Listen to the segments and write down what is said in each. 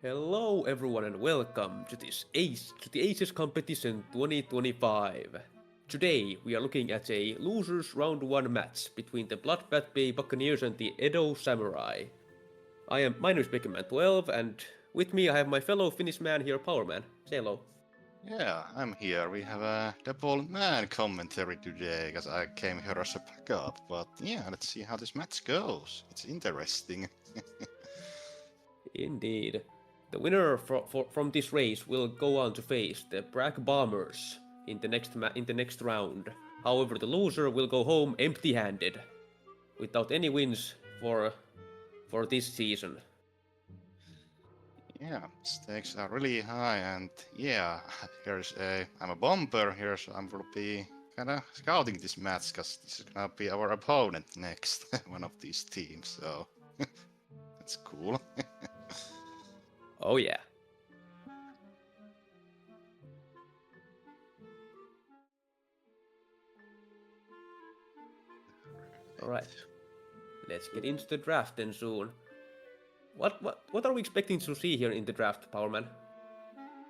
Hello everyone and welcome to the ACES competition 2025. Today we are looking at a losers round 1 match between the Bloodbath Bay Buccaneers and the Edo Samurai. My name is Beckerman12 and with me I have my fellow Finnish man here, Powerman. Say hello. Yeah, I'm here. We have a double man commentary today because I came here as a backup. But yeah, let's see how this match goes. It's interesting. Indeed. The winner from this race will go on to face the Bragg Bombers in the next round. However, the loser will go home empty-handed, without any wins for this season. Yeah, stakes are really high, and yeah, I'm a bomber here, so I will be kind of scouting this match because this is gonna be our opponent next, one of these teams. So that's cool. Oh yeah. All right. Let's get into the draft then soon. What are we expecting to see here in the draft, Powerman?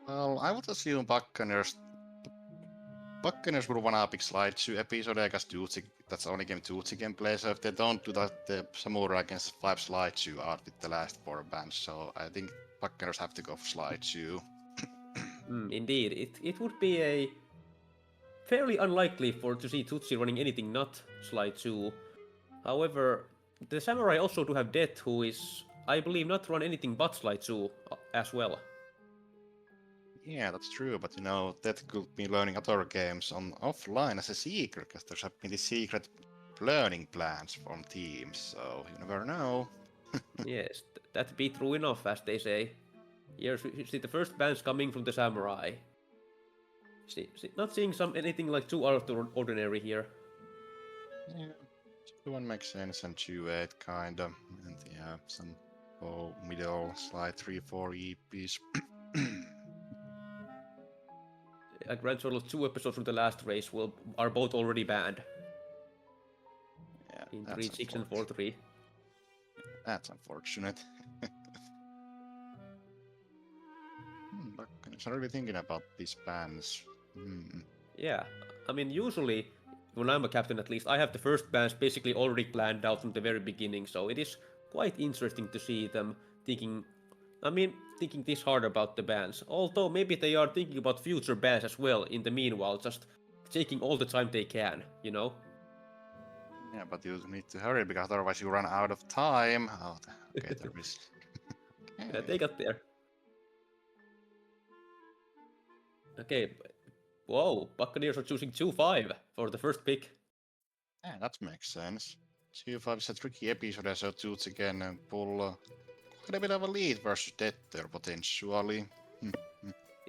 Well, I would assume Buccaneers will wanna pick slide 2 episode, I guess that's only game 2 gameplay, so if they don't do that, the Samurai against 5 slide 2 out with the last 4 bands, so I think Buccaneers have to go for slide 2. Indeed, it would be a fairly unlikely for to see Tutsi running anything not Slide 2. However, the Samurai also do have Death, who is, I believe, not run anything but Slide 2 as well. Yeah, that's true, but that could be learning other games on offline as a secret, because there's been these secret learning plans from teams, so you never know. Yes, that be true enough, as they say. Here's see the first bands coming from the Samurai. Not seeing anything like too out of the ordinary here. Yeah, 2-1 makes sense, and 2-8 kinda, and yeah, some middle slide 3-4 EPs. A grand total of 2 episodes from the last race are both already banned Yeah, in that's 3-6 and 4-3. That's unfortunate. But I'm really thinking about these bans. Yeah, I mean, usually, when I'm a captain at least, I have the first bans basically already planned out from the very beginning, so it is quite interesting to see them thinking, thinking this hard about the bans. Although maybe they are thinking about future bans as well in the meanwhile, just taking all the time they can, you know? Yeah, but you need to hurry because otherwise you run out of time. Oh, okay, there is. Yeah, Okay. they got there. Okay, whoa, Buccaneers are choosing 2-5 for the first pick. Yeah, that makes sense. C5 is a tricky episode, so Toots again and pull quite a bit of a lead versus Death there potentially.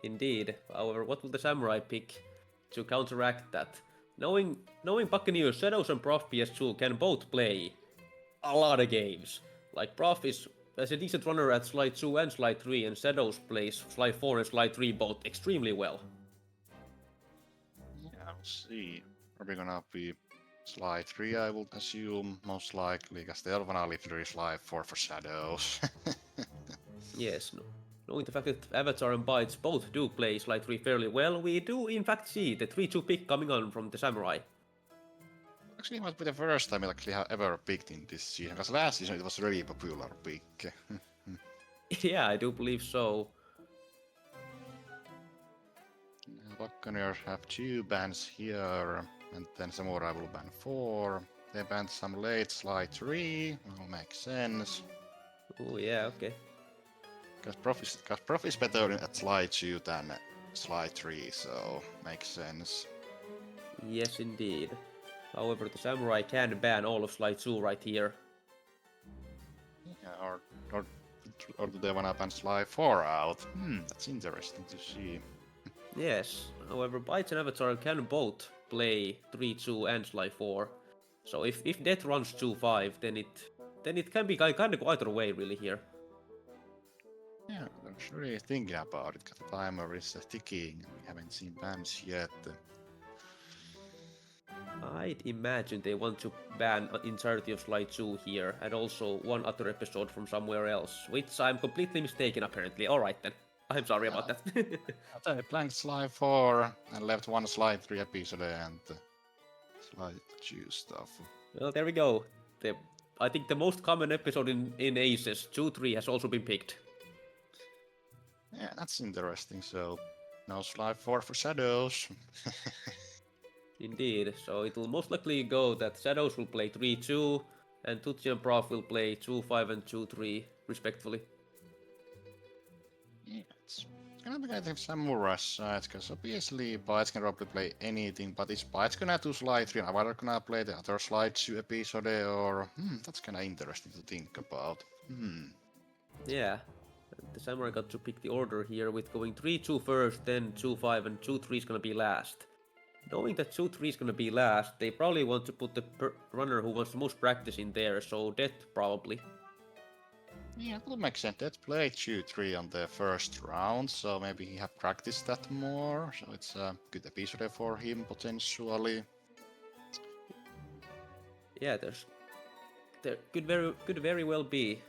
Indeed. However, what will the Samurai pick to counteract that? Knowing Buccaneers, Shadows and Prof PS2 can both play a lot of games. Like Prof is as a decent runner at Slide 2 and Slide 3, and Shadows plays Slide 4 and Slide 3 both extremely well. Yeah, we'll see. Probably gonna be slide 3, I would assume, most likely, because the Elvana live 3 slide 4 for Shadows. Yes, knowing the fact that Avatar and Bites both do play Slide 3 fairly well, we do in fact see the 3-2 pick coming on from the Samurai. Actually, it might be the first time it actually have ever picked in this season, because last season it was a really popular pick. Yeah, I do believe so. Buccaneers have 2 bans here, and then Samurai will ban 4. They banned some late slide 3, will make sense. Oh yeah, okay. Because Prof is better at slide 2 than slide 3, so makes sense. Yes, indeed. However, the Samurai can ban all of Slide 2 right here. Yeah, or, or do they wanna ban slide 4 out? That's interesting to see. Yes, however, Bites and Avatar can both play 3-2 and Slide 4. So if Death runs 2-5, then it can be kind of either way really here. Yeah, I'm really thinking about it, because the timer is ticking, and we haven't seen bans yet. I'd imagine they want to ban entirety of Slide 2 here, and also one other episode from somewhere else, which I'm completely mistaken apparently. Alright then. I'm sorry about that. They planned slide 4 and left one slide 3 episode and slide 2 stuff. Well, there we go. I think the most common episode in ACES, 2-3, has also been picked. Yeah, that's interesting. So No slide 4 for Shadows. Indeed, so it will most likely go that Shadows will play 3-2, and Tutsi and Prof will play 2-5 and 2-3, respectively. Yeah, it's gonna be kind of Samurai side, because obviously Bites can probably play anything, but is Bites gonna do slide 3 and Avatar gonna play the other slide 2 episode, or... that's kinda interesting to think about. Yeah, the Samurai got to pick the order here with going 3-2 first, then 2-5, and 2-3 is gonna be last. Knowing that 2-3 is gonna be last, they probably want to put the runner who wants the most practice in there, so Death probably. Yeah, that makes sense. Let's play 2-3 on the first round, so maybe he have practiced that more, so it's a good episode for him potentially. Yeah, there could very well be,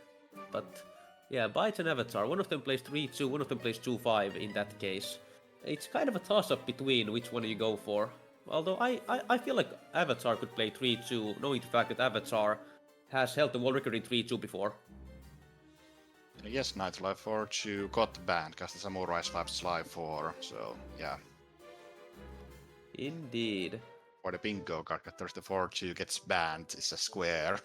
but yeah, Bites and Avatar, one of them plays 3-2, one of them plays 2-5 in that case. It's kind of a toss-up between which one you go for. Although I feel like Avatar could play 3-2, knowing the fact that Avatar has held the world record in 3-2 before. Yes, Nightlife 4-2 got banned, because the Samurai swiped slide 4, so yeah. Indeed. For the bingo card, there's the 4-2 gets banned, it's a square.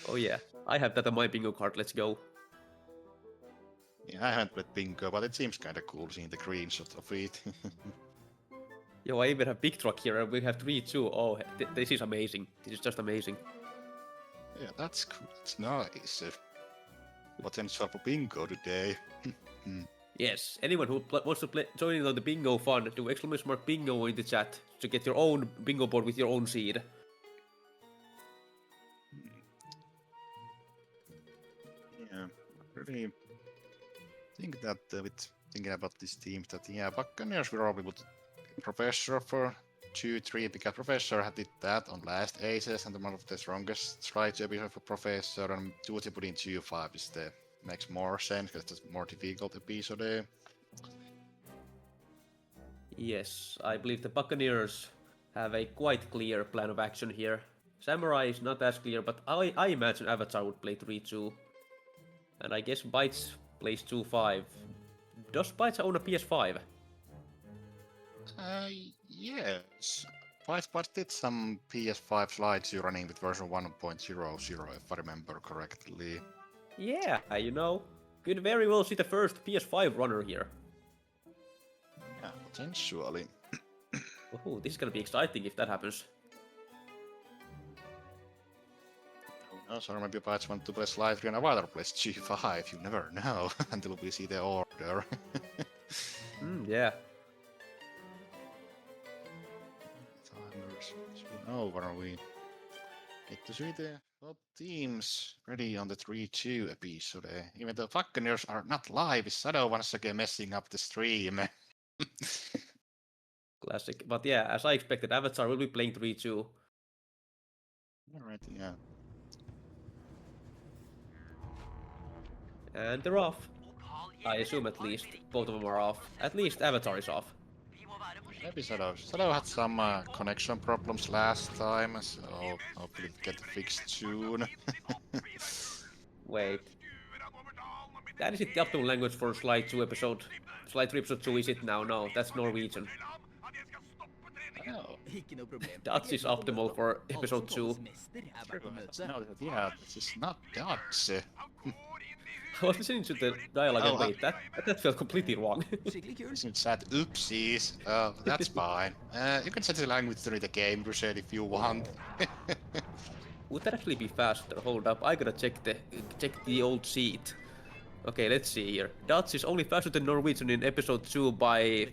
Oh yeah, I have that on my bingo card, let's go. Yeah, I haven't played bingo, but it seems kinda cool seeing the screenshot of it. Yo, I even have Big Truck here and we have 3-2. Oh, this is amazing. This is just amazing. Yeah, that's cool. It's nice. Potential for bingo today. Yes, anyone who wants to join in on the bingo fun, do exclamation mark bingo in the chat to get your own bingo board with your own seed. Yeah, really think that with thinking about this team, that yeah, Buccaneers will probably put Professor for 2-3, because Professor had did that on last ACES, and one of the strongest strikes episode for Professor, and Tutti put in 2-5 is the makes more sense, because it's a more difficult episode. Yes, I believe the Buccaneers have a quite clear plan of action here. Samurai is not as clear, but I imagine Avatar would play 3-2. And I guess Bites plays 2-5. Does Bites own a PS5? Yes. But did some PS5 slides you running with version 1.00, if I remember correctly. Yeah, you know, could very well see the first PS5 runner here. Yeah, potentially. Oh, this is gonna be exciting if that happens. Who knows, or maybe Bites want to play slide 3 and Avatar plays G5, you never know, until we see the order. Yeah. Timers. Over, we get to see the top teams ready on the 3-2 episode. Even though Buccaneers are not live, is Shadow once again messing up the stream. Classic. But yeah, as I expected, Avatar will be playing 3-2. Alright, yeah. And they're off. I assume at least both of them are off. At least Avatar is off. Maybe Shadow had some connection problems last time, so hopefully it get fixed soon. Wait. That isn't the optimal language for Slide 2 episode. Slide 3 episode 2 is it now? No, that's Norwegian. Oh. Dutch is optimal for episode 2. No, yeah, this is not Dutch. I was listening to the dialogue and wait, that felt completely wrong. It's that oopsies. That's fine. You can set the language during the game, Crusade, if you want. Would that actually be faster? Hold up, I gotta check the old sheet. Okay, let's see here. Dutch is only faster than Norwegian in episode 2 by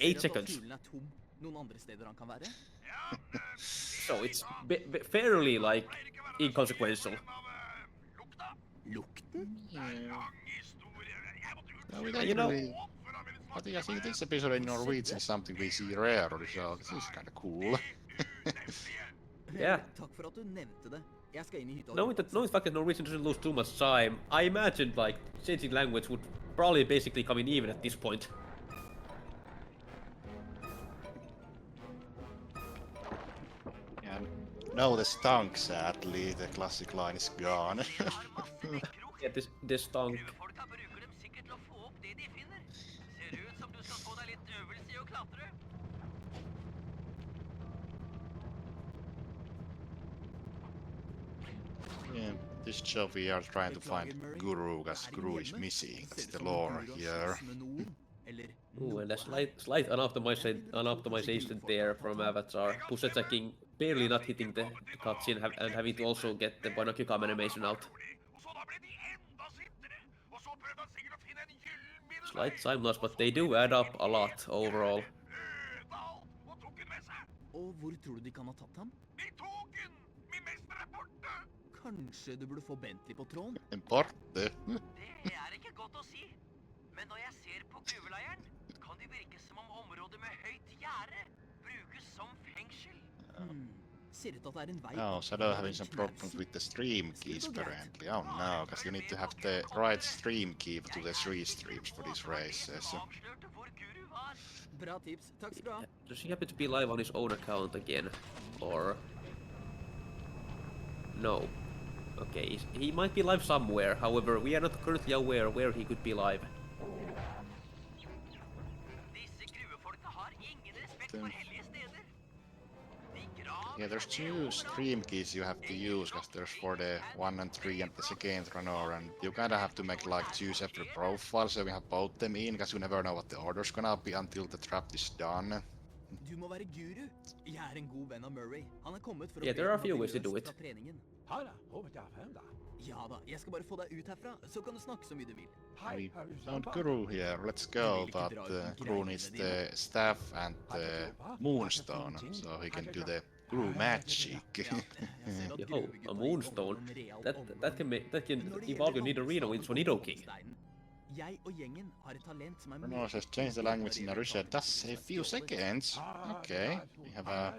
8 seconds. So it's fairly, like, inconsequential. No, we don't really... But I think this episode in Norwegian is something we see rarely, so this is kinda cool. Yeah. Knowing the fact that Norwegian doesn't lose too much time, I imagined, like, changing language would probably basically come in even at this point. Yeah. No, the stunk, sadly. The classic line is gone. Yeah, this stunk. Yeah, this job we are trying to find Guru, because Guru is missing. That's the lore here. Ooh, and a slight unoptimization there from Avatar. Push attacking, barely not hitting the cutscene and having to also get the Banakukam animation out. Slight time loss, but they do add up a lot overall. Og hvor tror du de kan ha tatt ham? Kanskje du burde få Bentley på tråden? En borte. Det er ikke godt å si. Men når jeg ser på gruveleiren, kan det virke som om området med høyt gjerde brukes som fengsel. Ser ut at det er en vei. Oh, Shadow having some problems with the stream keys apparently. Oh no, because you need to have the right stream key to the 3 streams for these races. Avslørte hvor Guru var. Bra tips. Takk skal du ha. Does he happen to be live on his own account again? Or... No. Okay, he might be live somewhere, however, we are not currently aware where he could be live. Disse gruvefolka har ingen respekt for hellige steder. De graver Yeah, there's 2 stream keys you have to use, because there's for the 1 and 3 and the second runner, and you kinda have to make like 2 separate profiles so we have both them in, because you never know what the order's gonna be until the trap is done. Du må være guru. Jeg er en god venn av Murray. Han er kommet for å Yeah, there are a few ways to løst do it. fra treningen. Ja da, jeg skal bare få deg ut herfra, så kan du snakke så mye du vil. We found Guru here, let's go, but Guru needs the staff and the moonstone, so he can do the Guru magic. Yo, a moonstone. That can evolve your Nidorino into an Edo King. Jeg og gjengen har et talent som er Bruno says change the language in Narusha. Does a few seconds. Okay, we have a...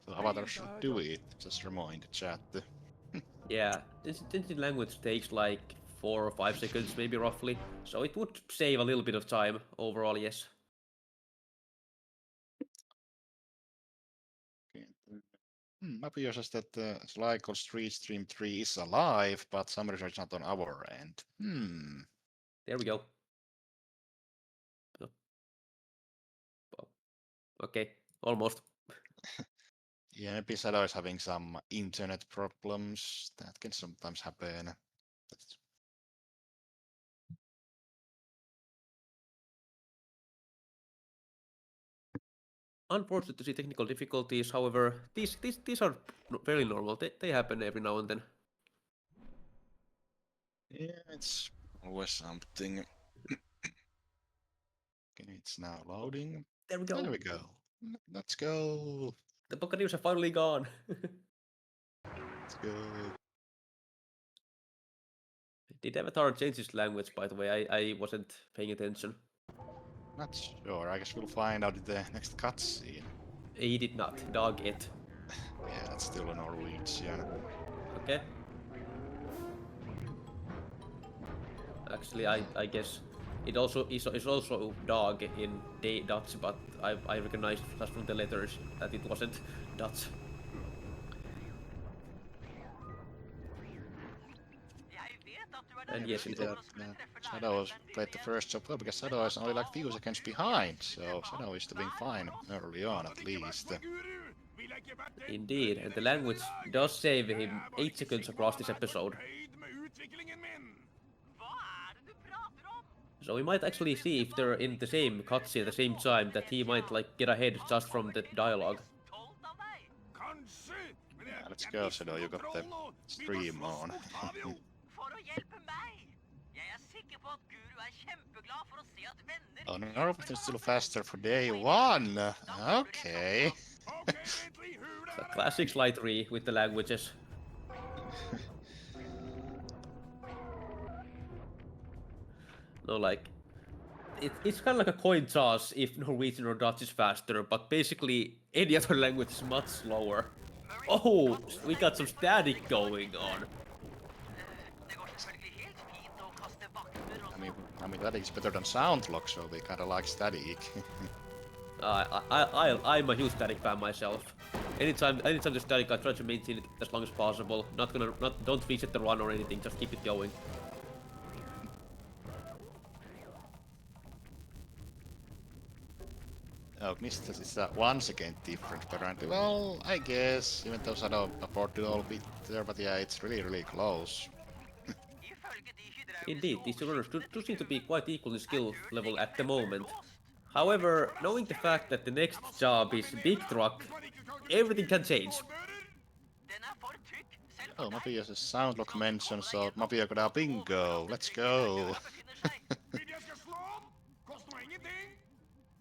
So Avatar should do it. Just remind the chat. Yeah, this language takes like 4 or 5 seconds, maybe roughly. So it would save a little bit of time overall, yes. Maybe says that Slycall Street Stream 3 is alive, but some research not on our end. There we go. Oh. Okay, almost. Yeah, maybe Shadow is having some internet problems. That can sometimes happen. Unfortunate to see technical difficulties, however, these are fairly normal. They happen every now and then. Yeah, it's always something. Okay, it's now loading. There we go. There we go. Let's go. The Buccaneers are finally gone. Let's go. Did Avatar change his language, by the way? I wasn't paying attention. Not sure. I guess we'll find out in the next cutscene. He did not. Dog it. Yeah, that's still a Norwegian. Okay. Actually, I guess it also is also dog in Dutch, but I recognized just from the letters that it wasn't Dutch. And yes, it Yeah, Shadow has played the first job well, because Shadow is only like few seconds behind, so Shadow is doing fine early on at least. Indeed, and the language does save him 8 seconds across this episode. So we might actually see if they're in the same cutscene at the same time, that he might like get ahead just from the dialogue. Yeah, let's go, Shadow. You got the stream on. Oh, Norwich is still faster for day 1. Okay. The classic Slide 3 with the languages. No, like, it's kind of like a coin toss if Norwegian or Dutch is faster, but basically any other language is much slower. Oh, we got some static going on. I mean that is better than sound lock, so they kind of like static. I'm a huge static fan myself. Anytime there's static, I try to maintain it as long as possible. Don't reset the run or anything, just keep it going. Oh, Mr. is once again different, apparently. Well, I guess, even though I don't afford it all a bit there, but yeah, it's really, really close. Ifølge de hydrauliske Indeed, these two runners do oversiktsene seem to be finner quite equally du, er skilled døren level lenger at the fremme moment. låst. However, knowing the fact that the next job is big truck, everything can change. Den er for tykk, selv Oh, for deg. maybe as a sound lock Kan du mention, komme deg so gjennom maybe I could have og bingo. overlate Let's trykket der go. døra befinner seg? Vil jeg skal slå den? Koster meg ingenting.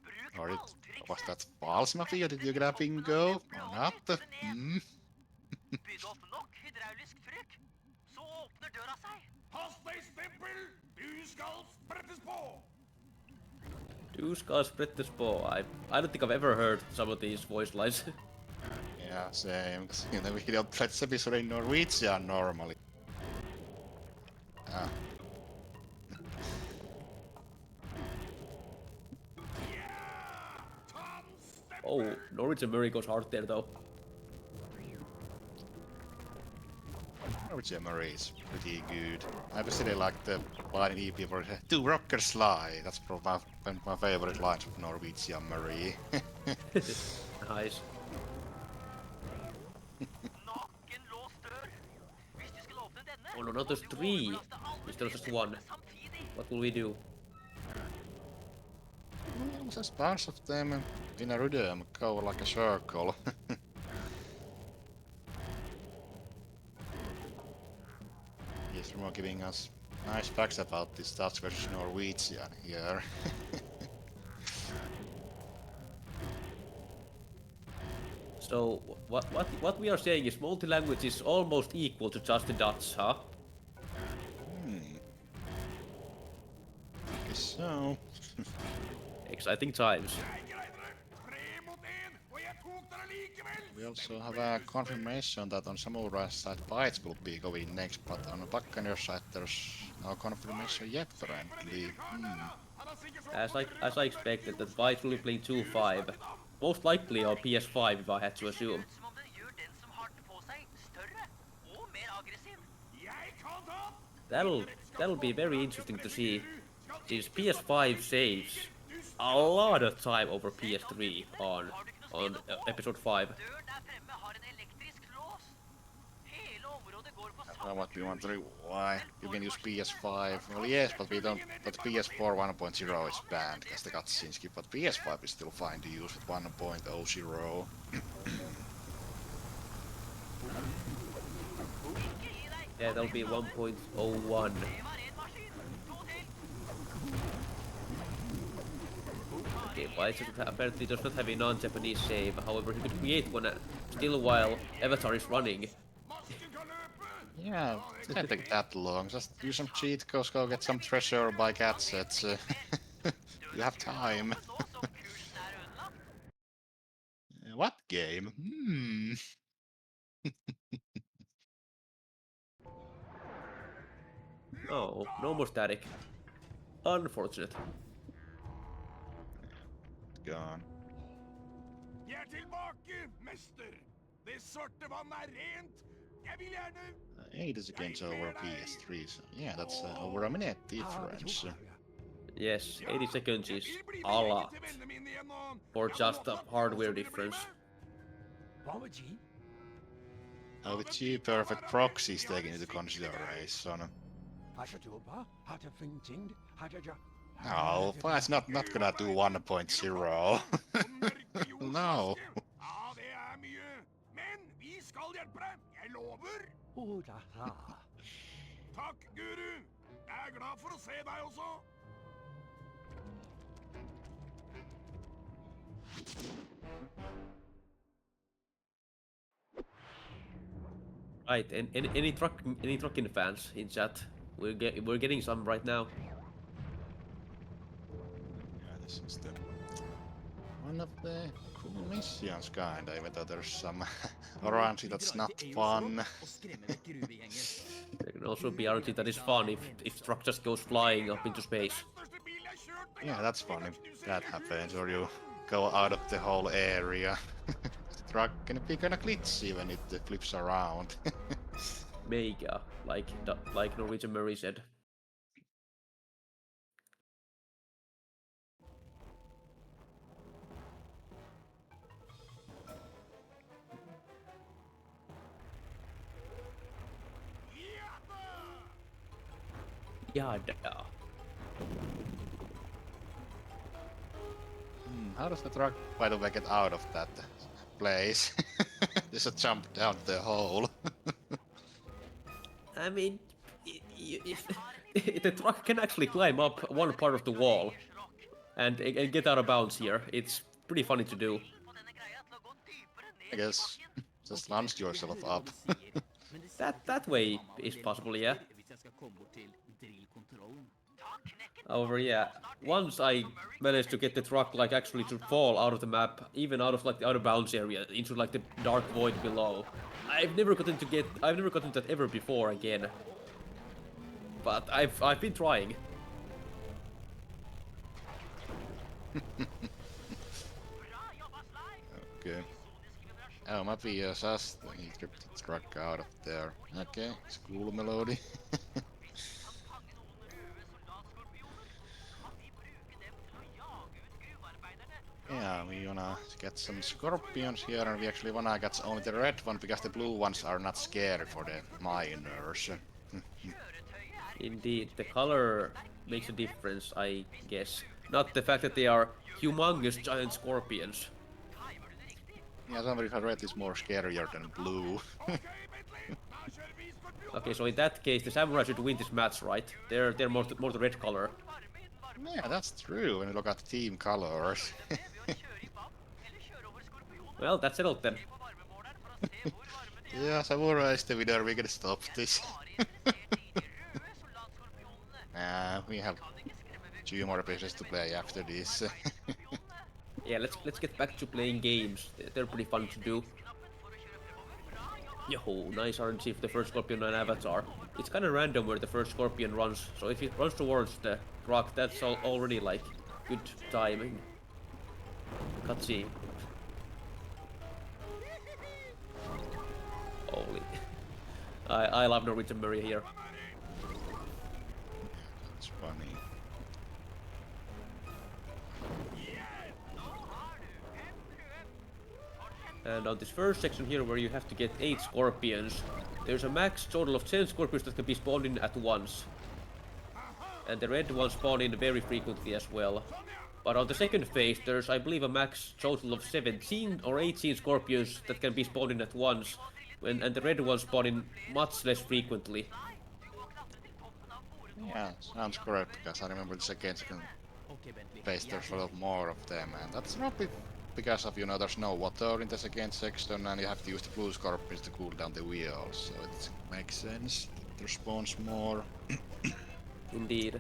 Bruk Or it, balltrikset. was that false, maybe? Or did you get a Spredt til toppen av bingo? stempelet Or og not? dytte det ned. Hmm? Bygg opp nok hydraulisk trykk, så åpner døra seg. Pass deg, stempel! Du skal sprettes på! Two skulls spread the spore. I don't think I've ever heard some of these voice lines. Yeah, same. 'Cause, you know, we don't play this episode in Norwegian normally. Ah. Oh, Norwich and Murray goes hard there though. Norwegian Marie is pretty good. I especially like the line in EP where two rockers fly. That's probably my favorite lines of Norwegian Marie. Nice. Nakken låst dør. Hvis du skal åpne denne, Oh no, not just må du three. overbelaste alle Instead of just tre one. stemmene samtidig. What will we do? Just bunch of them in a rhythm go like a circle. Yes, Remo giving us nice facts about this Dutch versus Norwegian here. So what we are saying is multi-language is almost equal to just the Dutch, huh? Guess so. Exciting times. Jeg greide det! 3 mot 1, og jeg tok dere likevel! We also have a confirmation that on Samurai side Bites will be going next, but on the Buccaneers side there's no confirmation yet apparently. Han er sikkert så As I expected, that Vice will be playing 2-5. Most likely on PS5 if I had to Det ser assume. ut som om den gjør den som har den på seg, større og mer aggressiv. Jeg kan ta den! That'll be very interesting to see, since PS5 saves a lot of time over PS3 on episode 5. Døren der fremme har en elektrisk lås. Hele området går på I don't know samme what we want to do. kurs. Why? You can use PS5. Well, yes, but we don't. But PS4 1.0 is banned because the cutscenes skip. But PS5 is still fine to use with 1.0. Ikke gi deg. Yeah, that'll be 1.01. Det var en maskin. To til. Okay, Vice apparently does not have a non-Japanese save. However, he could create one still while Avatar is running. Masken kan løpe! Yeah, it can't take that long. Just use some cheat codes, go get some treasure, buy gadgets. You have time. Nå som kursen er unna. What game? Hmm. Oh, no more static. Unfortunate. Gone. Jeg er tilbake, mester! Det sorte vann er rent! Jeg vil gjerne... 8 is against over PS3, so yeah, that's over a minute difference. Yes, 80 seconds is Jeg vil bli a med lot til vennene mine igjen og... for Ja, just a Lotta, hardware også vil du bli difference. med? Hva med G? With two perfect proxies taken into consideration. No, that's not gonna do 1.0. Og mørke No. jordsmaske. Ja, det er mye. Men vi skal hjelpe deg, jeg lover! Takk, Guru! Jeg er glad for å se deg også! Right, and any trucking fans in chat? We're getting some right now. Yeah, this is the one of the cool missions kinda, even though there's some orange that's not fun. Og skremme vekk gruvegjengen. There can also be RNG that is fun if truck just goes flying up into space. Største bil jeg kjørt, og Yeah, jeg that's vil fun if knuse that hele happens, huset. or you go out of the whole area. The truck can be kinda glitchy when it flips around. Mega, like Norwegian Murray said. Yada. How does the truck, by the way, get out of that place? There's a jump down the hole. I mean, the truck can actually climb up one part of the wall and get out of bounds here. It's pretty funny to do. I guess just launch yourself up. That way is possible, yeah. Hvis jeg skal komme bort til drillkontrollen. However, yeah, once I managed to get the truck like actually to fall out of the map, even out of like the out of bounds area, into like the dark void below. I've never gotten that ever before again. But I've been trying. Okay. Oh, maybe just he tripped the truck out of there. Okay, it's cool melody. Yeah, we wanna get some scorpions here, and we actually wanna get only the red one because the blue ones are not scary for the miners. Indeed, the color makes a difference, I guess. Not the fact that they are humongous giant scorpions. Yeah, somebody said red is more scarier than blue. Okay, so in that case, the samurai should win this match, right? They're more the red color. Yeah, that's true when you look at the team colors. Well, that's settled then. Yeah, Samurai is the winner, we can stop this. We have 2 more pieces to play after this. Yeah, let's get back to playing games. They're pretty fun to do. Yo, nice RNG for the first Scorpion and Avatar. It's kind of random where the first Scorpion runs, so if it runs towards the rock, that's already like good timing. Cutscene. Holy. I love Norwegian Murray here. It's funny. And on this first section here where you have to get 8 scorpions, there's a max total of 10 scorpions that can be spawned in at once. And the red ones spawn in very frequently as well. But on the second phase there's I believe a max total of 17 or 18 scorpions that can be spawned in at once, and the red ones spawn in much less frequently. Yeah, sounds correct, because I remember the second phase there's a lot more of them, and that's probably because of, there's no water in the second section, and you have to use the blue scorpions to cool down the wheels, so it makes sense. It spawns more. Indeed.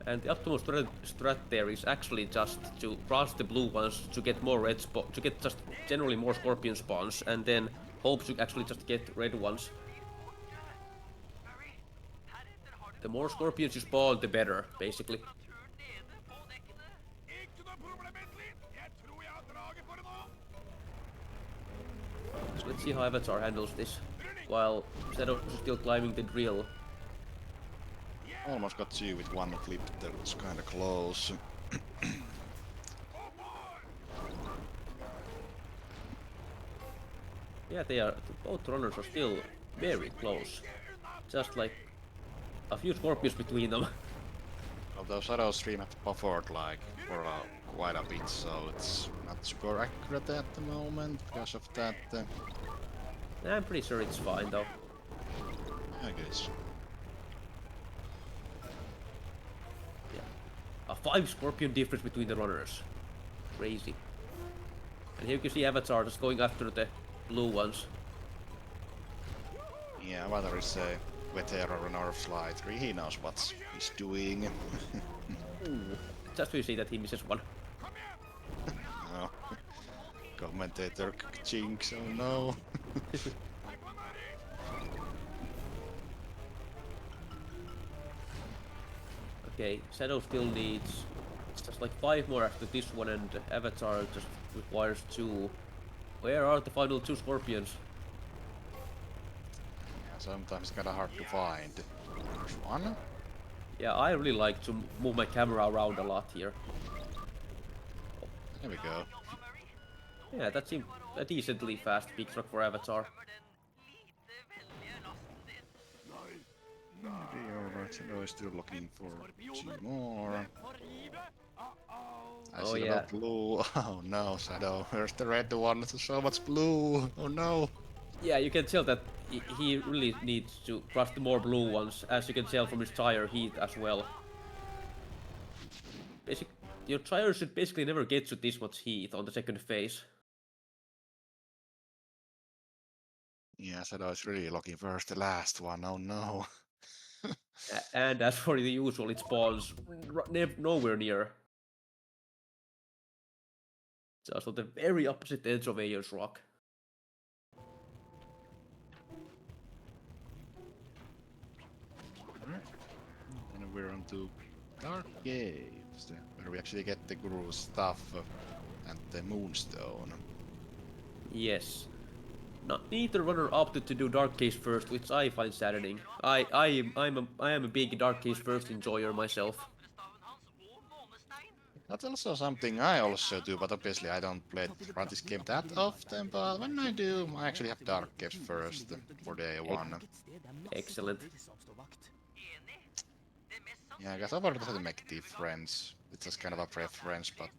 And the optimal strat there is actually just to rush the blue ones to get more to get just generally more scorpion spawns, and then hope to actually just get red ones. The more scorpions you spawn, the better, basically. So let's see how Avatar handles this, while Shadow is still climbing the drill. Almost got you with one clip, that was kinda close. Yeah, both runners are still very close. Just like a few scorpions between them. Although Shadow Stream have buffered like for quite a bit, so it's not super accurate at the moment because of that. I'm pretty sure it's fine though. I guess. A 5 scorpion difference between the runners. Crazy. And here you can see Avatar just going after the blue ones. Yeah, Avatar is a veteran runner of Slide 3, he knows what he's doing. Ooh. Just to see that he misses one. No. Commentator jinx, oh no. Okay, Shadow still needs just like 5 more after this one, and Avatar just requires 2. Where are the final 2 scorpions? Yeah, sometimes kinda hard to find. There's one. Yeah, I really like to move my camera around a lot here. There we go. Yeah, that seemed a decently fast big truck for Avatar. Alright, so we're still looking for 2 more. I Oh, see a lot yeah. of blue. Oh no, Shadow. Where's the red one? There's so much blue. Oh no. Yeah, you can tell that he really needs to craft more blue ones, as you can tell from his tire heat as well. Your tire should basically never get to this much heat on the second phase. Yeah, Shadow is really looking for the last one. Oh no. And as for the usual, it spawns nowhere near. Just on the very opposite edge of Ayers Rock. And we're on to Dark Caves, where we actually get the Guru stuff and the Moonstone. Yes. Neither runner opted to do Dark Case first, which I find saddening. I am a big Dark Case first enjoyer myself. That's also something I also do, but obviously I don't play this game that often, but when I do, I actually have Dark Caves first for day one. Excellent. Yeah, I guess I wanted to make difference. It's just kind of a preference, but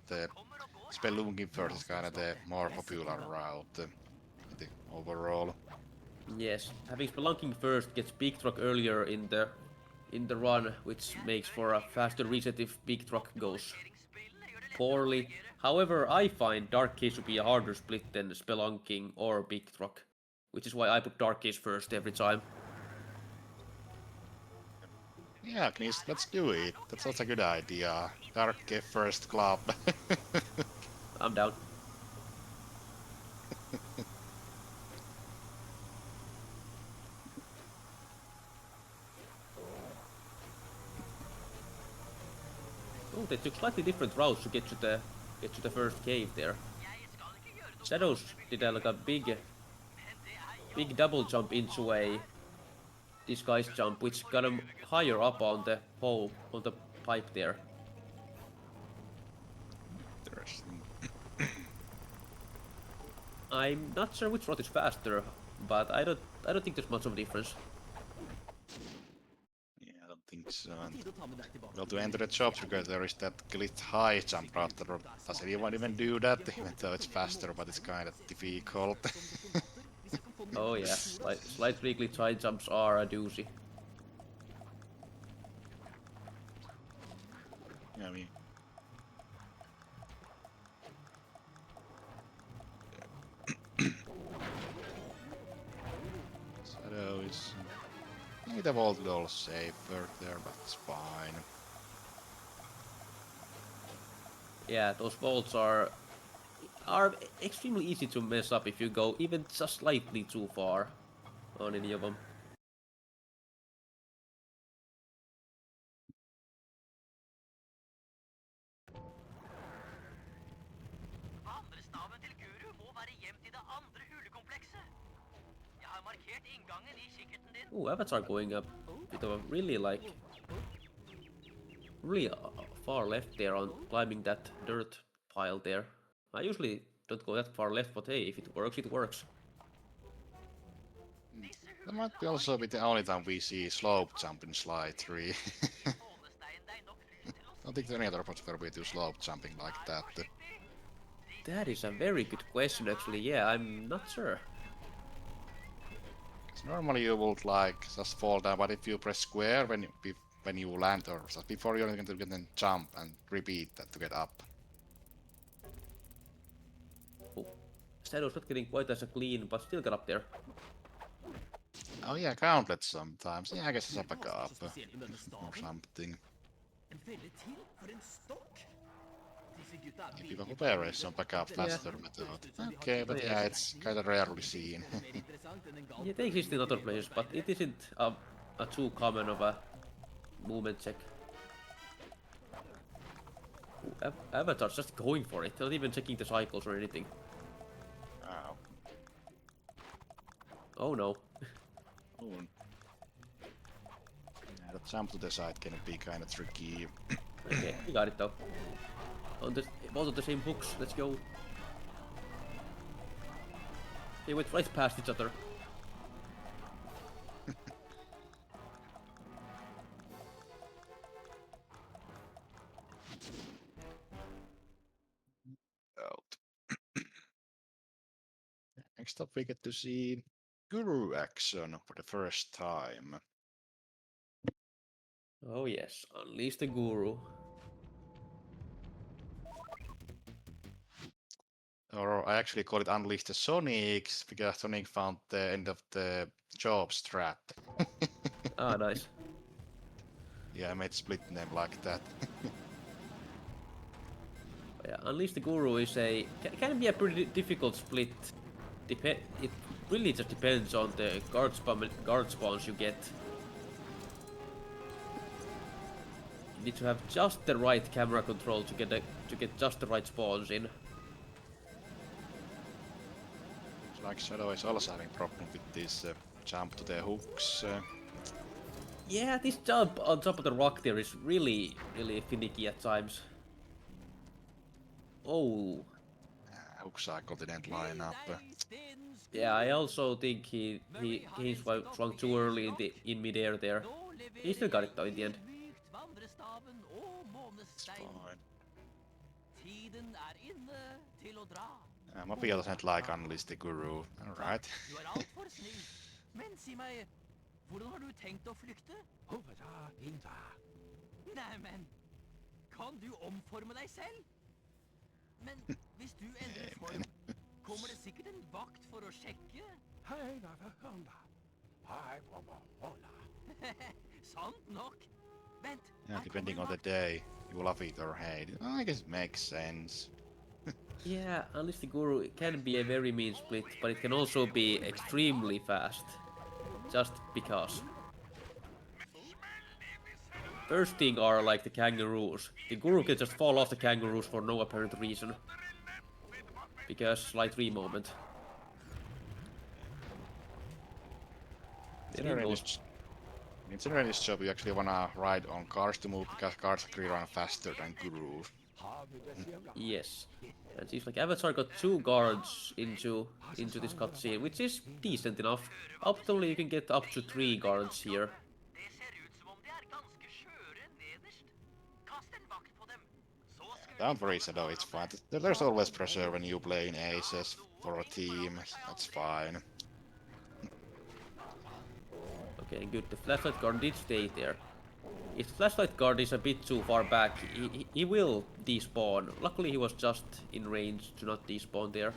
Spelunking first is kind of the more popular route, I think, overall. Yes, having Spelunking first gets Big Truck earlier in the run, which makes for a faster reset if Big Truck goes poorly. However, I find Dark Case to be a harder split than Spelunking or Big Truck, which is why I put Dark Case first every time. Yeah, Knis, let's do it. That's such a good idea. Dark Cave first club. I'm down. Oh, they took slightly different routes to get to the first cave there. Shadows did like a big double jump into a disguise jump, which got him higher up on the pole, on the pipe there. Interesting. I'm not sure which route is faster, but I don't think there's much of a difference. Yeah, I don't think so. And well, to enter the shops, because there is that glitch high jump route, does anyone even do that? Even though it's faster, but it's kind of difficult. Oh yeah, slight weekly side jumps are a doozy. Yeah, I mean, Shadow is maybe the vault a little safer there, but it's fine. Yeah, those vaults are extremely easy to mess up if you go even just slightly too far on any of them. Andre staven til Guru må være hjem til det andre hulekomplekset. Jeg har markert inngangen i kikkerten din. Ooh, Avatar going a bit of a really far left there on climbing that dirt pile there. I usually don't go that far left, but hey, if it works, it works. That might be also be the only time we see slope jump in slide 3. I don't think there are any other spots where we do slope jumping like that. That is a very good question, actually. Yeah, I'm not sure. Normally you would like just fall down, but if you press square when you land, or just before you're going to then jump and repeat that to get up. Oh, Shadow's not getting quite as a clean, but still got up there. Oh yeah, gauntlet sometimes. Yeah, I guess it's a back up or something. If you go operation back up faster method. Okay, but yeah, it's kind of rarely seen. Yeah, they exist in other places, but it isn't a too common of a movement check. Ooh, Avatar's just going for it, not even checking the cycles or anything. Oh. Oh no. Oh. Yeah, the jump to the side can be kind of tricky. Okay, we got it though. On the both of the same hooks, let's go. They went right past each other. Next up, we get to see Guru action for the first time. Oh yes, unleash the guru. Or I actually call it Unleash the Sonics because Sonic found the end of the job strat. Ah, nice. Yeah, I made split name like that. Yeah, unleash the guru is can be a pretty difficult split. It really just depends on the guard spawns you get. You need to have just the right camera control to get just the right spawns in. It's like Shadow is also having problem with this jump to the hooks. Yeah, this jump on top of the rock there is really finicky at times. Oh, Hook cycle didn't line up. yeah, I also think he swung too early in midair there. He still got it though in the end. It's fine. Tiden inne til å dra. Mobile doesn't like Unleash the Guru. Alright. Du alt for snill. Men si meg, hvordan har du tenkt å flykte? Neimen, kan du omforme deg selv? Men hvis du endrer form, kommer det sikkert en vakt for å sjekke. Sant nok. Vent, Yeah, depending on the day, you love it or hate it. I guess it makes sense. Yeah, unleash the guru it can be a very mean split, but it can also be extremely fast. Just because. First thing are like the kangaroos. The guru can just fall off the kangaroos for no apparent reason. Because slide 3 moment. There he goes. In this job, you actually wanna ride on cars to move because cars actually run faster than Gurus. Yes. And seems like Avatar got 2 guards into this cutscene, which is decent enough. Optimally you can get up to 3 guards here. Det ser ut som om de ganske skjøre nederst. Kast en vakt på dem. Så skal Don't worry, Shadow, it's fine. There's always pressure when you play in ACES for a team. That's fine. Okay, good. The flashlight guard did stay there. If the flashlight guard is a bit too far back, he will despawn. Luckily he was just in range to not despawn there.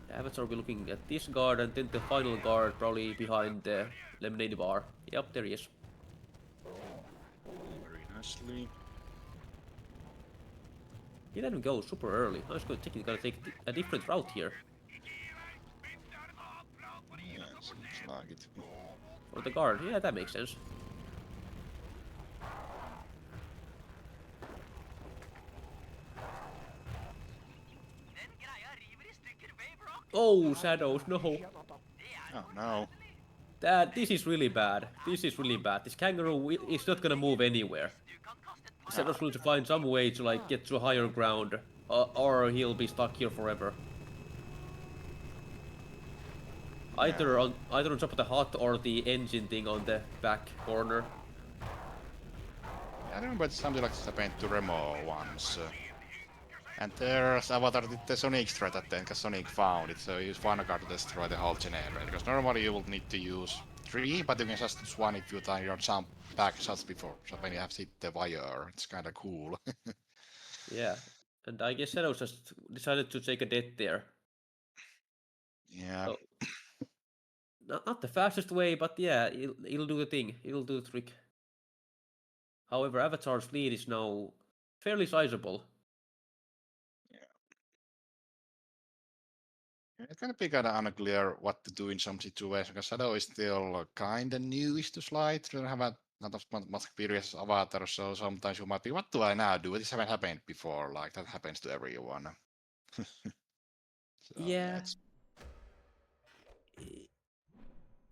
The Avatar will be looking at this guard and then the final guard probably behind the lemonade bar. Yep, there he is. Very nicely. He let him go super early. I was going to take a different route here. Yeah, seems like it. For the guard, yeah, that makes sense. Den greia river I stykker Wave Rock. Oh, shadows, no. Oh no. This is really bad. This is really bad. This kangaroo is not gonna move anywhere. Du kan kaste et Shadow's going to find some way to like get to higher ground, or he'll be stuck here forever. Either on top of the hut or the engine thing on the back corner. I remember something like this happened to Remo once. And there's Avatar did the Sonic strat at the end because Sonic found it, so use one card to destroy the whole generator. Because normally you will need to use 3, but you can just use 1 if you time your jump back just before. So when you have hit the wire, it's kinda cool. Yeah, and I guess Shadow just decided to take a death there. Yeah. Oh. Not the fastest way, but yeah, it'll do the thing. It'll do the trick. However, Avatar's lead is now fairly sizable. It's gonna be kinda unclear what to do in some situations, because Shadow is still kinda newish to Slide, doesn't have not as much experience as Avatar, so sometimes you might be, what do I now do? This haven't happened before, like that happens to everyone. So, Yeah.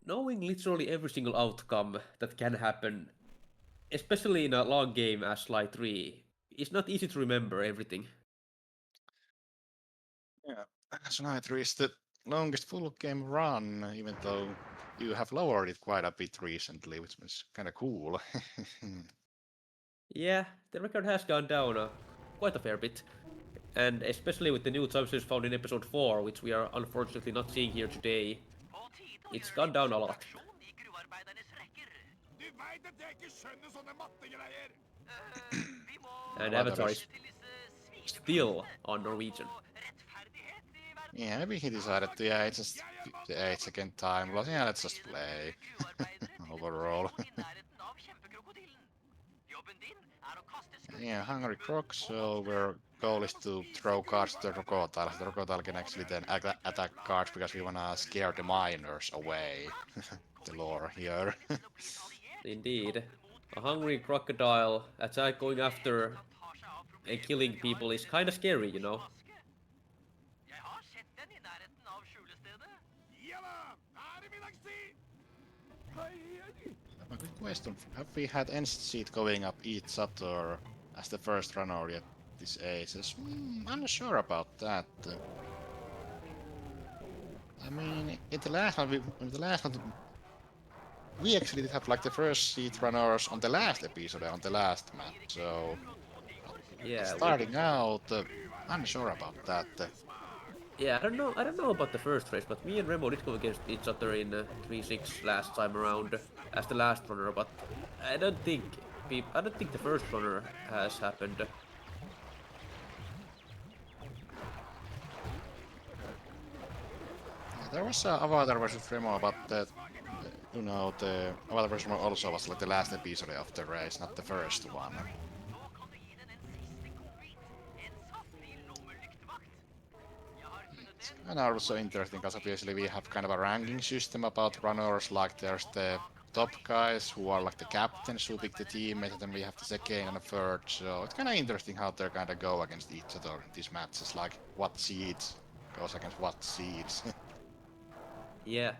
Knowing literally every single outcome that can happen, especially in a long game as Slide 3, it's not easy to remember everything. Yeah, Slide 3 is the longest full game run, even though you have lowered it quite a bit recently, which is kinda cool. Yeah, the record has gone down quite a fair bit. And especially with the new substance found in episode 4, which we are unfortunately not seeing here today, På tide å it's gjøre gone litt down a lot. subtraksjon i gruvearbeidernes rekker. Du vet at jeg ikke skjønner sånne mattegreier. Vi må And Well, Avatar is til disse still svikeplikene on Norwegian. og rettferdighet i verden. Yeah, maybe he decided to, yeah, it's just the 8-second time loss. Yeah, let's just play. Gruvearbeidere til en Overall. posisjon i nærheten av kjempekrokodillen. Jobben din er å kaste skudd Yeah, i Hungry munnen Croc, og so our goal is to throw cards to the crocodile. The crocodile can actually then attack cards because we wanna scare the miners away. The lore here. Indeed. A hungry crocodile attack going after and killing people is kinda scary, you know. Jeg har sett den i nærheten av skjulestedet. Ja da, er det middagstid? A good question. Have we had Seed going up each other as the first runner yet this ACES? I'm not sure about that. I mean, in the last one, we actually did have like the first seed runners on the last episode, on the last map. So Yeah, starting out, I'm not sure about that. yeah, I don't know about the first race, but me and Remo did go against each other in 3-6 last time around as the last runner, but I don't think the first runner has happened. There was a Avatar versus Remo, but the Avatar versus Remo also was like the last episode of the race, not the first one. Nå kan du gi den en siste godbit. En saftig lommelyktevakt. Jeg har funnet en And also interesting because obviously we have kind of a ranking system about runners, like there's the top guys who are like the captains who pick the teammates, and then we have the second and the third, so it's kind of interesting how they kind of go against each other in these matches, like what seeds goes against what seeds. Yeah.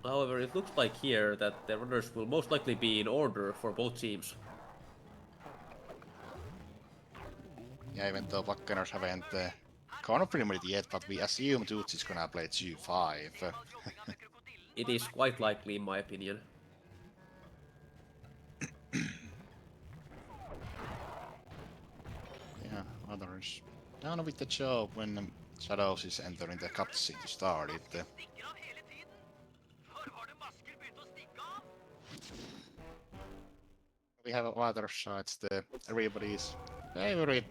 However, it looks like here that the runners will most likely be in order for both teams. Yeah, even though Buccaneers haven't confirmed it yet, but we assume Toots is gonna play 2-5. It is quite likely, in my opinion. Yeah, others down with the job when Shadows is entering the cutscene to start it. stikker av hele tiden. Hvor var det masker begynte å stikke av? We have other sides, everybody's favorite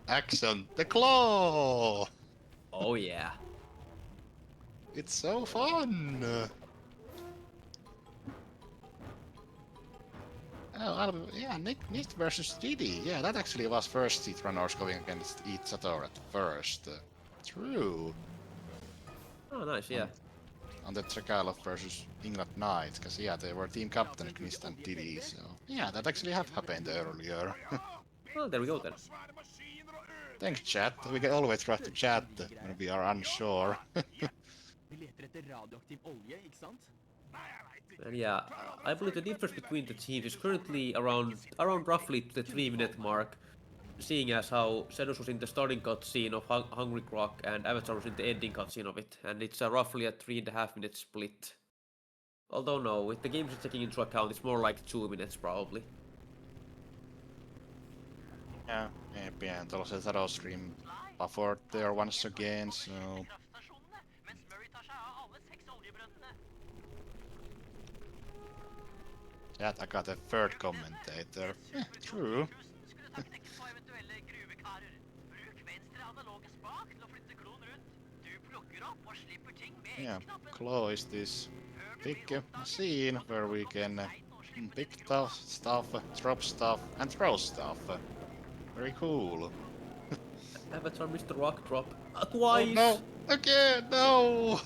action, the claw! Oh yeah. It's so fun! Yeah, Nick versus Diddy. Yeah, that actually was first seed runners going against each other at first. True. Oh nice, yeah. On the Trekalov versus England Knights, because yeah, they were team captains, Knist and Diddy, so yeah, that actually have happened earlier. Well, there we go then. Svære maskiner og øde. Thanks, chat. We can always trust the chat when we are unsure. Vi leter etter radioaktiv olje, ikke sant? Nei, jeg vet ikke. And yeah, I believe the difference between the teams is currently around roughly the 3-minute mark, seeing as how Xenos was in the starting cutscene of Hungry Croc and Avatar was in the ending cutscene of it, and it's roughly a 3.5-minute split. Although no, with the games taking into account, it's more like 2 minutes probably. Yeah, maybe, and also Shadow Stream buffered there once again, so Kraftstasjonene, mens Murray tar seg av alle 6 oljebrønnene. chat, I got a third commentator. True. Skulle ta knekken på eventuelle gruvekarer. Bruk venstre analoge spak til å flytte kloen rundt. Du plukker opp og slipper ting med Yeah, X-knappen. Claw is this big machine where we can pick stuff, drop stuff, and throw stuff. Very cool. Avatar Mr. Rock Drop. Oh Twice! no! Again, no!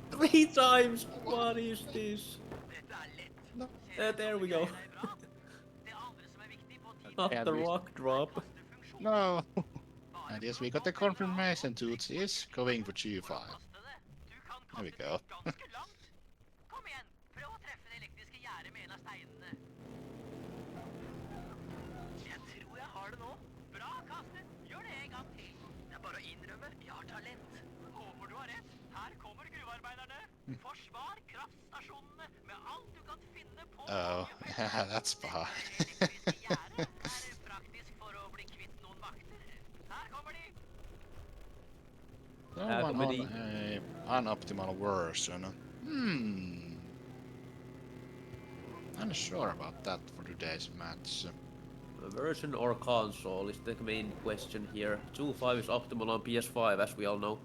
3 times! What is this? Dette er lett. No. There we go. Det andre som er viktig på tid, Not the we- rock drop. No! And yes, we got the confirmation Toots is going for G5. kaste det. Du kan There we kaste go. det ganske langt. Kom igjen, prøv å treffe det elektriske gjerdet med en av steinene. Jeg tror jeg har det nå. Bra kastet. Gjør det en gang til. Det er bare å innrømme, jeg har talent. Håper du har rett. Her kommer gruvearbeiderne. Forsvar kraftstasjonene med alt du kan finne på. Oh, yeah, that's bad. Det elektriske gjerdet er praktisk for å bli No one Comedy. on a unoptimal version. Unsure about that for today's match. Version or console is the main question here. 2.5 is optimal on PS5, as we all know.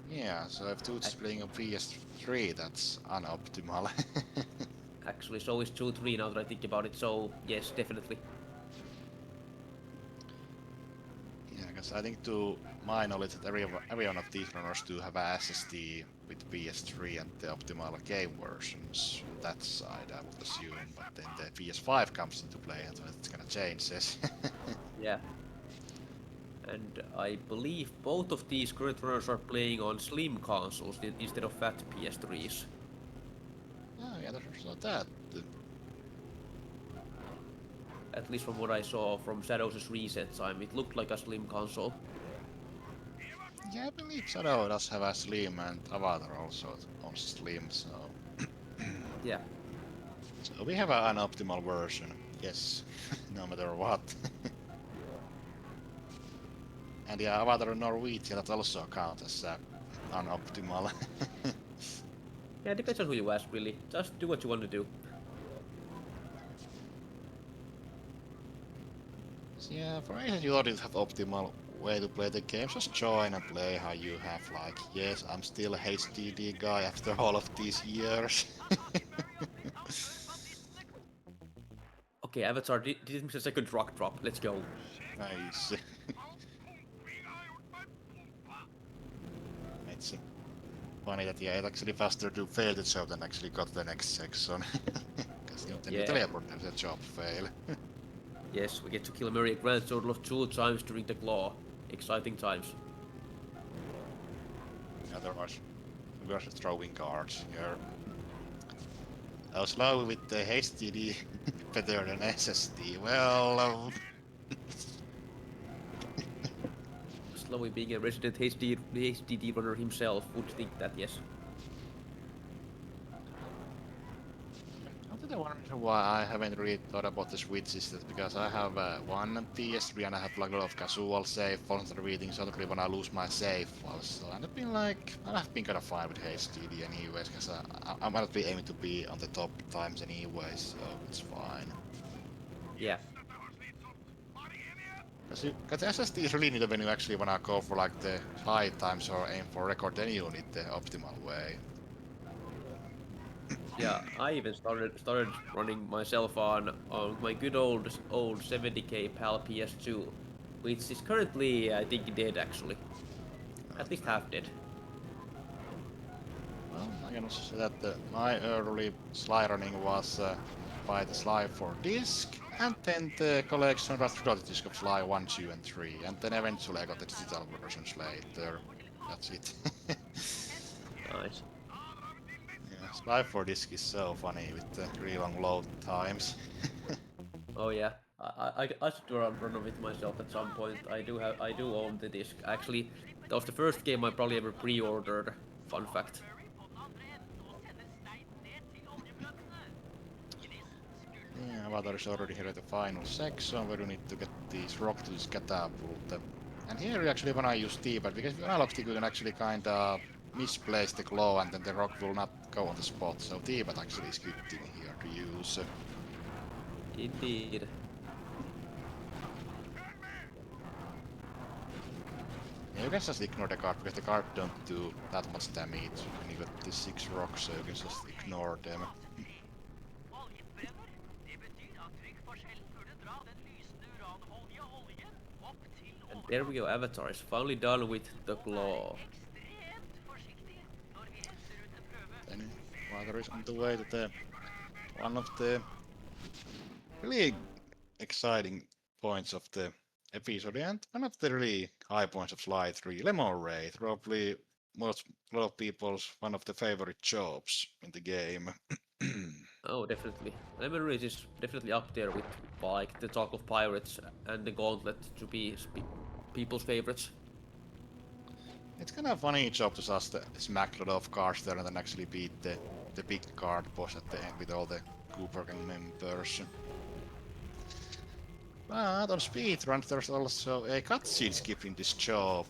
Yeah, so if dude's playing on PS3, that's unoptimal. Actually, so is 2.3 now that I think about it, so yes, definitely. Yeah, because I think to my knowledge that every one of these runners do have a SSD with PS3 and the optimal game versions on that side, I would assume. But then the PS5 comes into play and it's gonna change this. Yeah. And I believe both of these current runners are playing on slim consoles instead of fat PS3s. Oh yeah, there's not that. At least from what I saw from Shadows' reset time, it looked like a slim console. Yeah, I believe Shadow does have a Slim and Avatar also on Slim, so... Yeah. So we have an optimal version, yes, no matter what. And yeah, Avatar Norwegian that also counts as unoptimal. Yeah, it depends on who you ask, really. Just do what you want to do. So yeah, for instance, you already have optimal way to play the game. Just join and play how you have. Like, yes, I'm still a HDD guy after all of these years. Okay, Avatar, did miss a second rock drop. Let's go. Nice. It's funny that yeah, it's actually faster to fail the job than actually got the next section. Because then you Yeah. teleport and the job fail. Yes, we get to kill Mary Grand total of 2 times during the claw. Exciting times. Otherwise, we are just throwing cards here. I was slow with the HDD better than SSD. Well, Slowly being a resident HDD runner himself would think that, yes. I wonder why I haven't really thought about the Switch is that because I have one PS3 and I have like a lot of casual save files and everything, so I don't really wanna lose my save files. So I've been kind of fine with HDD anyways, because I might not be aiming to be on the top times anyway, so it's fine. Yeah. Because SSD is really neat when you actually wanna go for like the high times or aim for record, then you need the optimal way. Yeah, I even started running myself on my good old 70k PAL PS2, which is currently I think dead actually, at least half dead. Well, I can also say that my early Sly running was by the Sly 4 disc, and then the collection of disc of Sly 1, 2, and 3, and then eventually I got the digital versions later. That's it. Nice. Yeah, Sly 4 disc is so funny with the really long load times. Oh yeah, I should run with myself at some point. I do own the disc. Actually, that was the first game I probably ever pre-ordered. Fun fact. Yeah, Avatar is already here at the final section where you need to get these rock to this catapult. And here you actually wanna use T-pad because if you analog stick you can actually kinda misplace the glow and then the rock will not go on the spot. So T-pad actually is good thing here to use. Indeed. Yeah, you can just ignore the card because the card don't do that much damage when you got these 6 rocks, so you can just ignore them. And there we go. Avatar is finally done with the claw. Then Water is on the way to the one of the really exciting points of the episode and one of the really high points of Slide 3, Lemon Raid, probably a lot of people's one of the favorite jobs in the game. Oh, definitely. Lemon Race is definitely up there with like the Talk of Pirates and the Gauntlet to be people's favorites. It's kind of a funny job to just smack a lot of cards there and then actually beat the big card boss at the end with all the Cooper gang members. But on speedruns there's also a cutscene skip in this job.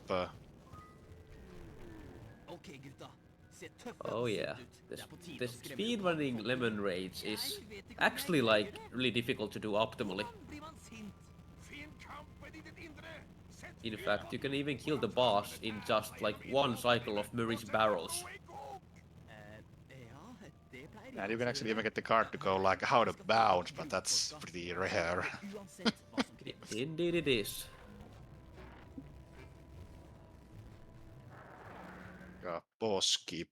Ok, gutta. Se tøffe Oh og yeah, sinte ut. the, Det er på tide the å skremme speedrunning lemon raids is actually like really difficult to do optimally. Hvordan blir man sint? Finn kampen i ditt indre. Sett In fyr fact, på you can den. even kill the boss in just like one cycle of Murray's barrels. Ja, det pleier And ikke you can å actually gjøre. even get the card to go like out of bounds, but that's pretty rare. Uansett hva som kreves. Indeed it is. Yeah, boss skip.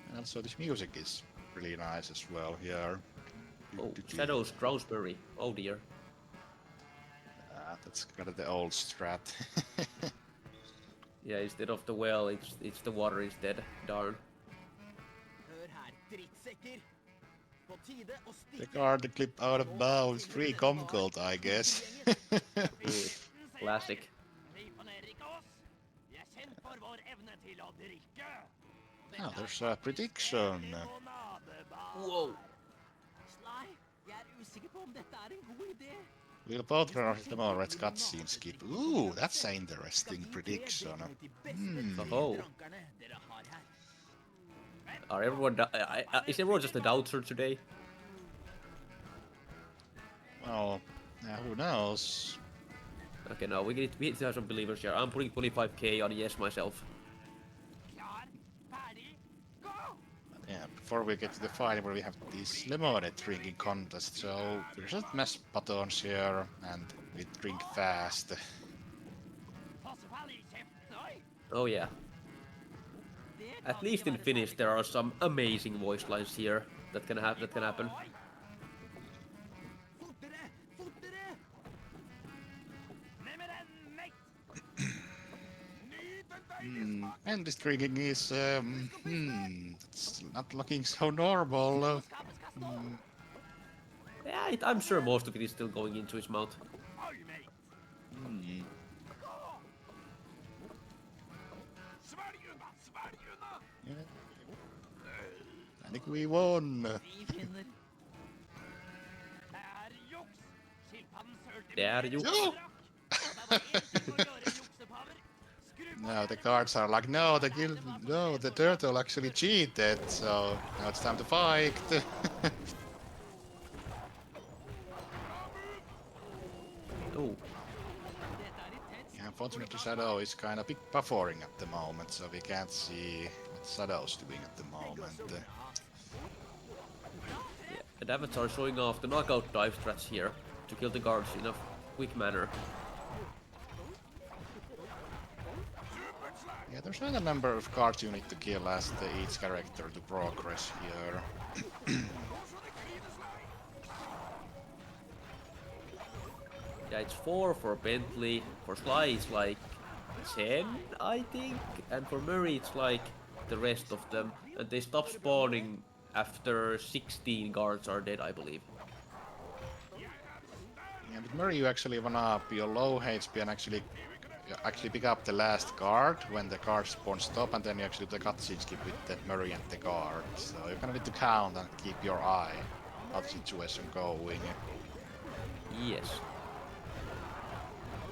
And also this music is really nice as well here. Oh, Shadows drowns Murray. Oh dear. That's kind of the old strat. Yeah, instead of the well, it's the water instead. Darn. Hør her, drittsekker. På tide å The stikke. card clip out of bounds, free com gold, I guess. Classic. Vi imponerer ikke oss. Vi er kjent for vår evne til å drikke. Oh, there's a prediction. Whoa. Sly, jeg er usikker på om dette er en god idé. We'll both run off the more red cutscene skip. Ooh, that's an interesting prediction. Oh. Are everyone? Is everyone just a doubter today? Well, who knows? Okay, no, we need to have some believers here. I'm putting 25k on yes myself. Klar, ferdig, gå! Yeah, before we get to the fight where we have this lemonade drinking contest, so there's just mash buttons here, and we drink fast. Fossefall i kjeften, oi! Oh yeah. At least in Finnish, there are some amazing voice lines here that can happen. Fortere! Fortere! Ned med den, mate! Nyt den deilige smaken. And this drinking is, it's not looking so normal. Yeah, I'm sure most of it is still going into his mouth. Oi, mate! Svelg unna, svelg unna. Yeah. I think we won. Vi finner. Det er juks! Skilpadden sølte Det er mer enn juks. han drakk. Og det var en ting å gjøre, juksepaver. Skru på Now the cards are like, no, the turtle actually cheated, so now it's time to fight. Oh, Yeah, unfortunately, Shadow is kind of big buffering at the moment, so we can't see what Shadow's doing at the moment. yeah. And Avatar showing off the knockout dive strats here to kill the guards in a quick manner. Yeah, there's not a number of cards you need to kill as each character to progress here. Yeah, it's 4 for Bentley. For Sly, it's like 10, I think. And for Murray, it's like the rest of them. And they stop spawning after 16 guards are dead, I believe. Yeah, with Murray you actually wanna up your low HP and actually pick up the last guard when the guard spawn stop, and then you actually do the cutscene skip with the Murray and the guard. So you kind of need to count and keep your eye how the situation going. Yes.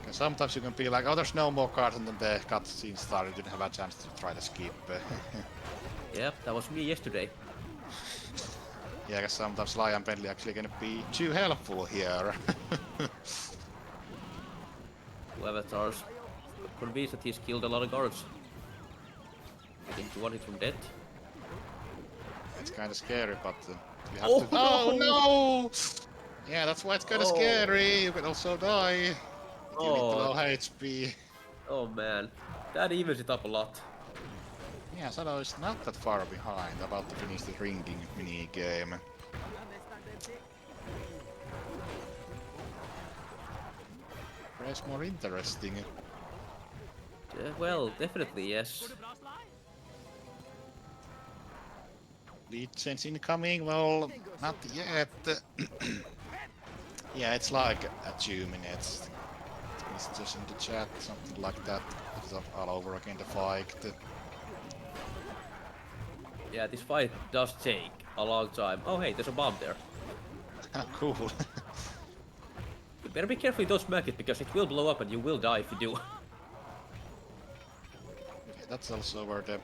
And sometimes you can be like, oh, there's no more cards, and then the cutscene started, you didn't have a chance to try to skip. Yep, that was me yesterday. Yeah, I guess sometimes Sly and Bentley actually gonna be too helpful here. Two avatars. Convinced that he's killed a lot of guards. Getting to one hit from death. It's kind of scary, but you have Oh, to. Oh no! Yeah, that's why it's kind of Oh. scary. You can also die. If you need Oh. low HP. Oh man, that evens it up a lot. Yeah, Shadow is not that far behind. About to finish the drinking mini game. It's more interesting. Well, definitely yes. Går det bra, Sly? Lead change incoming? Well, not yet. Yeah, it's like a 2 minutes. It's just in the chat, something like that. It's all over again the fight. Yeah, this fight does take a long time. Oh hey, there's a bomb there. Cool. But better be careful you don't smack it, because it will blow up and you will die if you do. Yeah, that's also where the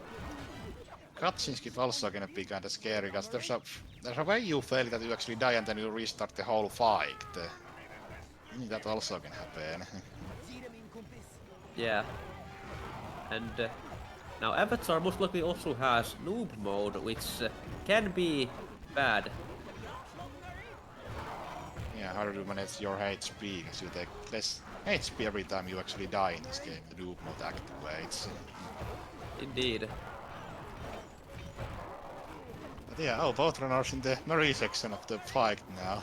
cutscenes keep also gonna be kinda scary, because there's a way you fail that you actually die and then you restart the whole fight. That also can happen. Gira min kompis. Yeah. And now Avatar most likely also has noob mode, which can be bad. Yeah, how do you manage your HP? Because you take less HP every time you actually die in this game. The noob mode activates. Indeed. But yeah, oh, both runners in the Marie section of the fight now.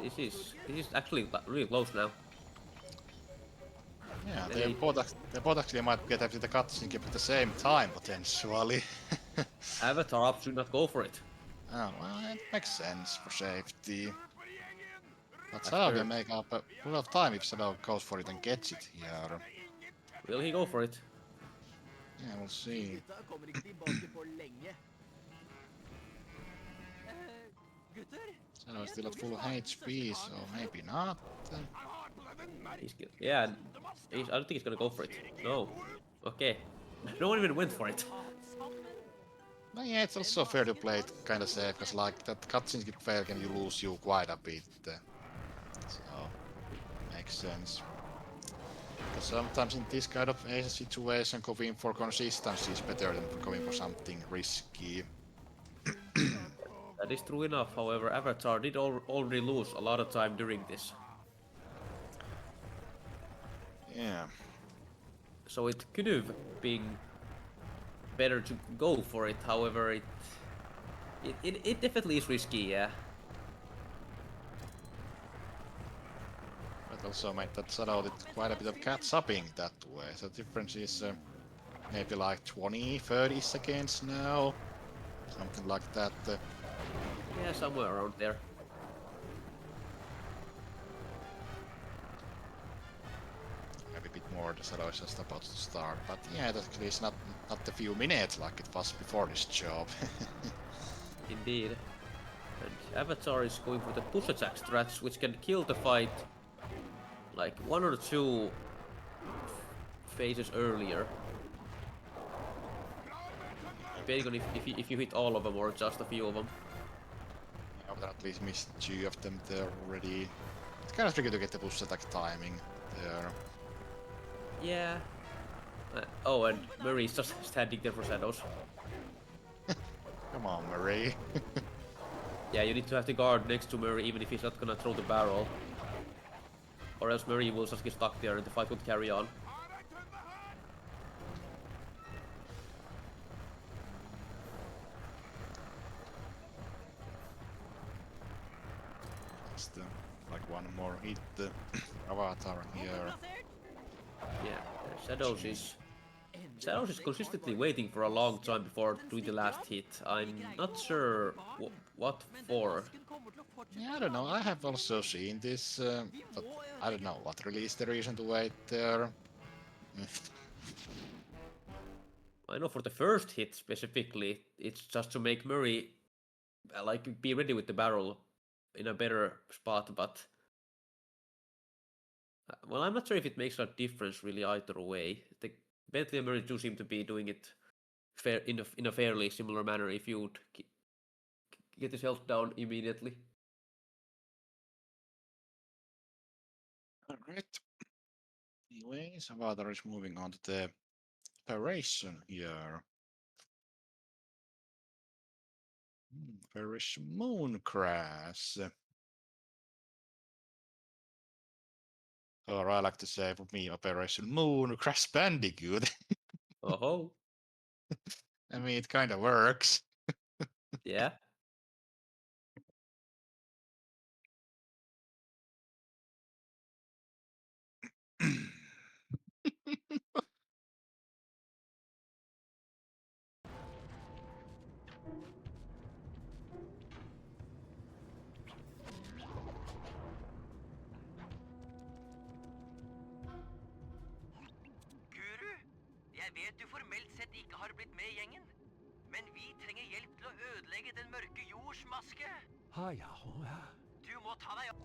This is actually really close now. Yeah, They- they both actually might get after the cutscene at the same time, potentially. Avatar up should not go for it. Oh, well, it makes sense for safety. But After- Shadow can make up a lot of time if Shadow goes for it and gets it here. Will he go for it? Yeah, we'll see. Gutta kommer ikke tilbake på lenge. Gutter? Shadow is still at full HP, so maybe not. Yeah, I don't think he's gonna go for it. No. Okay. No one even went for it. But yeah, it's also fair to play it kind of safe, because like that cutscenes get fail and you lose you quite a bit. So, makes sense. Because sometimes in this kind of ACES situation, going for consistency is better than going for something risky. That is true enough. However, Avatar did already lose a lot of time during this. Yeah. So it could have been better to go for it. However, it definitely is risky, yeah. But also made that Shadow did quite a bit of catch-upping that way. So the difference is maybe like 20-30 seconds now. Something like that. Yeah, somewhere around there. Maybe a bit more, the Shadow is just about to start. But yeah, that actually is not a few minutes like it was before this job. Indeed. And Avatar is going for the push attack strats, which can kill the fight like one or two phases earlier. Depending on if you hit all of them or just a few of them. I would at least missed 2 of them there already. It's kind of tricky to get the push attack timing there. Yeah. Oh, and Murray's just standing there for shadows. Come on, Marie. Yeah, you need to have the guard next to Murray even if he's not gonna throw the barrel. Or else Murray will just get stuck there and the fight won't carry on. Just like one more hit Avatar here. Yeah, Shadows is consistently waiting for a long time before doing the last hit. I'm not sure what for. Yeah, I don't know. I have also seen this, but I don't know what really is the reason to wait there. I know for the first hit specifically, it's just to make Murray like be ready with the barrel in a better spot, but well, I'm not sure if it makes a difference really either way. The Bentley and Murray do seem to be doing it in a fairly similar manner if you would get yourself down immediately. Alright. Anyways, Avatar is moving on to the operation here. Operation Moon Crash. Or I like to say for me, Operation Moon Crash Bandicoot. Oh, I mean, it kind of works. yeah. Guru, jeg vet du formelt sett ikke har blitt med i gjengen. Men vi trenger hjelp til å ødelegge den mørke jords maske. Du må ta deg opp.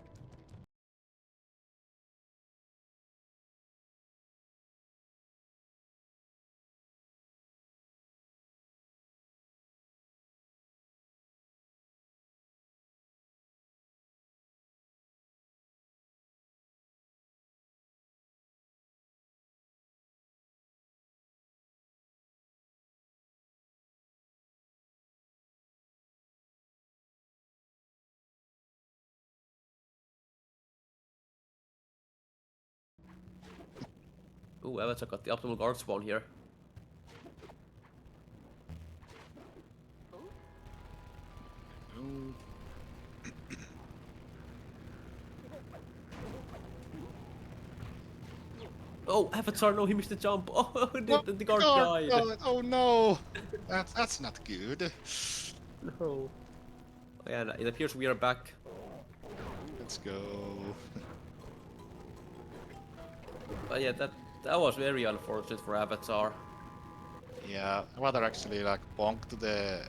Ooh, Avatar got the optimal guard spawn here. Oh, Oh, Avatar, no, he missed the jump. Oh, the guard God, died. God, oh no! That's not good. No. Oh, yeah, it appears we are back. Let's go. But yeah, that was very unfortunate for Avatar. Yeah, rather actually like bonk to the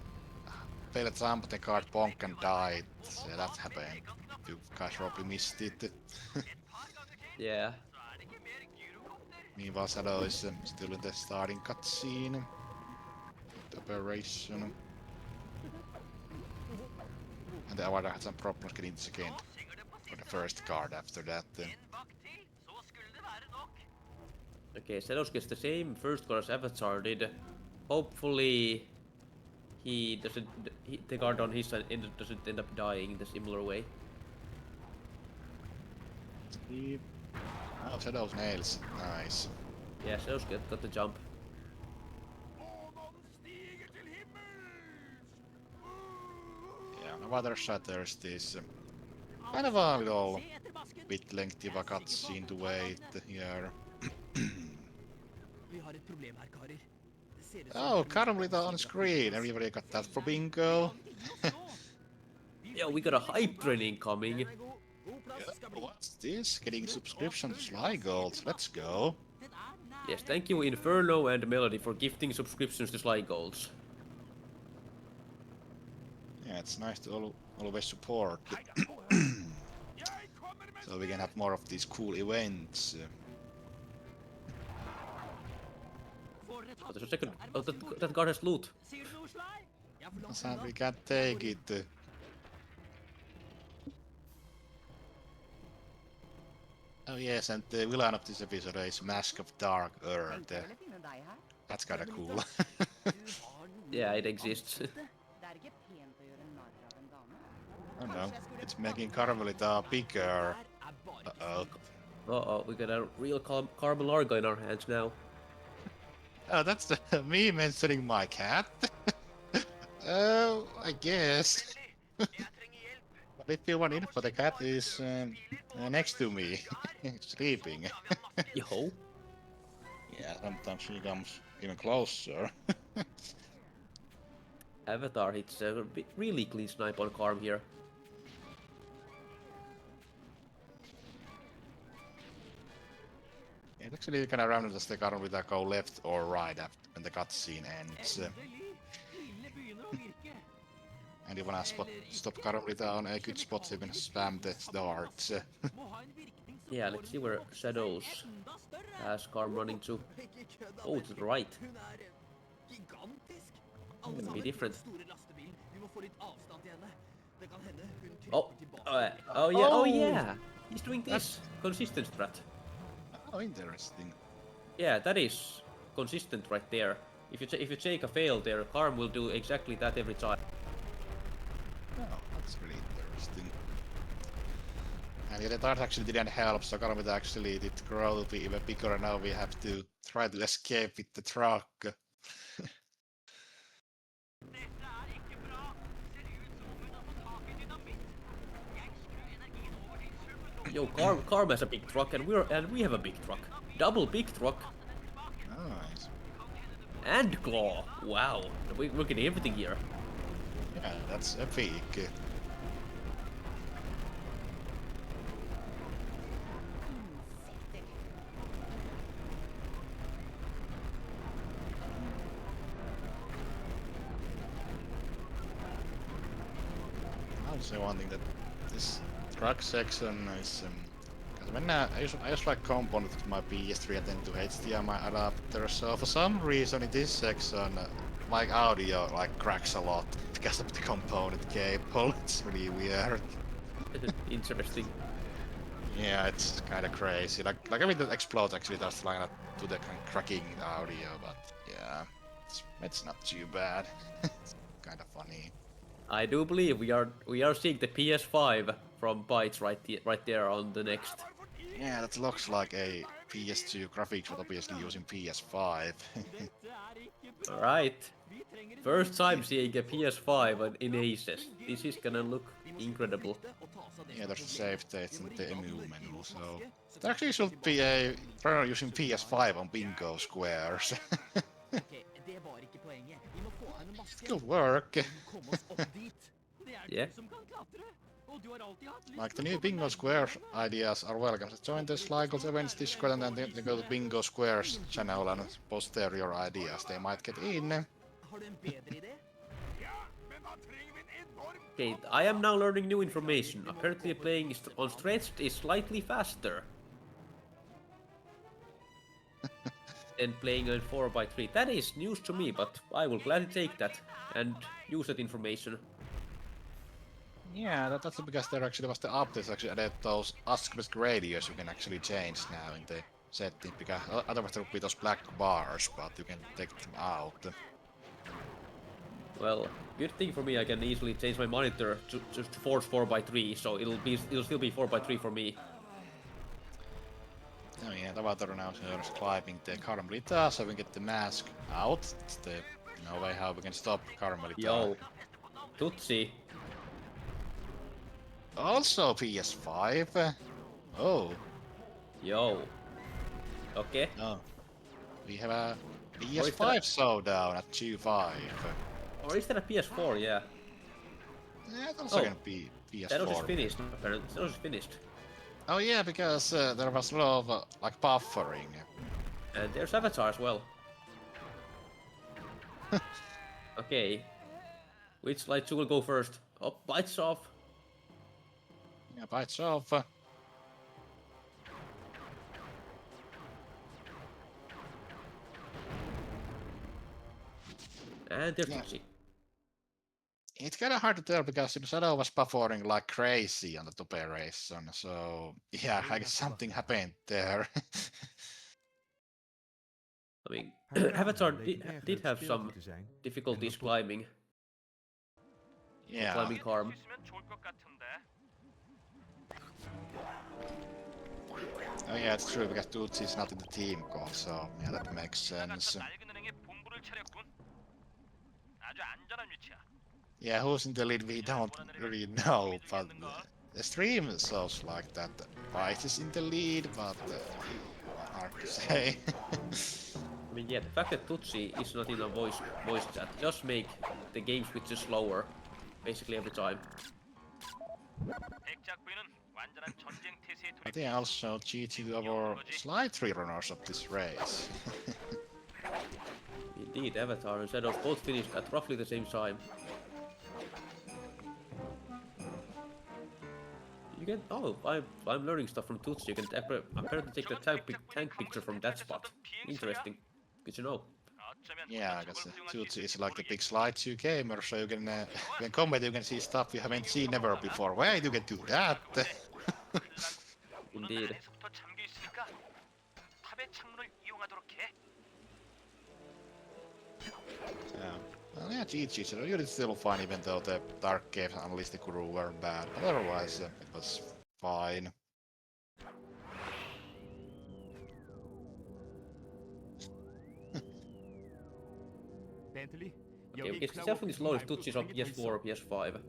failed jump, the card bonk and died. So that happened. You guys probably missed it. Yeah. Meanwhile, Shadow is still in the starting cutscene. The operation. And the Avatar had some problems getting the second or the first card after that. Okay, Zenos gets the same first card as Avatar did. Hopefully, he doesn't. The guard on his side doesn't end up dying in a similar way. Oh, Shadow's nails. Nice. Yeah, Zenos got the jump. Månen stiger til himmels! Yeah, on the other side there's this kind of a little bit lengthy of a cutscene to wait here. Vi har et problem her, karer. Det ser ut som Oh, currently on screen. Everybody got that for bingo. Yeah, we got a hype train incoming. Den er god. God plass skal bli. What's this? Getting subscription to Sly Golds. Let's go. Den er nær. Yes, thank you Inferno and Melody for gifting subscriptions to Sly Golds. Yeah, it's nice to always support. Jeg kommer med So we can have more of these cool events. Får dere Oh, tatt there's a second. Er det Oh, masse borte? that guard has loot. Sier du noe, Sly? Jeg får langt So unna. we can't take it. Oh yes, and the villain of this episode is Mask of Dark Earth. That's kinda cool. Du har noe Yeah, it exists. Det er ikke pent å gjøre narr av en dame. Oh no, it's making Carmelita bigger. Der er bare Uh-oh. Uh-oh, we got a real Carmel Larga in our hands now. Oh, that's me mentioning my cat. Oh, I guess. Jeg trenger hjelp. But if you want info, the cat is next to me, sleeping. Yo. Yeah, sometimes she comes even closer. Avatar hits a really clean snipe on Carm here. Yeah, it's actually kind of random as they Carmelita go left or right after when the cutscene ends. endelig. Pilene begynner å virke. And you wanna stop Carmelita on a good spot, so you can spam the darts. Må ha en virkning som Yeah, får let's see den where til å Shadows bli enda større. has Carm running to. Ikke kødd, Oh, Abel. to the right. Hun er gigantisk. Gonna Alle be sammen, different. den store lastebilen. Vi må få litt avstand til henne. Det kan hende hun Oh, kryper tilbake. oh yeah, oh Oh. yeah. He's doing this consistent strat. Oh, interesting. Yeah, that is consistent right there. If you take a fail there, Carm will do exactly that every time. Oh, that's really interesting. And yeah, the dart actually didn't help, so Carmelita actually did grow to be even bigger, and now we have to try to escape with the truck. Dette er ikke bra. Ser ut som om hun har fått tak i dynamitt. Jeg skrur energien over til Yo, supermotoren. Carm has a big truck, and we have a big truck. Double big truck Nice. and claw. Wow, we're getting everything here. Yeah, that's epic. also one thing that this track section is. Because when I use like components to my PS3 and then to HDMI adapter, so for some reason in this section, my audio like cracks a lot because of the component cable. It's really weird. Interesting. Yeah, it's kind of crazy. Like everything that explodes actually does like to the kind of cracking audio, but yeah, it's not too bad. It's kind of funny. I do believe we are seeing the PS5 from Bytes right there on the next. Yeah, that looks like a PS2 graphics, but obviously using PS5. All right. First time seeing a PS5 in ACES. This is gonna look incredible. Yeah, there's the save states in the emu menu, so there actually should be a runner using PS5 on bingo squares. Det var ikke poenget. Vi må få henne en maske. It could work. Vi må komme oss opp dit. Det er Yeah. du som kan klatre. Og du har alltid hatt lyst Like the til å new komme bingo nærmere square henne. ideas are welcome. So join the Sligles events Discord and then they go to bingo squares channel and post there your ideas. They might get in. Har du en bedre idé? Ja, men da trenger vi en enorm Okay, I am now learning new information. Apparently playing on stretched is slightly faster than playing on 4x3. That is news to me, but I will gladly take that and use that information. Yeah, that's because there actually was the updates actually added those ASCII radios you can actually change now in the setting, because otherwise there would be those black bars, but you can take them out. Well, good thing for me, I can easily change my monitor to just force 4x3, so it'll still be 4x3 for me. Oh yeah, Tavatar now is climbing the Carmelita so we can get the mask out. It's the way how we can stop Carmelita. Yo, Tutsi. Also PS5. Oh. Yo. Okay. Oh. We have a is that? PS5 showdown at 2-5. Or is that a PS4? Yeah. Yeah, it's also Oh. gonna be PS4. That was finished. Apparently, that was finished. Oh yeah, because there was a lot of like buffering. And there's Avatar as well. Okay. Which light two will go first? Oh, lights off. Yeah, bites off. And there's Yeah. Tutsi. It's kind of hard to tell because Shadow was buffering like crazy on the operation, so yeah, I guess something happened there. I mean, Avatar did have some difficulties climbing. Yeah. Climbing harm. 있으면 좋을 것 같은데. Oh yeah, it's true because Tutsi is not in the team call, so yeah, that makes sense. 낡은 은행에 본부를 차렸군. 아주 안전한 위치야. Yeah, who's in the lead we don't really know, but the stream shows like that Vice is in the lead, but hard to say. I mean, yeah, the fact that Tutsi is not in a voice chat just make the game switches slower, basically every time. 백작부인은 완전한 전쟁 태세에 I think also G2 our slide 3 runners of this race. Indeed, Avatar and Shadows both finished at roughly the same time. You can I'm learning stuff from Tutsi. You can apparently take the tank picture from that spot. Interesting. Good to know. 어쩌면 Yeah, I guess Tutsi is like the big slide 2 gamer, so you can comment, you can see stuff you haven't seen ever before. Wait, you can do that. Indeed. 안에서부터 잠겨 있으니까 탑의 창문을 이용하도록 해. Yeah. Well, yeah, GG, so you're still fine even though the Dark Caves and Unleashed Guru were bad, but otherwise it was fine. Bentley, Okay, it's definitely slow if Tutsi's on PS4 or PS5.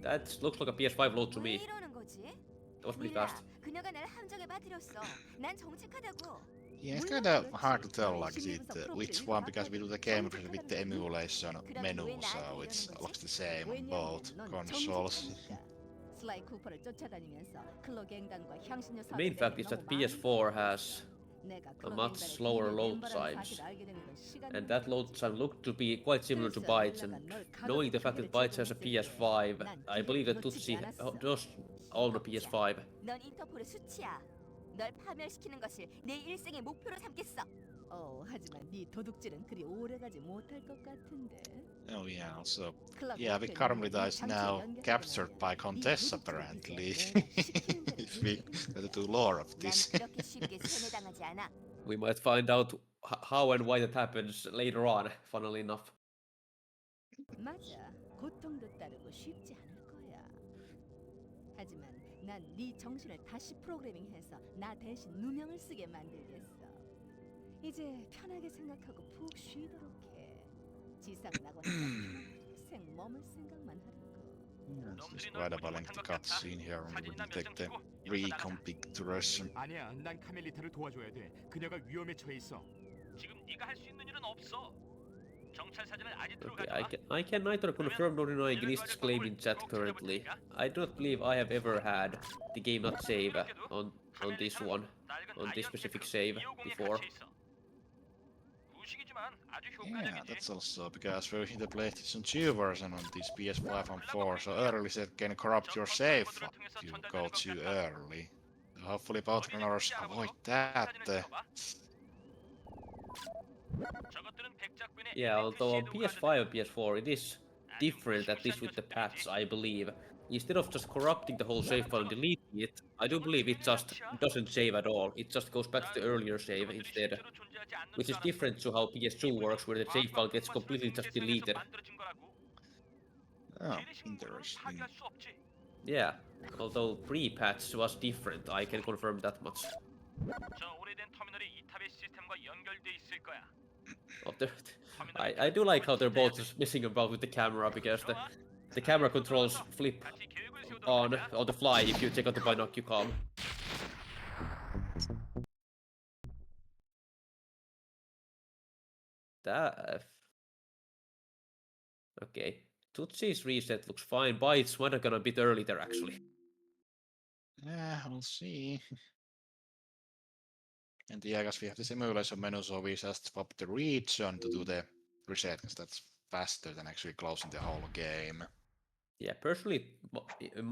That looks like a PS5 load to 왜 me. 이러는 거지? That was pretty 몰라. fast. 그녀가 날 함정에 빠뜨렸어. 난 정직하다고. Yeah, it's kind of hard to tell like which one because we do the game with the emulation menu, so it looks the same on both consoles. 슬라이 쿠퍼를 쫓아다니면서 클로갱단과 향신료 The main fact is that PS4 has a much slower load times. And that load time looked to be quite similar to Bytes, and knowing the fact that Bytes has a PS5, I believe that Tutsi does own a PS5. 넌 인터폴의 수치야. 널 파멸시키는 것을 내 일생의 목표로 삼겠어. 하지만 네 도둑질은 그리 오래가지 못할 것 같은데. Oh yeah, also, yeah, the Carmelita is now captured by Contessa apparently. If we go to lore of 난 this. 그렇게 쉽게 세뇌당하지 않아. We might find out how and why that happens later on, funnily enough. 맞아. 고통도 따르고 쉽지 않을 거야. 하지만 난 네 정신을 다시 프로그래밍해서 나 대신 누명을 쓰게 만들겠어. 이제 편하게 생각하고 푹 쉬도록 해. 지상 나고 평생 머물 생각만 하라고. This is quite a lengthy cutscene here when we take the reconfiguration. 아니야, 난 카멜리타를 도와줘야 돼. 그녀가 위험에 처해 있어. 지금 네가 할 수 있는 일은 없어. 경찰 사진을 아지트로 Okay, 가져와. I can neither confirm nor deny Gnist's claim in chat currently. I do not believe I have ever had the game not save on this one, on this specific save before. Yeah, that's also because we're in the PlayStation 2 version on this PS5 and 4, so early set can corrupt your save if you go too early. So hopefully both runners avoid that. Yeah, although on PS5 and PS4 it is different, at least with the patch, I believe. Instead of just corrupting the whole save file and deleting it, I do believe it just doesn't save at all. It just goes back to the earlier save instead. Which is different to how PS2 works, where the save file gets completely just deleted. Oh, interesting. Yeah, although pre-patch was different, I can confirm that much. Oh, I do like how they're both just messing about with the camera, because the camera controls flip on the fly if you take out the binocular. That... Okay. Tutsi's reset looks fine. Bytes might have gone a bit early there, actually. Yeah, we'll see. And yeah, I guess we have the simulation menu, so we just swap the region to do the reset, because that's faster than actually closing the whole game. Yeah, personally,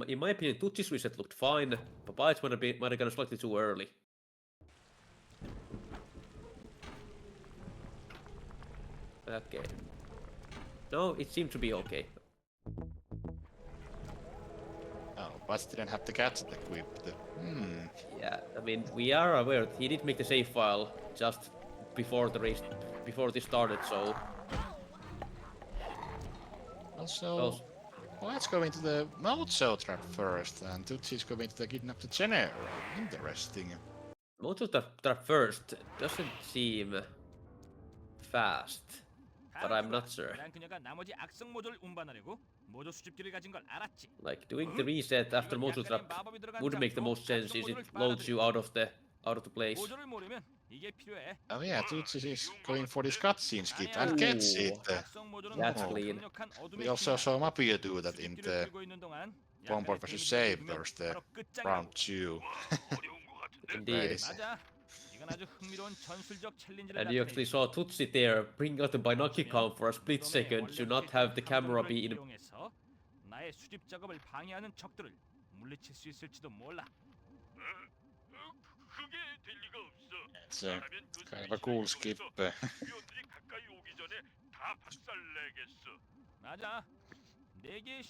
in my opinion, Tutsi's reset looked fine, but Bytes might have gone slightly too early. Okay. No, it seemed to be okay. Oh, but didn't have the gadget equipped. Yeah, I mean, we are aware that he did make the save file just before the race, before this started, so... Also, let's go into the Mojo trap first, and Tutsi's going to kidnap the general. Interesting. Mojo trap first doesn't seem fast, but I'm not sure. Like, doing the reset after Mojo trap would make the most sense, is it loads you out of the place. Oh yeah, Tutsi is going for this cutscene skip and gets it. That's clean. We also saw Mapia do that in the Bombard vs. Sabers, the round 2. Indeed. And you actually saw Tutsi there bring out the binocular cam for a split second to not have the camera be in. It's a kind of a cool skip.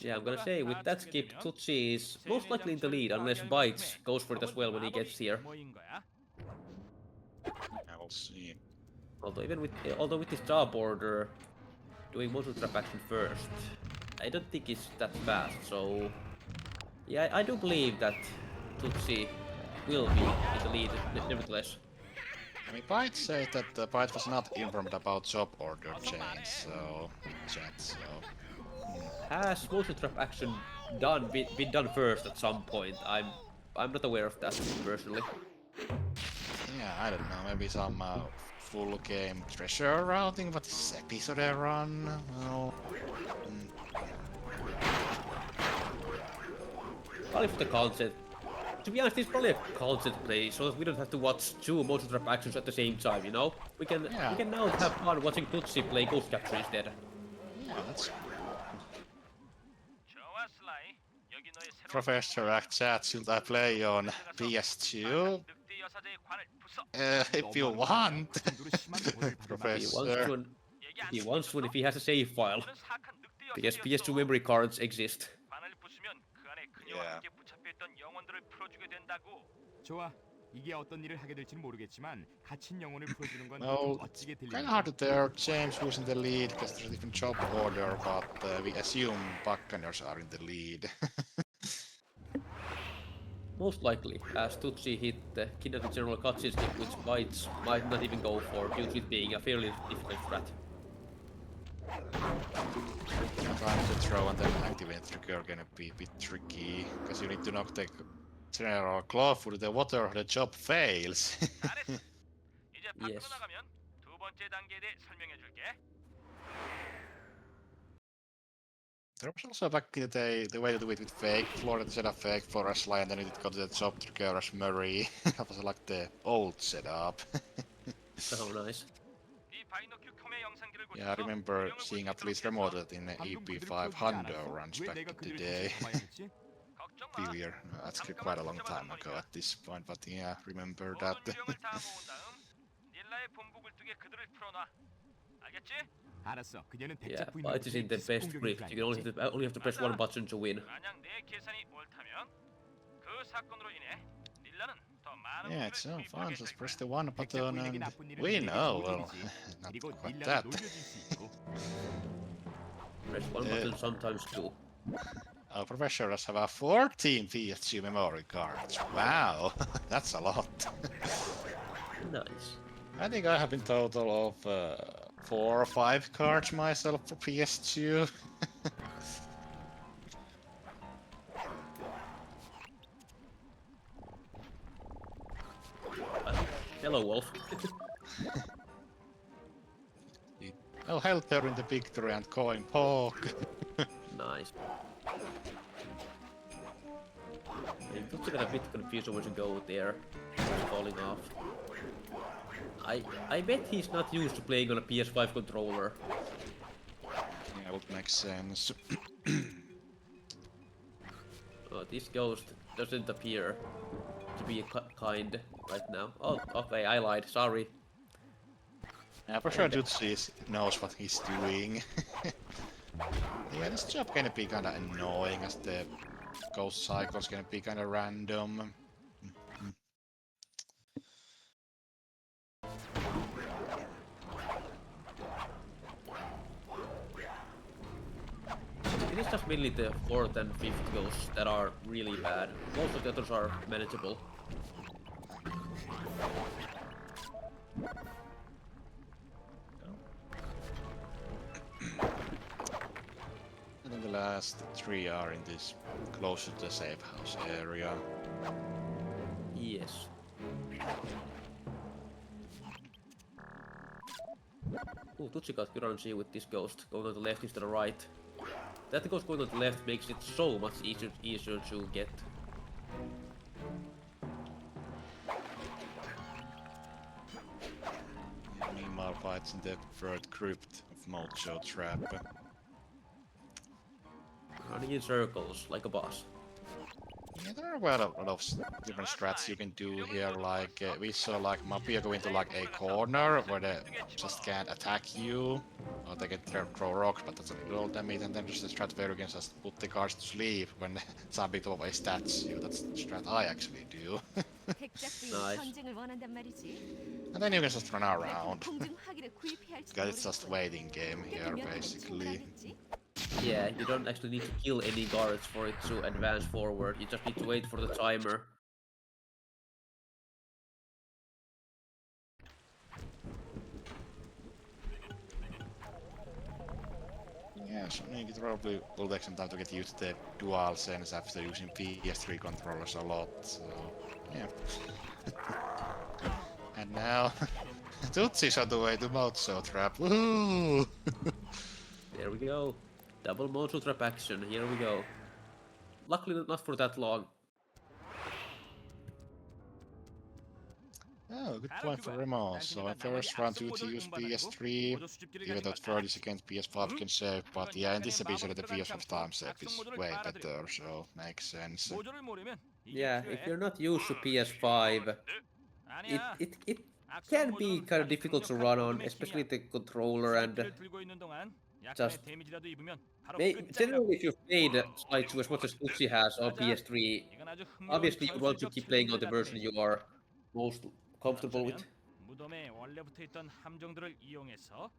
Yeah, I'm gonna say, with that skip, Tutsi is most likely in the lead, unless Bytes goes for it as well when he gets here. I will see. Although with this job order, doing Mojo trap action first, I don't think it's that fast, so... Yeah, I do believe that Tutsi will be in the lead, nevertheless. I mean, Byte said that Byte was not informed about job order change, so... Has Mojo trap action been done first at some point? I'm not aware of that, personally. Yeah, I don't know, maybe some full game treasure routing, but this episode run, well... Probably for the content. To be honest, it's probably a content play, so that we don't have to watch two motion trap actions at the same time, you know? We can now have fun watching Tutsi play Ghost Capture instead. Yeah, that's 좋아, 슬라이. 여기 너의 새로운 Professor Act chat, should I play on PS2? 늑대 여사제의 관을 부숴. If you want, 정도로 심한 오해를 받을 만한 If he wants Professor. to, and 얘기 안 if he wants to, and 들렸어? if he has a save file. 너는 사악한 늑대 Because PS2 여사제였어. memory cards exist. 관을 부수면 그 안에 그녀와 Yeah. 함께 붙잡혀 있던 영혼들을 풀어주게 된다고. 좋아. 이게 어떤 일을 하게 될지는 모르겠지만 갇힌 영혼을 풀어주는 건 Well, 멋지게 kind 들리는 of hard to tell. James who's in the lead because there's a different job order, but we assume Buccaneers are in the lead. Most likely, as Tutsi hit the Kidnapping General Kaczynski, which Bites might not even go for, due to it being a fairly difficult threat. Trying to throw and then activate the trigger gonna be a bit tricky because you need to knock the General Clawfoot to the water. The job fails. 잘했어. 이제 밖으로 Yes. 나가면 두 번째 단계에 대해 설명해 줄게. There was also back in the day the way to do it with fake floor instead of fake floor as Sly, and then it got the job trigger as Murray. That was like the old setup. Oh, nice. 네 바이노큐 컴의 영상기를 Yeah, I 고쳐서 remember 유령을 볼 seeing 수 at least 있도록 했어. remoted in the 방금 그들을 EP5 풀어주지 Hundo 않았어? runs 왜 back 내가 in the 그들을 day. 다시 잡아야 했지? 걱정 마. Few years, that's quite a long time ago at this point, but yeah, remember that. 모든 유령을 다 모은 다음 닐라의 본부 굴뚝에 그들을 풀어놔. 알겠지? 알았어. 그녀는 Yeah, 대책 Bites is in the best grip. You can only have to press one button to win. 만약 내 계산이 옳다면 그 사건으로 인해 닐라는 더 많은 Yeah, 돈을 it's so 투입하게 fun. 될 Just 거야. press the one 백작 button 부인에게 and 나쁜 일은 we 내게 know. 좋은 Well, 일이지. not 그리고 quite 닐라를 that. 놀려줄 수 있고. Press one button sometimes too. Our professors have a 14 PS2 memory cards. Wow, that's a lot. Nice. I think I have in total of 4 or 5 cards myself for PS2. Hello, Wolf. Oh, Helter in the victory and coin poke. Nice. I'm just got a bit confused where to go there. It's falling off. I bet he's not used to playing on a PS5 controller. Yeah, would make sense. This ghost doesn't appear to be kind right now. Oh, okay, I lied. Sorry. Yeah, for sure Jutsi knows what he's doing. Yeah, this job gonna be kinda annoying as the ghost cycle's gonna be kinda random. It is just mainly the 4th and 5th ghosts that are really bad. Most of the others are manageable. And then the last 3 are in this closer to the safe house area. Yes. Ooh, Tutsi got good RNG with this ghost, going on the left instead of right. That ghost going on the left makes it so much easier to get. Meanwhile, fights in the third crypt of Mojo Trap. Running in circles, like a boss. Yeah, there are quite a lot of different strats you can do here. Like we saw, like Mafia go into like a corner where they just can't attack you, or they can throw rocks, but that's a little damage. And then there's the strat where you can just put the guards to sleep when it's a bit of a statue. That's the strat I actually do. 백작 부인 Nice. 전쟁을 원한단 말이지. And then you can just run around. 공중 화기를 구입해야 할지 Because it's just 모르겠군. waiting game here 그렇다면 basically. 충분하겠지? Yeah, you don't actually need to kill any guards for it to advance forward. You just need to wait for the timer. Yeah, so it probably will take some time to get used to the dual sense after using PS3 controllers a lot, so yeah. And now, Tootsie's on the way to Mojo Trap, woohoo! There we go. Double Mojo Trap action, here we go. Luckily not for that long. Oh, good point for Remo. So first round 2 to use PS3, even though third is against PS5 can save, but yeah, in this episode the PS5 time save is way better, so makes sense. 모조를 모르면 이게 Yeah, if 필요해. you're not used to PS5, 아니야. it 악성 can be 모조는 kind of 아주 difficult to 강력한 run on, 어둠의 especially 힘이야. the controller and 스티키를 들고 있는 동안 약간의 just 데미지라도 입으면 바로 generally 끝장이라고. if you've played Slide 2 as much as Tutsi has on PS3, 이건 아주 흥미로운 obviously you want to 전술적 keep playing on the 챌린지를 version 나타내지. you are most comfortable with. 무덤에 원래 붙어있던 함정들을 이용해서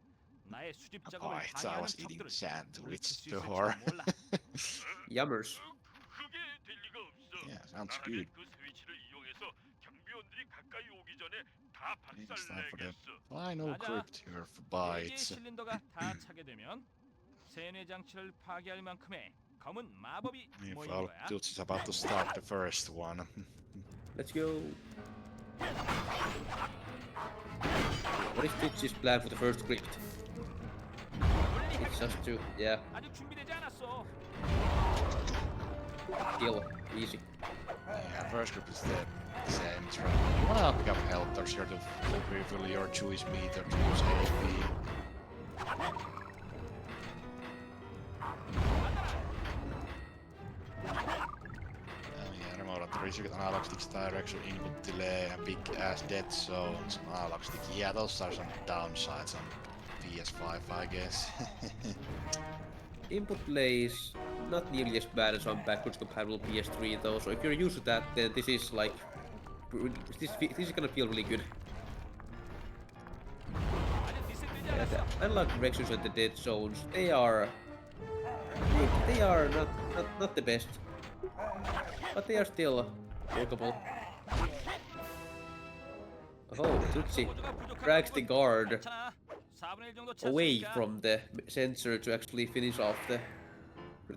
나의 수집 작업을 Right, I 방해하는 was eating 적들을 sandwich 물리칠 수 있을지 before. 몰라. Yummers. 그게 될 리가 없어. Yeah, sounds good. 그 스위치를 이용해서 경비원들이 가까이 오기 전에 다 It's time for the 박살내겠어. final 맞아. crypt here for 4개의 bites. 실린더가 다 차게 되면 세뇌 장치를 파괴할 만큼의 검은 마법이 모이는 Meanwhile, 거야. Tuts is about to start the first one. Let's go. What is Tutsi's plan for the first crypt? It's just to, yeah, 아직 준비되지 않았어. kill. Easy. Yeah, first group is the same. It's right. You wanna pick up helpers here to refill your Jewish meter to use HP. Yeah, remote authority analog sticks direction input delay and big ass dead zones. Analog stick. Yeah, those are some downsides on PS5, I guess. Input delay is not nearly as bad as on backwards compatible PS3 though, so if you're used to that, then this is like... This is gonna feel really good. 아직 디셋되지 Yeah, 않았어. the analog directions and the dead zones, they are... They are not the best. But they are still workable. Oh, Tutsi drags the guard 괜찮아. 4분의 1 정도 away 찼으니까. from the sensor to actually finish off the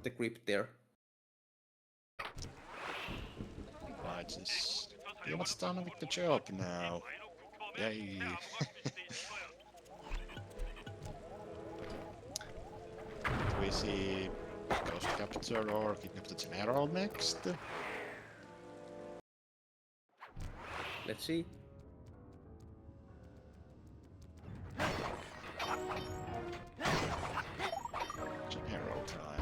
crypt there. Right, just pretty much done with the job now. Yay. Do we see Ghost Capture or Kidnap the General next? Let's see. General time.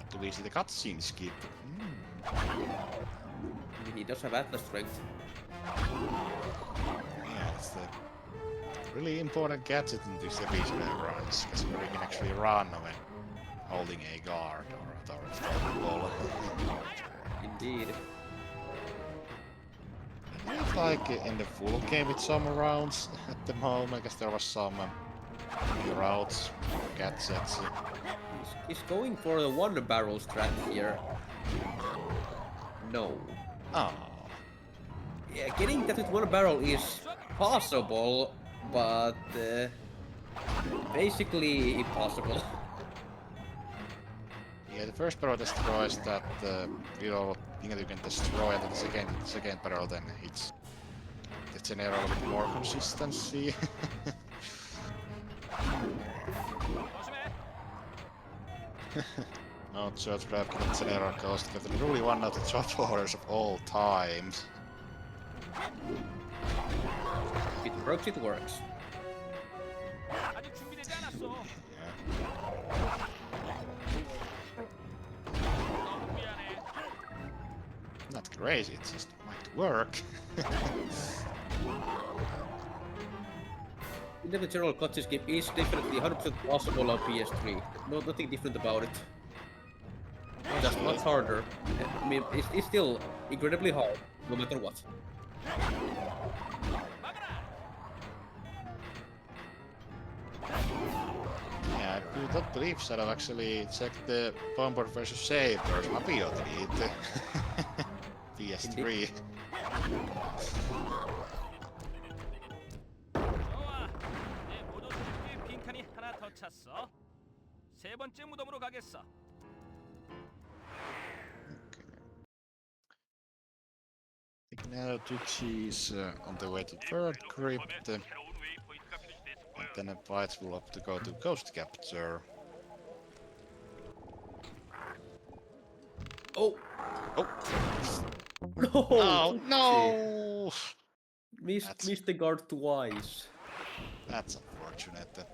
Do we see the cutscene skip? He does have Atlas strength. Yeah, it's the really important gadget in this episode runs, because you can actually run when holding a guard or a ball. Indeed. I think like in the full game with some rounds at the moment, I guess there was some new routes, gadgets. He's going for the one barrel strat here. No. Oh, Yeah, getting that with one barrel is possible, but basically impossible. yeah, the first barrel destroys that you know thing that you can destroy, and then the second barrel then hits the general with more consistency. No, Church Grab General Ghost got really one of the top orders of all times. If it works, it works. 아직 준비되지 않았어. Yeah. 너무 미안해. Not crazy, it just might work. The general cutscene skip is definitely 100% possible on PS3. Nothing different about it. Just much harder. I mean, it's still incredibly hard, no matter what. Yeah, I do not believe that I've actually checked the Bomber vs. Sabers mapiotrit. PS3. 좋아. 내 모조 수집기 빈칸이 하나 더 찼어. 세 번째 무덤으로 가겠어. I think now Tucci's on the way to third crypt. And then Bites will have to go to Ghost Capture. Oh! Oh! No! Oh no! Missed the guard twice. That's unfortunate.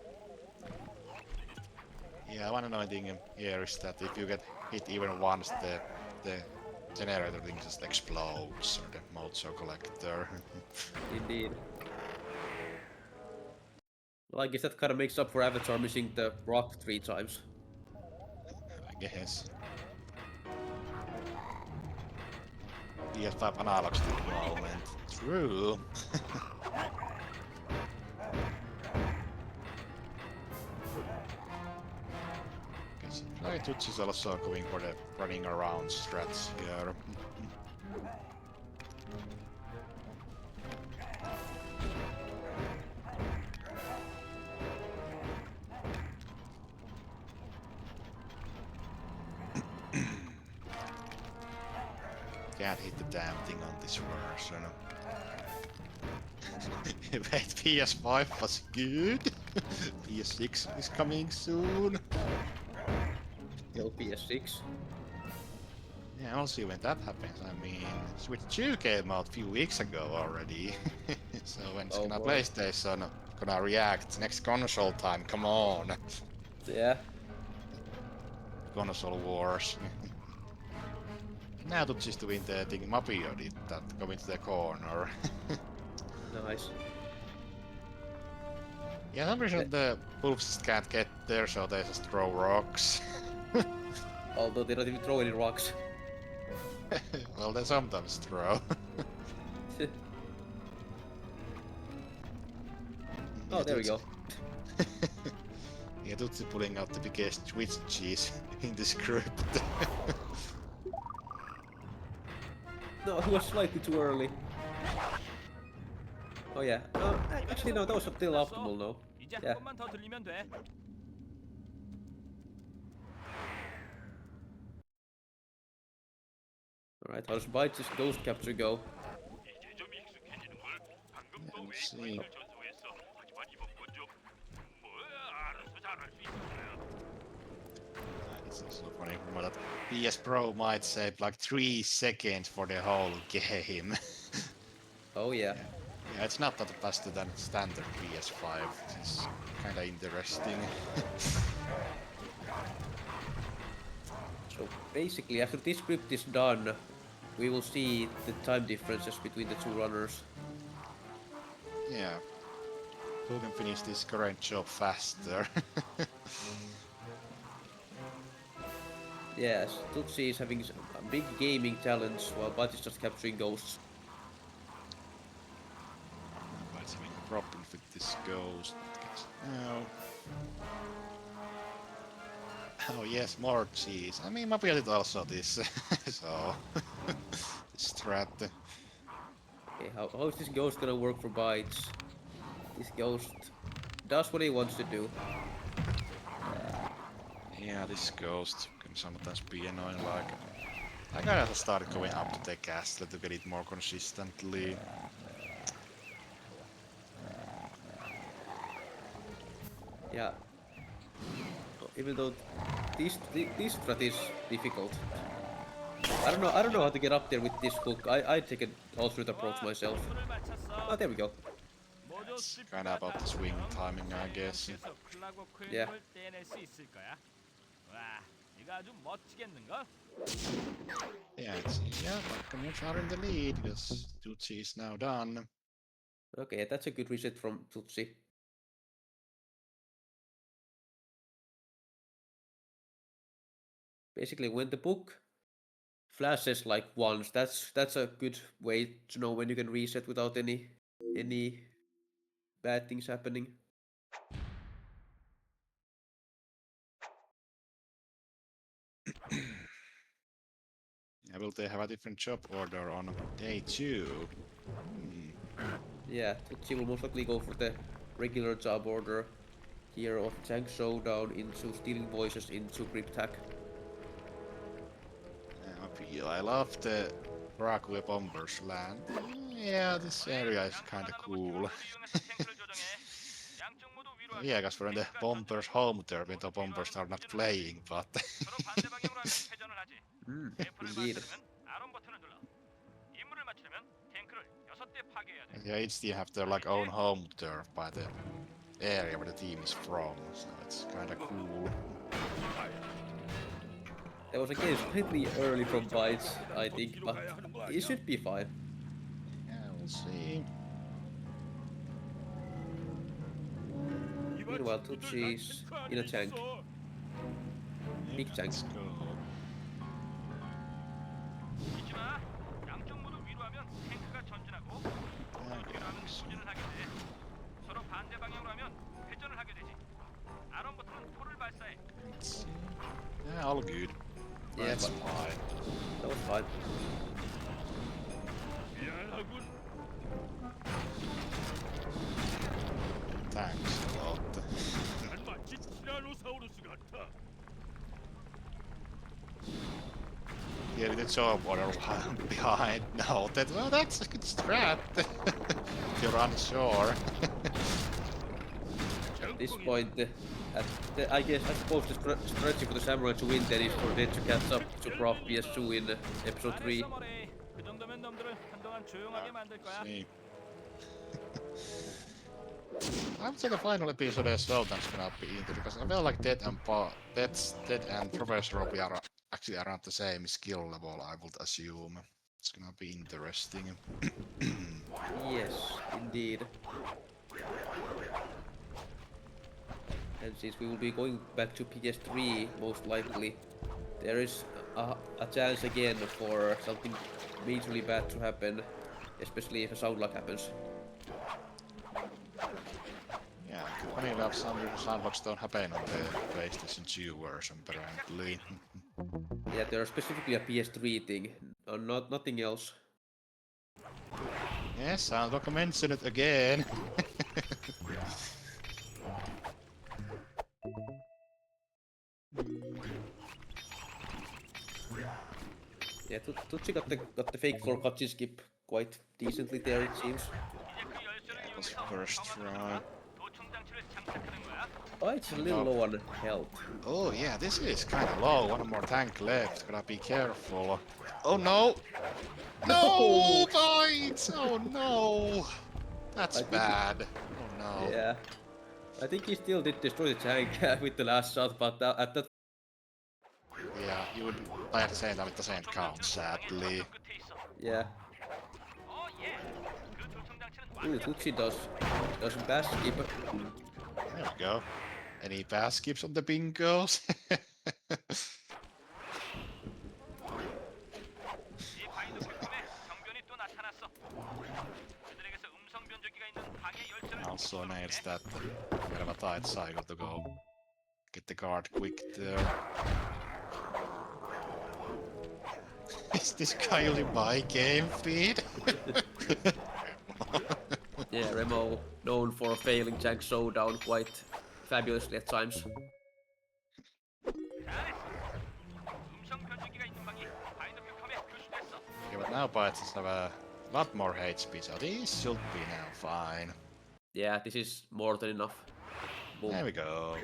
Yeah, one annoying thing here is that if you get hit even once, the generator thing just explodes, or the mojo collector. Indeed. Well, I guess that kind of makes up for Avatar missing the rock 3 times. I guess. PS5 analog stick moment. True. Twitch is also going for the running around strats here. Can't hit the damn thing on this version. Wait, PS5 was good. PS6 is coming soon. Yo, PS6. Yeah, I'll see when that happens. I mean, Switch 2 came out a few weeks ago already. So when it's gonna boy. PlayStation gonna react next console time, come on. Yeah. Console wars. Now Tutsis doing the thing Mapio did, that go into the corner. Nice. Yeah, some reason the wolves just can't get there, so they just throw rocks. Although they don't even throw any rocks. Well, they sometimes throw. Oh, there we go. Yeah, Tutsi pulling out the biggest Twitch cheese in this group. No, it was slightly too early. Oh yeah. Actually, no, that was still optimal, no. 이제 한 Yeah. 번만 더 들리면 돼. Alright, how does Bites' ghost capture go? Let's see. It's also funny that PS Pro might save like 3 seconds for the whole game. Oh yeah. Yeah, it's not that faster than standard PS5, which is kinda interesting. So basically, after this script is done, we will see the time differences between the two runners. Yeah. Who can finish this current job faster? Yes, Tutsi is having big gaming talents while Bites is just capturing ghosts. But having a problem with this ghost. No. Oh yes, more cheese. I mean, Mapia did also this, so... strat. Okay, how is this ghost gonna work for Bites? This ghost does what he wants to do. Yeah, this ghost can sometimes be annoying, like... I gotta start going up to the castle to get it more consistently. Yeah. Even though this strat is difficult. I don't know how to get up there with this hook. I take an alternate approach myself. 손을 맞췄어. Oh, there we go. 모두 It's kinda about the swing timing, I guess. 계속 클라고 Yeah. 퀘인을 떼낼 수 있을 거야. 와, 이거 아주 멋지겠는걸? Yeah, Buccaneers are in the lead because Tutsi is now done. Okay, that's a good reset from Tutsi. Basically, when the book flashes like once, that's a good way to know when you can reset without any bad things happening. Yeah, will they have a different job order on day 2? Yeah, Tutsi will most likely go for the regular job order here of Tank Showdown into Stealing Voices into Cryptac. I love the Paraguay Bombers land. Yeah, this area is kinda cool. Yeah, because we're in the Bombers home turf, when the Bombers are not playing, but... 서로 반대 방향으로 하면 회전을 하지. F를 Indeed. 맞추려면 R1 버튼을 눌러. 임무를 맞추려면 탱크 탱크를 6대 파괴해야 돼. Yeah, each team have their like own home turf by the area where the team is from, so it's kind of cool. That was again slightly early from bites, I think, but it should be fine. Yeah, we'll see. Meanwhile, Tutsi's in a tank. Big tank. Let's go. 잊지 마. 양쪽 모두 위로 하면 탱크가 전진하고 뒤로 하면 후진을 하게 돼. 서로 반대 방향으로 하면 회전을 하게 되지. 아론부터는 포를 발사해. Let's see. Yeah, all good. Yeah, That's but fine. that was fine. 미안하군. Thanks a lot. 난 마치 티라노사우루스 같아. Yeah, the job order behind. No, that's a good strat. If you're unsure. At this point, I suppose the strategy for the Samurai to win then is for them to catch up to Prof PS2 in episode 3. 그 정도면 놈들을 한동안 조용하게 만들 거야. See. I would say the final episode as well that's gonna be into because I feel like Dead and Professor Robbie are actually around the same skill level, I would assume. It's gonna be interesting. Yes, indeed. And since we will be going back to PS3 most likely, there is a chance again for something majorly bad to happen, especially if a sound lock happens. Yeah, funny enough, some soundlocks don't happen on the PlayStation 2 version, apparently. Yeah, they are specifically a PS3 thing, nothing else. Yes, soundlock mentioned it again. Yeah, Tutsi got the fake floor cutscene skip quite decently there, it seems. That was first try. Oh, it's a little low on health. Oh yeah, this is kind of low. One more tank left. Gotta be careful. Oh no! No, bites! Oh no! That's bad. Oh no. Yeah. I think he still did destroy the tank with the last shot, but at that... Yeah, you would have to say that it doesn't count, sadly. Yeah. Ooh, Tutsi does some pass skip. There we go. Any pass skips on the bingos? Also nails that bit of a tight cycle to go. Get the guard quick there. Is this guy only my game feed? Yeah, Remo, known for failing tank showdown quite fabulously at times. Yeah, but now Bites have a lot more HP, so these should be now fine. Yeah, this is more than enough. Boom. There we go.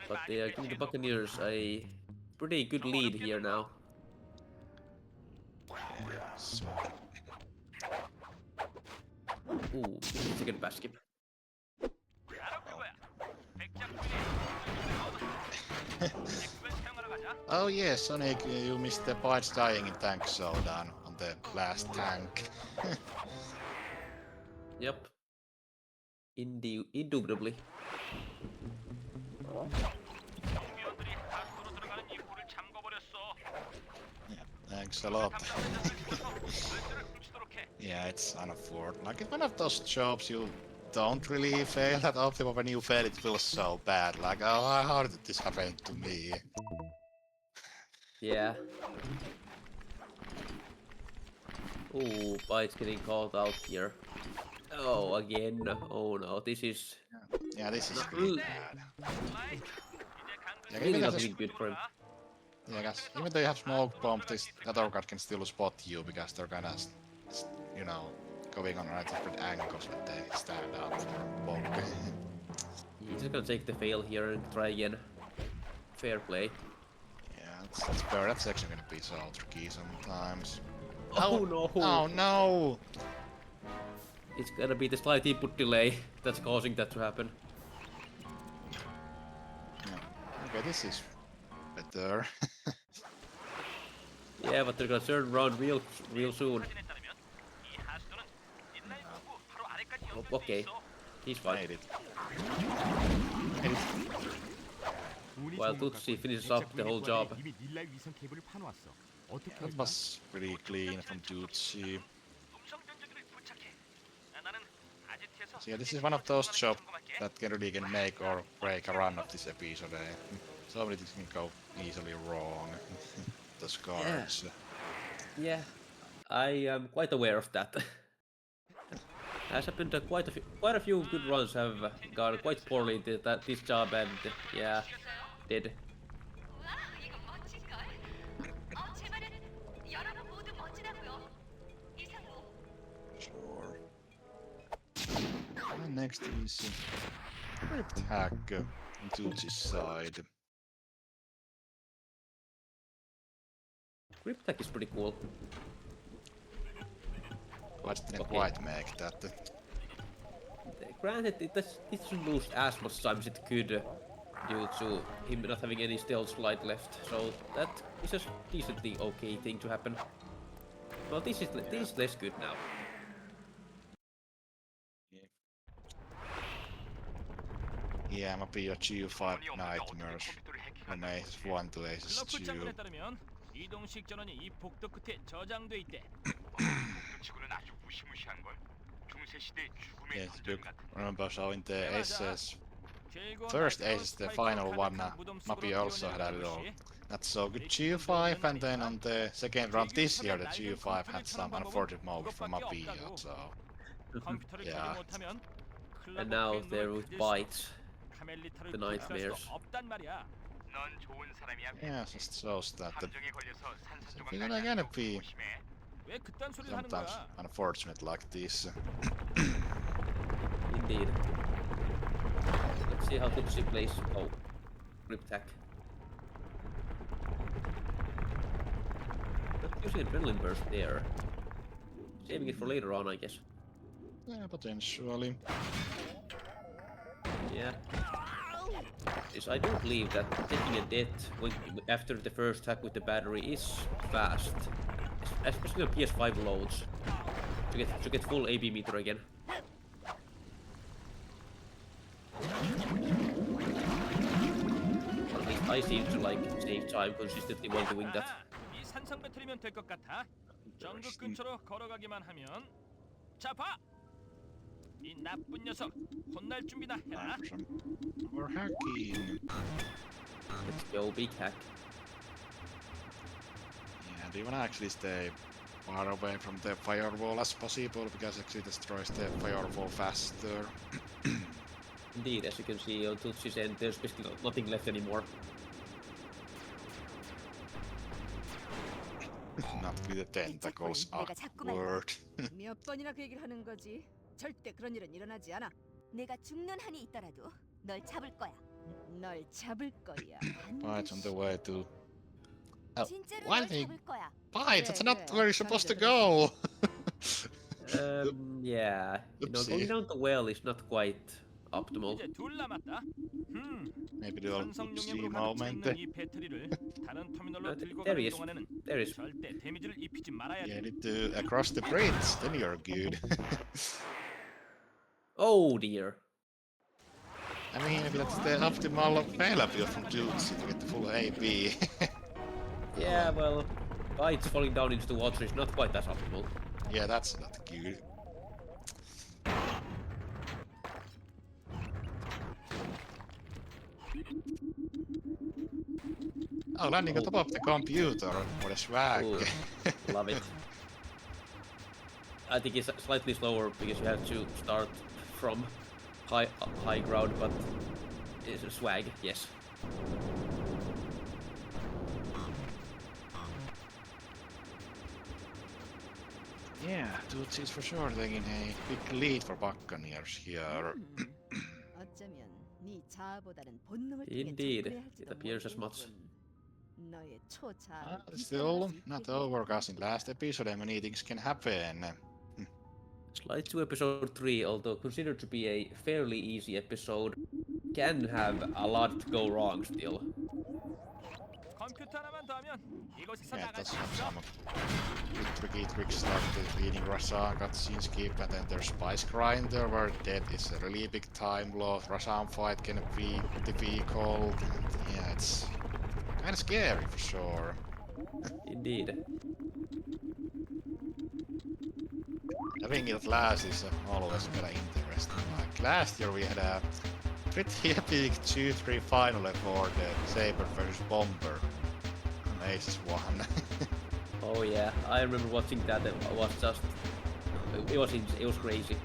But they are giving the Buccaneers a pretty good lead here now. So, Ooh, second pass skip. oh yeah, Sonic, you missed the Bites dying in tank showdown on the last tank. Yep. Indubitably. Thanks a lot. Yeah, it's unfortunate. Like, it's one of those jobs you don't really fail that often, but when you fail it feels so bad. Like, oh, how did this happen to me? Yeah. Ooh, Bite's getting called out here. Oh, again. Oh no, this is... Yeah, this is really bad. Yeah, really even, not though, being good for him. yeah, guys, even though you have smoke bomb, this other guard can still spot you because they're kinda, you know, going on at different angles when they stand up for bomb. He's just gonna take the fail here and try again. Fair play. Yeah, it's fair. That's actually gonna be so tricky sometimes. Oh no! Oh no! It's gonna be the slight input delay that's causing that to happen. Yeah. Okay, this is better. Yeah, but they're gonna turn around real soon. 사진에 따르면 이 하수도는 인라인 부부 바로 아래까지 Oh, 연결돼 okay. 있어. He's fine. Made it. Made it. While Tutsi finishes up the whole job. 이미 닐라의 위성 케이블을 파놓았어. 어떻게 That was pretty clean from Tutsi. 음성 변조기를 부착해. 나는 아지트에서 So yeah, this is one of those jobs that can really can make or break a run of this episode. So many things can go easily wrong. The scars. Yeah, I am quite aware of that. Has happened quite a few good runs have gone quite poorly into this job, and yeah, did. 와, 이거 멋진걸. 제 말은 여러분 모두 멋지다고요. 이상우. Sure. And next is Crypt Hack on Tutsi's side. Grip Tech is pretty cool. But it didn't Okay. quite make that. Granted, it shouldn't lose as much time as it could due to him not having any stealth slide left. So that is a decently okay thing to happen. Well, this is less good now. Yeah, I'm a be a G5 nightmares when Aces 1 to Aces 글러프 2. 장군에 따르면 이동식 전원이 이 복도 끝에 저장돼 있대. 치고는 아주 무시무시한 걸. 중세 시대 죽음의 Yes, 던전 look, 같은. remember so in the Aces, 제일과 first 날카로운 Aces, the 스파이크와 final one, 가득한 무덤 Mappy 속으로 also had a little 뛰어내려가듯이 not so good G5, and then on the second round this year, the G5 had some unfortunate moments from Mappy, so 컴퓨터를 Yeah. 켜지 못하면 And now they're with bites. 카멜리타를 the 구출할 nightmares. 수 없단 말이야. 넌 좋은 사람이야. yeah, just shows that the 함정에 걸려서 산산조각 You're 나지 gonna 않도록 be 조심해. 왜 그딴 소리를 하는 sometimes 거야? unfortunate like this. Indeed. Let's see how Tutsi plays. Oh, Grip Tech. Not using Adrenaline Burst there. Saving it for later on, I guess. Yeah, potentially. Yeah. Yes, I do believe that taking a death after the first attack with the battery is fast, especially on PS5 loads, to get full AB meter again. At least I seem to like save time consistently while doing that. 아하, 이 산성 배터리면 될 것 같아. 정글 근처로 걸어가기만 하면 자 봐. 이 나쁜 녀석 혼날 준비나 해라. Or hacking. Let's go big hack. Yeah, do you wanna actually stay far away from the firewall as possible because it actually destroys the firewall faster? Indeed, as you can see on Tutsi's end, there's basically nothing left anymore. Not with the tentacles 내가 자꾸 말이야. upward. 몇 번이나 그 얘기를 하는 거지. 절대 그런 일은 일어나지 않아. 내가 죽는 한이 있더라도 널 잡을 거야. 널 잡을 거야. Bites on the way to. Oh, 진짜로 why 널 they 잡을 거야. bites? That's not Yeah, where you're supposed to go. Yeah, you know, going Oopsie. down the well is not quite optimal. 이제 둘 남았다. Maybe the old 산성 oopsie 용량으로 가득 차 moment. 있는 이 배터리를 다른 터미널로 들고 There 가는 is. 동안에는 There is. 절대 데미지를 입히지 말아야 Get 돼. it to across the bridge, then you're good. Oh dear. I mean, maybe that's the optimal failure from Jutsu to get the full AB. Yeah, well, bites falling down into the water is not quite as optimal. Yeah, that's not good. Oh, landing on top of the computer. What a swag. Ooh, love it. I think it's slightly slower because you have to start from high ground, but it's a swag, yes. Yeah, Tutsi is for sure taking a big lead for Buccaneers here. 어쩌면 네 자아보다는 본능을 통해 Indeed, 접근해야 it 할지도 appears as much. 모르겠군. 너의 초자아를 Still 비판할 수 not 있게 over, 될 cause in 거야. last episode many things can happen. Slide to episode 3, although considered to be a fairly easy episode, can have a lot to go wrong still. 컴퓨터 하나만 더 하면 이곳에서 Yeah, it 나갈 does 수 have 있어. some tricky tricks like the leading Rasan cutscene skip, and then there's Spice Grinder where death is a really big time loss. Rasan fight can be difficult, and yeah, it's kind of scary for sure. Indeed. Having it last is always kind of interesting. Like last year we had a pretty epic 2-3 final for the Saber versus Bomber on ACES 1. Oh yeah, I remember watching that. It was just, it was crazy.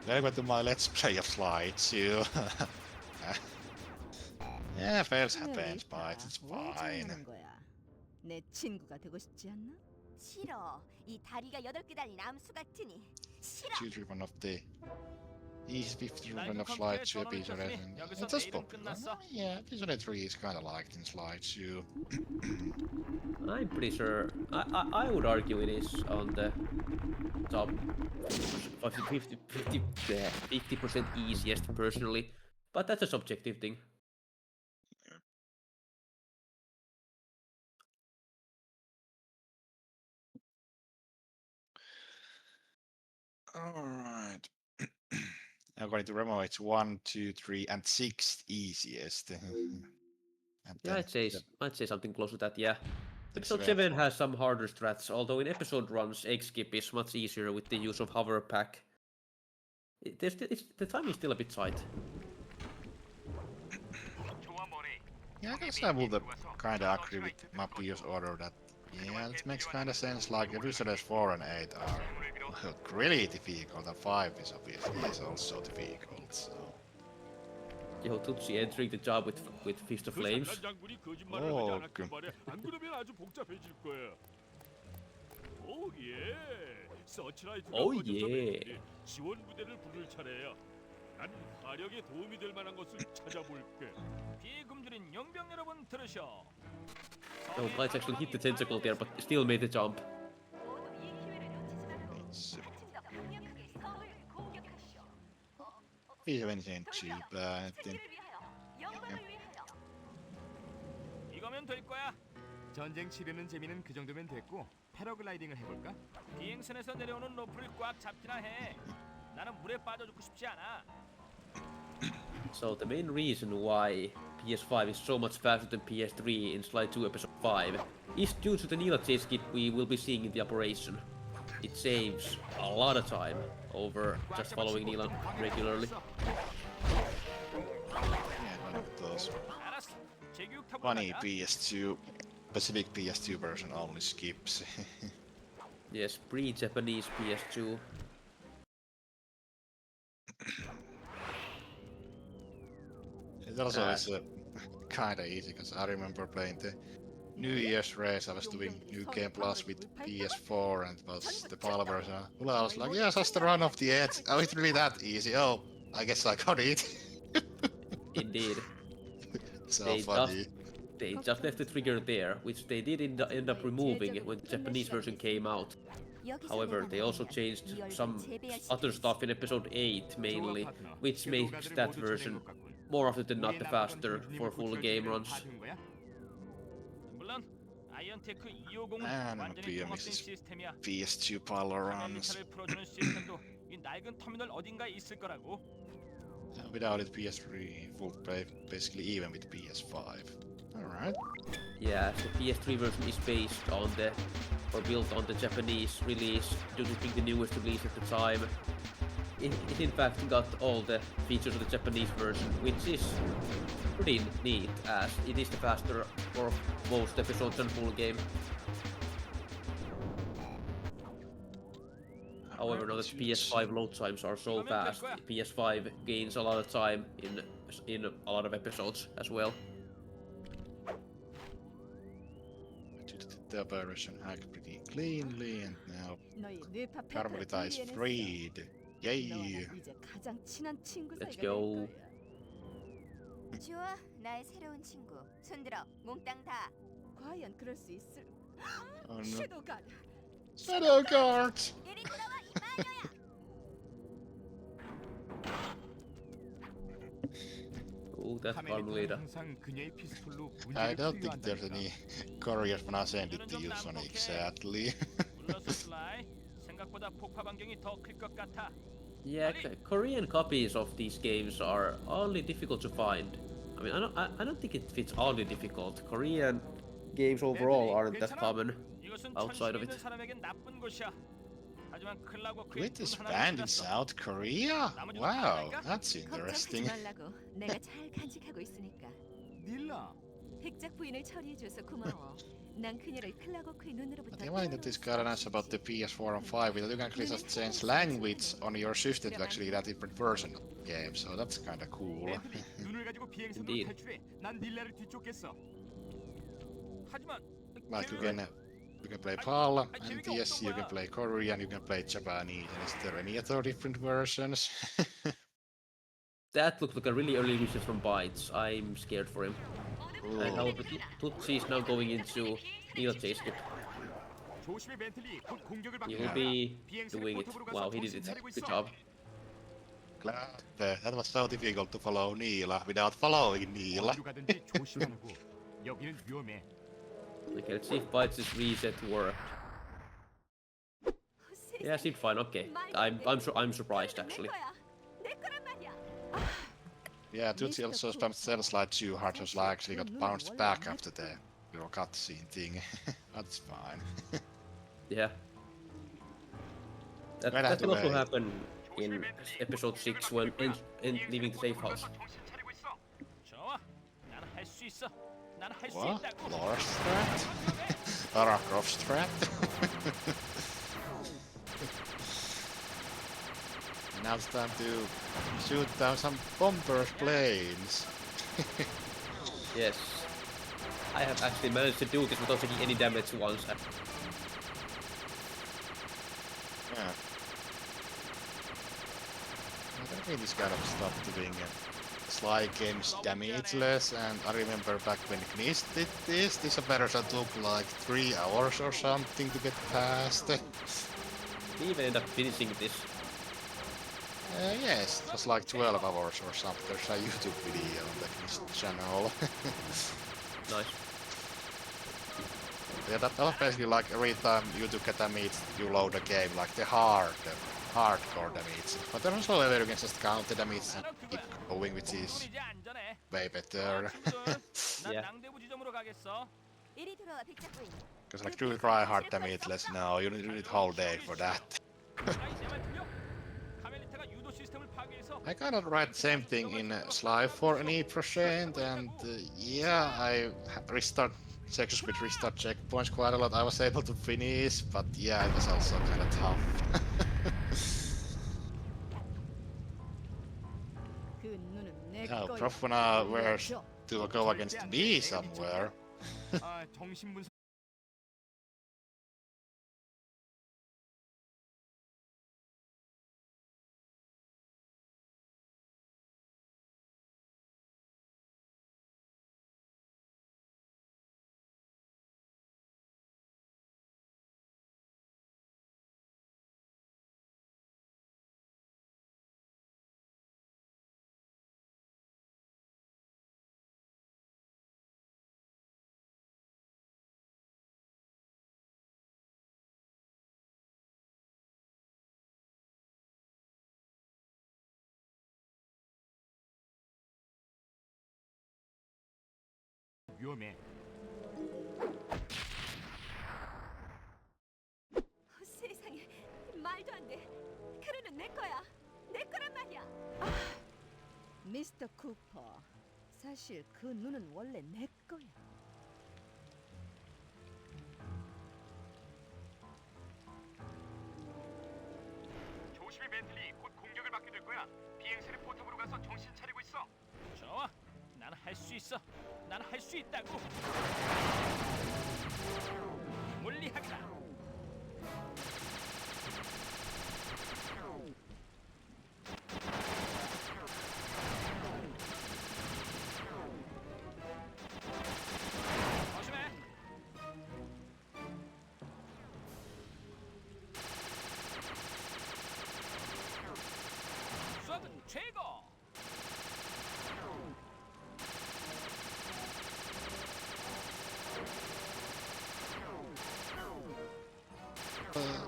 Welcome to my let's play of Slide 2. Yeah, fails happens, but it's 뭘 fine. 자랑하는 거야? 내 친구가 되고 싶지 않나? 싫어. 이 다리가 8개 달린 암수 같으니 싫어. Choose one of the easy 50 라이브 one of 컴퓨터에 Slide 2 전원을 episode, 켰으니 and 여기서 it does 내일은 popular. 끝났어. Yeah, episode 3 is kind of liked in Slide 2. I'm pretty sure. I would argue it is on the top 50% easiest personally, but that's a subjective thing. Alright. According to Remo, it's 1, 2, 3, and 6th easiest. And Yeah, then I'd say something close to that. Yeah. it's Episode red 7 for- has some harder strats, although in episode runs, egg skip is much easier with the use of hover pack. The time is still a bit tight. Yeah, I guess I would kind of agree with Mappio's order that, yeah, it makes kind of sense, like episodes 4 and 8 are really difficult, and 5 is obviously is also difficult, so... Yo, Tutsi entering the job with Fist of Flames. 그 장군이 거짓말을 오, 하지 않았단 그- 말이야. 안 그러면 아주 복잡해질 거야. 오 예. 서치라이트가 오, 꺼져서 예. 멘트니 지원 부대를 부를 차례야. 난 화력에 도움이 될 만한 것을 찾아볼게. 비금줄인 용병 여러분 들으셔. No, Lights actually hit the tentacle there, but still made the jump. 모두 이 기회를 놓치지 말고 It's 한층 더 강력하게 서울 공격하시오. even anything cheap, I think... 승리를 위하여, 영광을 위하여. 이거면 될 거야. 전쟁 치르는 재미는 그 정도면 됐고 패러글라이딩을 해볼까? 비행선에서 내려오는 로프를 꽉 잡기나 해. 나는 물에 빠져 죽고 싶지 않아. So the main reason why PS5 is so much faster than PS3 in Slide 2 Episode 5 is due to the Nila chase kit we will be seeing in the operation. It saves a lot of time over just following Nila regularly. Yeah, one of those 알았어. 제교육 타고 funny 가자. PS2, specific PS2 version only skips. Yes, pre-Japanese PS2. It also is kind of easy, because I remember playing the New Year's race. I was doing New Game Plus with PS4, and it was the PAL version. Well, I was like, yeah, just the run off the edge. Oh, it's really that easy. Oh, I guess I got it. Indeed. So They funny. They just left the trigger there, which they did end up removing when the Japanese version came out. However, they also changed some other stuff in episode 8 mainly, which makes that version more often than not the faster for full game runs. 물론 아이언테크 250은 And 완전히 BM 통합된 is 시스템이야. PS2 PAL runs. 화면차를 풀어주는 시스템도 이 낡은 터미널 어딘가에 있을 거라고. Without it, PS3 would play basically even with PS5. Alright. Yeah, the PS3 version is based on the, or built on the Japanese release, due to being the newest release at the time. It in fact got all the features of the Japanese version, which is pretty neat, as it is the faster for most episodes and full game. However, now that PS5 load times are so fast, PS5 gains a lot of time in a lot of episodes as well. The version hacked pretty cleanly, and now 너희 뇌파 Carmelita is freed. Yay! 너와 난 이제 가장 친한 친구 Let's 사이가 될 go. 거야. 좋아, 나의 새로운 친구. 손들어, 몽땅 다. 과연 그럴 수 있을? Oh no. 섀도우가 Shadow guards! 이리 돌아와, 이 마녀야. Oh, that farm 카멜리터는 leader. 항상 그녀의 피스톨로 I 문제를 don't 풀려 think there's 한다니까. any couriers when I send it to you, Sonic, sadly. 불렀어, 슬라이. 생각보다 폭파 반경이 더 클 것 같아. Yeah, Korean copies of these games are oddly difficult to find. I mean, I don't think it fits oddly difficult. Korean games overall aren't that common 이것은 outside of 천심에 있는 it. 사람에겐 나쁜 곳이야. 하지만 클라고크의 Wait, is 눈 banned 하나를 in 찾았어. South Korea? Wow, that's interesting. 걱정하지 말라고. 내가 잘 간직하고 있으니까. 닐라, 백작 부인을 처리해줘서 고마워. 난 그녀를 클라고크의 눈으로부터. But I think this got nice about the PS4 and 5 is that you can actually just change language on your system to actually get a different version of the game, so that's kinda cool. 벤틀리, 눈을 가지고 비행선으로 Indeed. 탈출해. 난 닐라를 뒤쫓겠어. 하지만 Like 계획은 you can play PAL, and yes, you can play Korean, you can play Japanese, and is there any other different versions? That looks like a really early vision from Bytes. I'm scared for him. And how the Tutsi is now going into Neil Chase. 조심해 벤틀리, 곧 공격을 He 받게 will 된다. be 비행선의 doing it. 포탑으로 가서 Wow, he did 정신 it. 차리고 Good 있어. job. Glad that was so difficult to follow Neela without following Neela. 어디로 가든지 조심하라고. 여기는 위험해. Okay, let's see if Bytes' reset worked. Yeah, seemed fine. Okay, I'm surprised actually. 내 거란 말이야. Yeah, Tutsi also spammed Cell Slide too hard, so I actually got bounced back after the little cutscene thing. That's fine. Yeah. That Right can also away. happen in episode 6 when leaving the safe house. 정신 차리고 있어. 좋아, 나는 할 수 있어. 나는 할 수 What? 있다고. Lara strat? Lara Croft strat? Now it's time to shoot down some bombers planes. Yes. I have actually managed to do this without taking any damage once. Yeah. I think this kind of stuff doing Sly games damageless, and I remember back when Gnist did this operation took like 3 hours or something to get past. We even end up finishing this. Yes, it was like 12 hours or something. There's a YouTube video on the Gnist channel. Nice. Yeah, that was basically like every time you do get a meat, you load a game, like the hardcore damage. But there's also a way you can just count the damage and keep going, which is 이제 안전해. way better. 난 Yeah. 낭대부 지점으로 가겠어. 이리 돌아와, 백작 부인. Because like do try hard damageless, no, you need whole day for that. 슬라이 내말 들려? 카멜리타가 유도 시스템을 파괴해서 I kind of tried the same thing in Sly for an 8%, and yeah, I Sections with restart checkpoints quite a lot. I was able to finish, but yeah, it was also kind of tough. 그 눈은 내 Oh, 거야. Profana, where 줘. to go against me somewhere. 아, 정신분석. 위험해. 세상에, 말도 안 돼. 크루는 내 거야. 내 거란 말이야. 미스터 쿠퍼, 사실 그 눈은 원래 내 거야. 조심히 벤틀리 곧 공격을 받게 될 거야. 비행선의 포탑으로 가서 정신 차리고 있어. 좋아, 나는 할 수 있어. 나는 할 수 있다고. 물리학이다.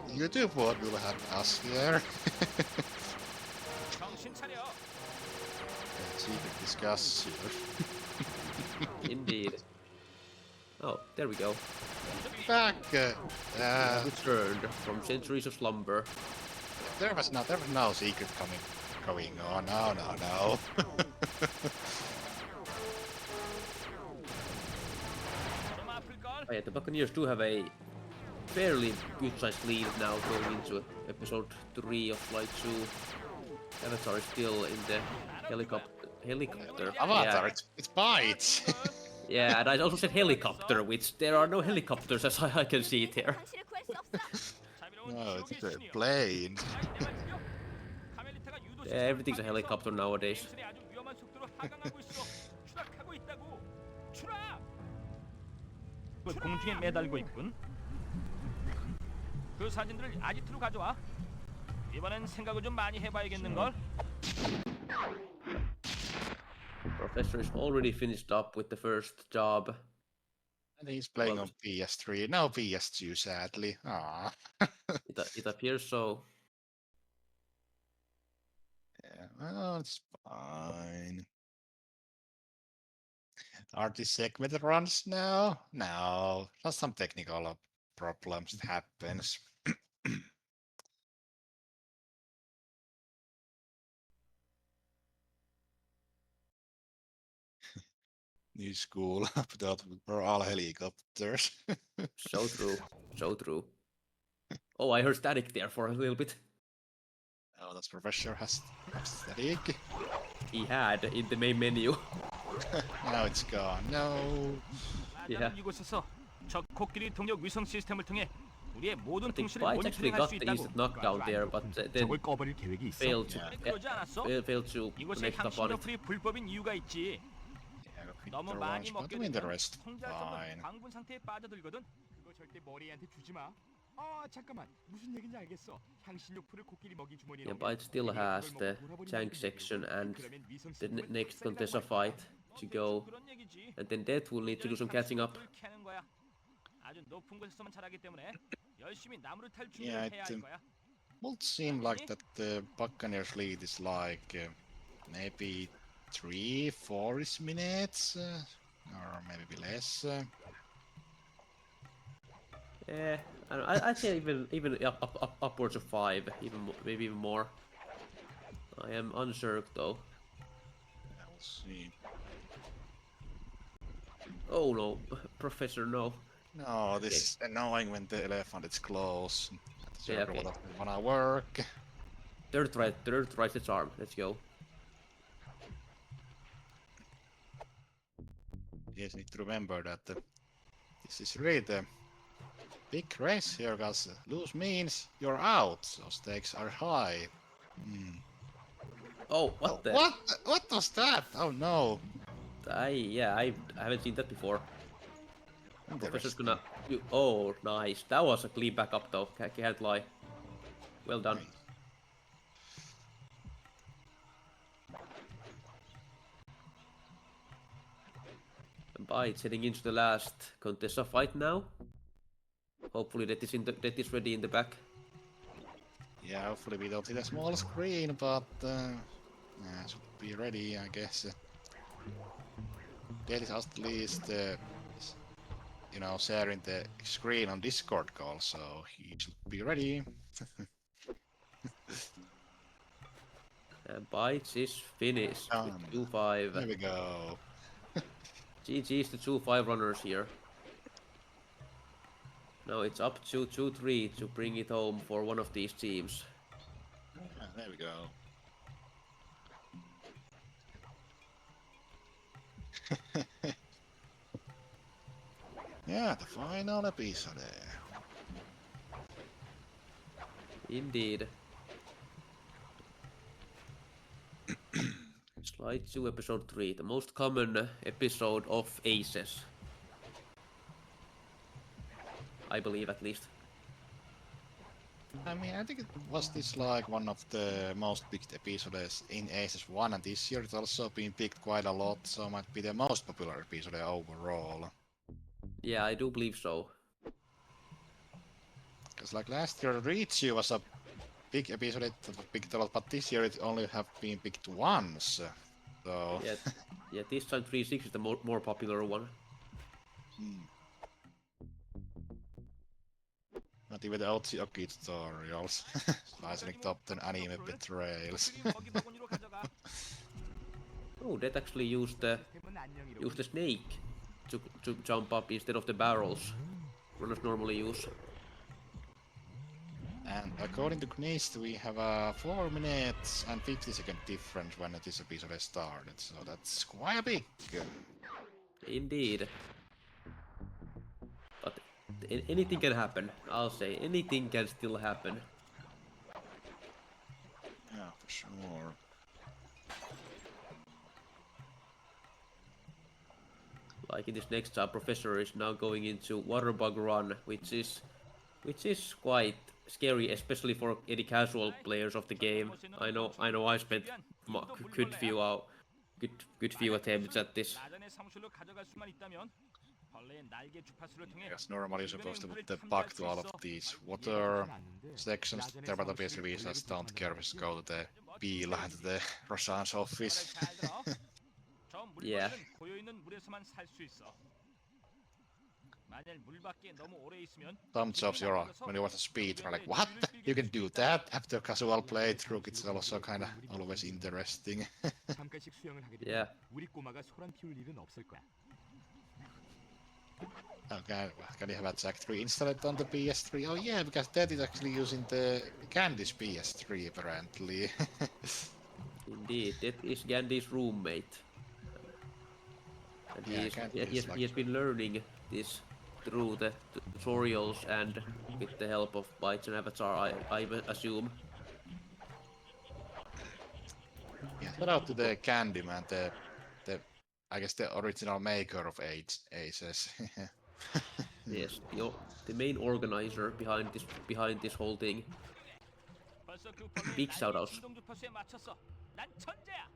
YouTube will have us here. 정신 차려. Secret discussion. Indeed. Oh, there we go. Back. Returned from centuries of slumber. There was no secret going on. No. 좀 아플걸? Oh, yeah, the Buccaneers do have a fairly good-sized lead now going into episode 3 of Flight 2. Avatar is still in the helicopter. Avatar, it's bites. Yeah, and I also said helicopter, which there are no helicopters as I can see it here. 당신을 구할 수 없어. 자비로운 No, it's 지옥의 a 신이여. plane. 내 말 들려? 카멜리타가 유도 Yeah, everything's a helicopter nowadays. 이 아주 위험한 속도로 하강하고 있어. 추락하고 있다고. 추락! 공중에 매달고 있군. 그 사진들을 아지트로 가져와. 이번엔 생각을 좀 많이 해봐야겠는 걸. Professor is already finished up with the first job. And he's playing on PS3. No PS2, sadly. Ah. It appears so. Yeah, well, it's fine. Are these segment runs now? No, just some technical problems. It happens. New school, but we're all helicopters. So true. So true. Oh, I heard static there for a little bit. Oh, that professor has static. He had in the main menu. Now it's gone. No. Yeah. 이곳에서 적 코끼리 동력 위성 시스템을 통해 우리의 모든 I think 통신을 Bites actually 모니터링할 got 수 the 있다고. instant knockdown there, but then 적을 꺼버릴 계획이 있어. failed to 그러지 않았어? failed to 이곳에 connect up on it. 향신료풀이 불법인 이유가 있지. Yeah, we 너무 the 많이 runs, but 먹게 win the 되면 rest. 통제할 수 없는 Fine. 광분 상태에 빠져들거든. 그거 절대 머리한테 주지 마. 잠깐만. 무슨 얘기인지 알겠어. 향신료풀을 코끼리 먹이 주머니에 Yeah, 넣으면 Bite still 코끼리가 has 그걸 the 먹고 돌아버린다는 tank 얘기야. section and 그러면 위성 the 시스템은 next 탁상이라고 Contessa 할 거야. fight to go, 그런 얘기지. and then Death will need to do some catching up. 향신료풀을 캐는 거야. 아주 높은 곳에서만 자라기 때문에 열심히 나무를 탈 Yeah, 준비를 해야 it 할 거야. would seem like that the Buccaneers lead is like maybe 3-4 minutes, or maybe less. Yeah, I'd say even upwards of 5, maybe even more. I am unsure though. I will see. Oh no, Professor, no. No, this is annoying when the elephant is close. The Yeah, circle okay. doesn't wanna work. Third tries its arm. Let's go. Yes, need to remember that this is really the big race here, because lose means you're out, so stakes are high. Hmm. Oh, what the? What was that? Oh no. I haven't seen that before. Professor's Interesting. gonna. Oh, nice. That was a clean backup though. Can't lie. Well done. Nice. And Bites heading into the last Contessa fight now. Hopefully that is ready in the back. Yeah, hopefully we don't see the small screen, but yeah, should be ready, I guess. That is at least, you know, sharing the screen on Discord call, so he should be ready. And Bites is finished with There 2-5. we go. GG's the 2-5 runners here. Now it's up to 2-3 to bring it home for one of these teams. Yeah, there we go. Yeah, the final episode. Indeed. Slide 2, episode 3, the most common episode of ACES. I believe, at least. I mean, I think it was this like one of the most picked episodes in ACES 1, and this year it's also been picked quite a lot, so might be the most popular episode overall. Yeah, I do believe so. Because like last year, Reach was a big episode that was picked a lot, but this year it only have been picked once. So Yeah, yeah. This time 360 is the more popular one. not even the Otsyoki tutorials. Slicing top 10 anime betrayals. 거기 바구니로 가져가. Oh, that actually used the snake to jump up instead of the barrels runners normally use. And according to Gnist, we have a 4 minutes and 50-second difference when this episode started, so that's quite big. Indeed. But anything can happen. I'll say anything can still happen. Yeah, for sure. Like in this next job, Professor is now going into Waterbug Run, which is quite scary, especially for any casual players of the game. I know I spent good few attempts at this. 나전의 사무실로 가져갈 수만 있다면 벌레의 날개 주파수를 통해 Yes, normally you're supposed to put the bug to all of these water sections. There, but obviously we just don't care if we go to the Beeline, to the Roshan's office. 잘 들어. 저 Yeah. 물건은 고여 있는 물에서만 살 수 있어. 만약 물 밖에 너무 오래 있으면 Some jobs when you watch a speed, you're like, what? You can do that? After a casual playthrough, it's also kind of always interesting. 잠깐씩 수영을 하게 되면 Yeah. 우리 꼬마가 소란 피울 일은 없을 거야. Okay, can you have a Jack 3 installed on the PS3? Oh yeah, because that is actually using the Candy's PS3 apparently. Indeed, that is Gandhi's roommate. And Yeah, he has been learning this through the tutorials and with the help of Bytes and Avatar, I assume. Yeah, shout out to the Candyman, the I guess the original maker of ACES. Yes, the main organizer behind this whole thing. 벌써 그 벌레의 Big 날개 shoutouts. 진동 주파수에 맞췄어. 난 천재야.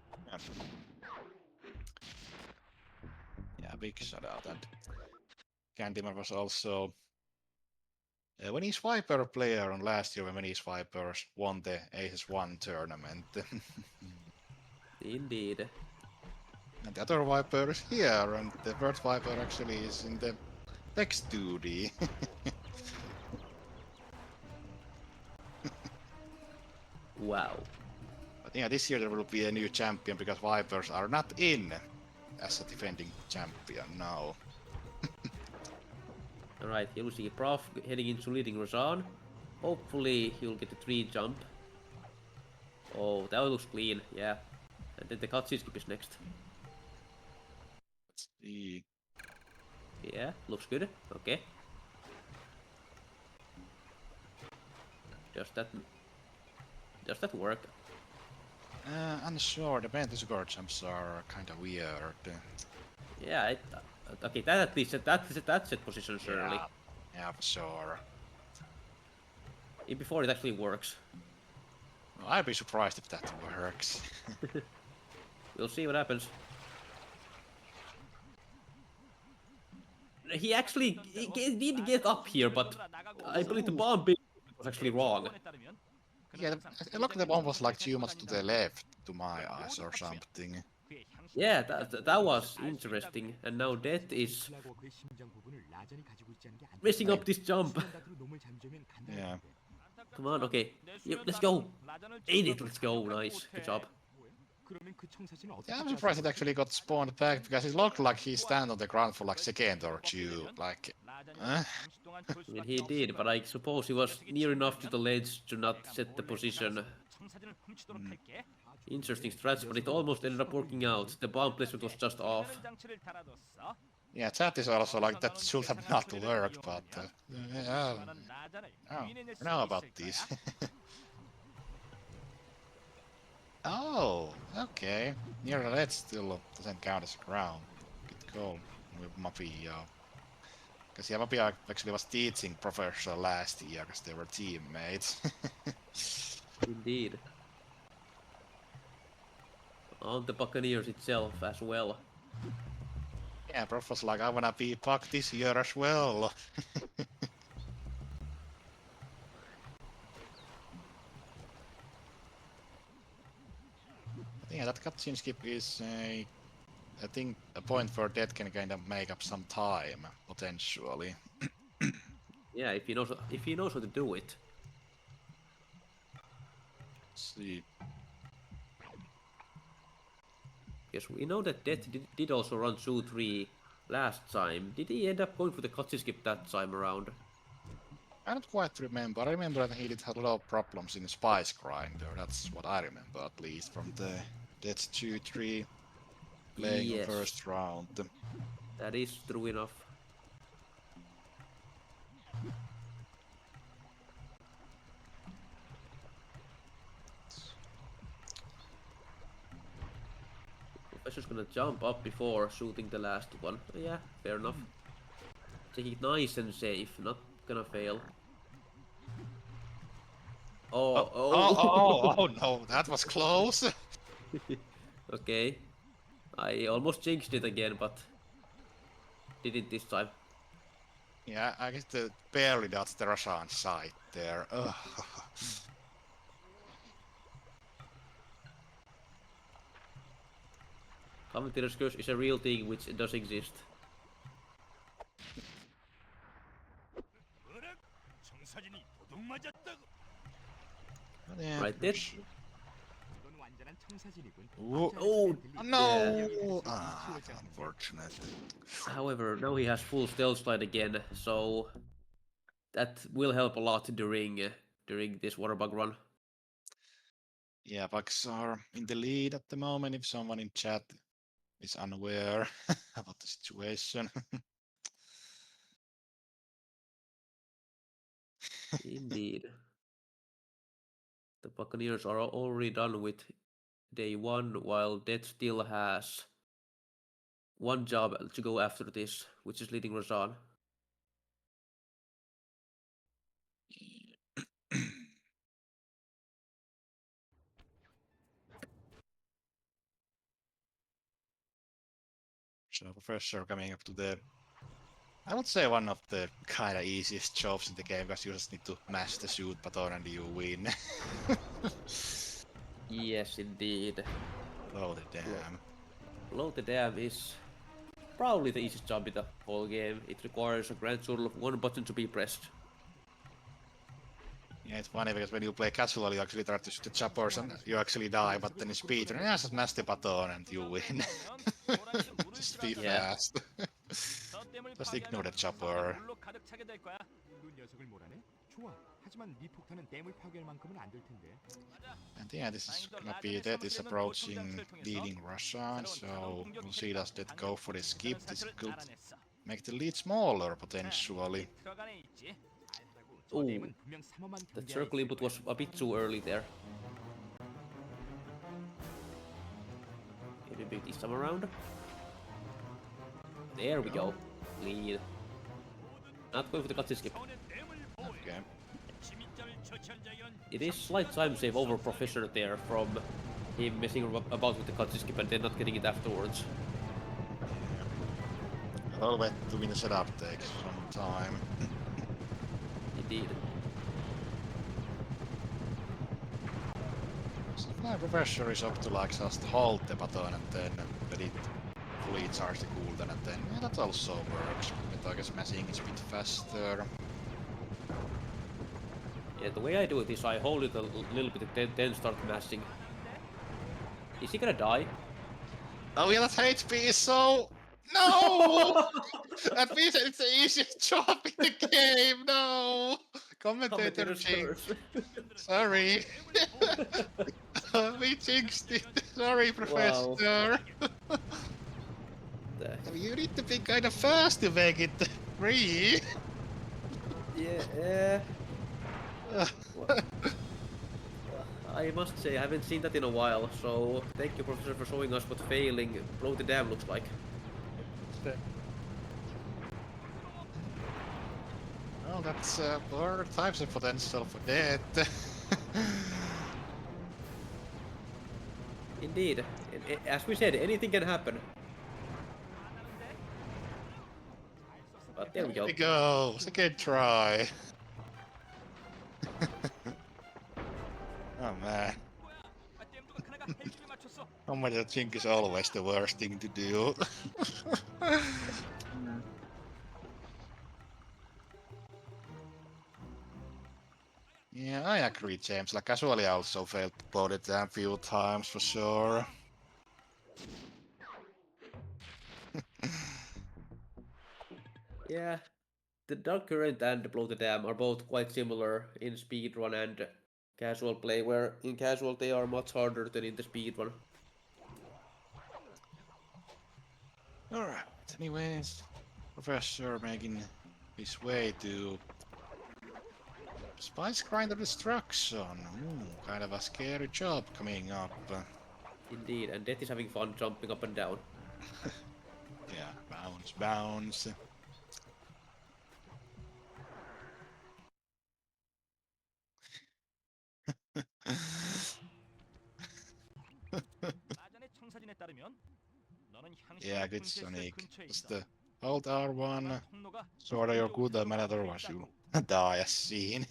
Yeah, big shout out. And Candyman was also when he's Viper player on last year when he's Vipers won the ACES 1 tournament. Indeed. And the other Viper is here, and the third Viper actually is in the next 2D. Wow. But yeah, this year there will be a new champion because Vipers are not in as a defending champion now. Alright, here we see Prof heading into leading Razan. Hopefully he'll get the 3 jump. Oh, that looks clean, yeah. And then the cutscene skip is next. Let's see. Yeah, looks good. Okay. Does that work? Unsure. The Pentasugar jumps are kind of weird. Yeah, okay, that at least that's set position surely. Yeah, for sure. Before it actually works. Well, I'd be surprised if that works. We'll see what happens. He actually did get up here, but I believe the bomb was actually wrong. Yeah, it looked like the bomb was like too much to the left, to my eyes or something. Yeah, that was interesting. And now Death is 라고 그의 심장 부분을 라전이 가지고 있지 않은 게 안. messing up this jump. 시간각으로 놈을 잠재우면 간단할 Yeah. 텐데. Come on, okay. Yep, let's go. Ate it, let's go. Nice. Good job. 그러면 그 청사진은 어떻게 Yeah, I'm surprised it actually got spawned back because it looked like he stand on the ground for like a second or two. Like, I mean, he did, but I suppose he was near enough to the ledge to not set the position. Interesting stretch, but it almost ended up working out. The bomb placement was just off. yeah, chat is also like that should have not worked, but yeah, I know about this. Oh, okay. Near the ledge still doesn't count as ground. Good call with Mafia. Because yeah, Mafia actually was teaching Professor last year because they were teammates. Indeed. On the Buccaneers itself as well. Yeah, Prof was like, I wanna be Puck this year as well. that cutscene skip is I think a point where Death can kind of make up some time, potentially. Yeah, if he knows how to do it. Let's see. Because we know that Death did also run 2-3 last time. Did he end up going for the cutscene skip that time around? I don't quite remember. I remember that he did have a lot of problems in the Spice Grinder. That's what I remember, at least, from the Death 2-3 playing on Yes, first round. that is true enough. Professor's gonna jump up before shooting the last one. Yeah, fair enough. Take it nice and safe, not gonna fail. Oh no, that was close! Okay. I almost jinxed it again, but did it this time. Yeah, I guess the barely dodged the Russian side there. Ugh. Commentators curse is a real thing which does exist. 청사진이 도둑 맞았다고. Yeah, Right, that. 이건 완전한 청사진이군. Oh no! 아, Unfortunate. However, now he has full stealth slide again, so that will help a lot during this water bug run. Yeah, Bucks are in the lead at the moment if someone in chat is unaware about the situation. Indeed. The Buccaneers are already done with day one, while Death still has one job to go after this, which is leading Razan. So Professor coming up to the, I would say, one of the kind of easiest jobs in the game, because you just need to mash the shoot button and you win. Yes, indeed. Blow the dam. Blow the dam is probably the easiest job in the whole game. It requires a grand total of one button to be pressed. Yeah, it's funny because when you play casual, you actually try to shoot the choppers and you actually die, but then in speed, yeah, just mash the button and you win. Just be fast. Just ignore the chopper. 그 녀석을 몰아내? 좋아. 하지만 네 폭탄은 댐을 파괴할 만큼은 안 될 텐데. And yeah, this is gonna be Death is approaching leading Russia, so we'll see does Death go for the skip. This could make the lead smaller potentially. Ooh, the circle input was a bit too early there. Can we beat this time around? There we go. Lead. Not going for the cutscene skip. Okay. It is slight time save over Professor there from him messing about with the cutscene skip and then not getting it afterwards. A little bit to win the setup takes some time. Indeed. So my Professor is up to like just hold the button and then let it fully charge the cooldown and then yeah, that also works. But I guess mashing is a bit faster. Yeah, the way I do it is I hold it a little bit and then start mashing. Is he gonna die? Oh yeah, that HP is so... No! At least it's the easiest job in the game, no! Commentator jinx. Sorry. We jinxed it. Sorry, Professor. Wow. You need to be kind of fast to make it free. Yeah. I must say I haven't seen that in a while, so thank you, Professor, for showing us what failing Blow the Dam looks like. Well, that's more types of potential for that. Indeed. As we said, anything can happen. But there we go. There we go. Second try. Oh man. Somebody think is always the worst thing to do. Yeah, I agree, James. Like, casually I also failed to blow it down a few times for sure. Yeah, the Dark Current and the Blow the Dam are both quite similar in speedrun and casual play, where in casual they are much harder than in the speedrun. Alright, anyways, Professor making his way to Spice Grinder Destruction. Ooh, kind of a scary job coming up. Indeed, and Death is having fun jumping up and down. Yeah, bounce, bounce. 사전의 청사진에 따르면 너는 Yeah, 향신료 good 분쇄실 Sonic. 근처에 Just 있어. hold R1. 통로가 Sort of your 이쪽으로 good man 들어가고 otherwise you 있다고. die as seen.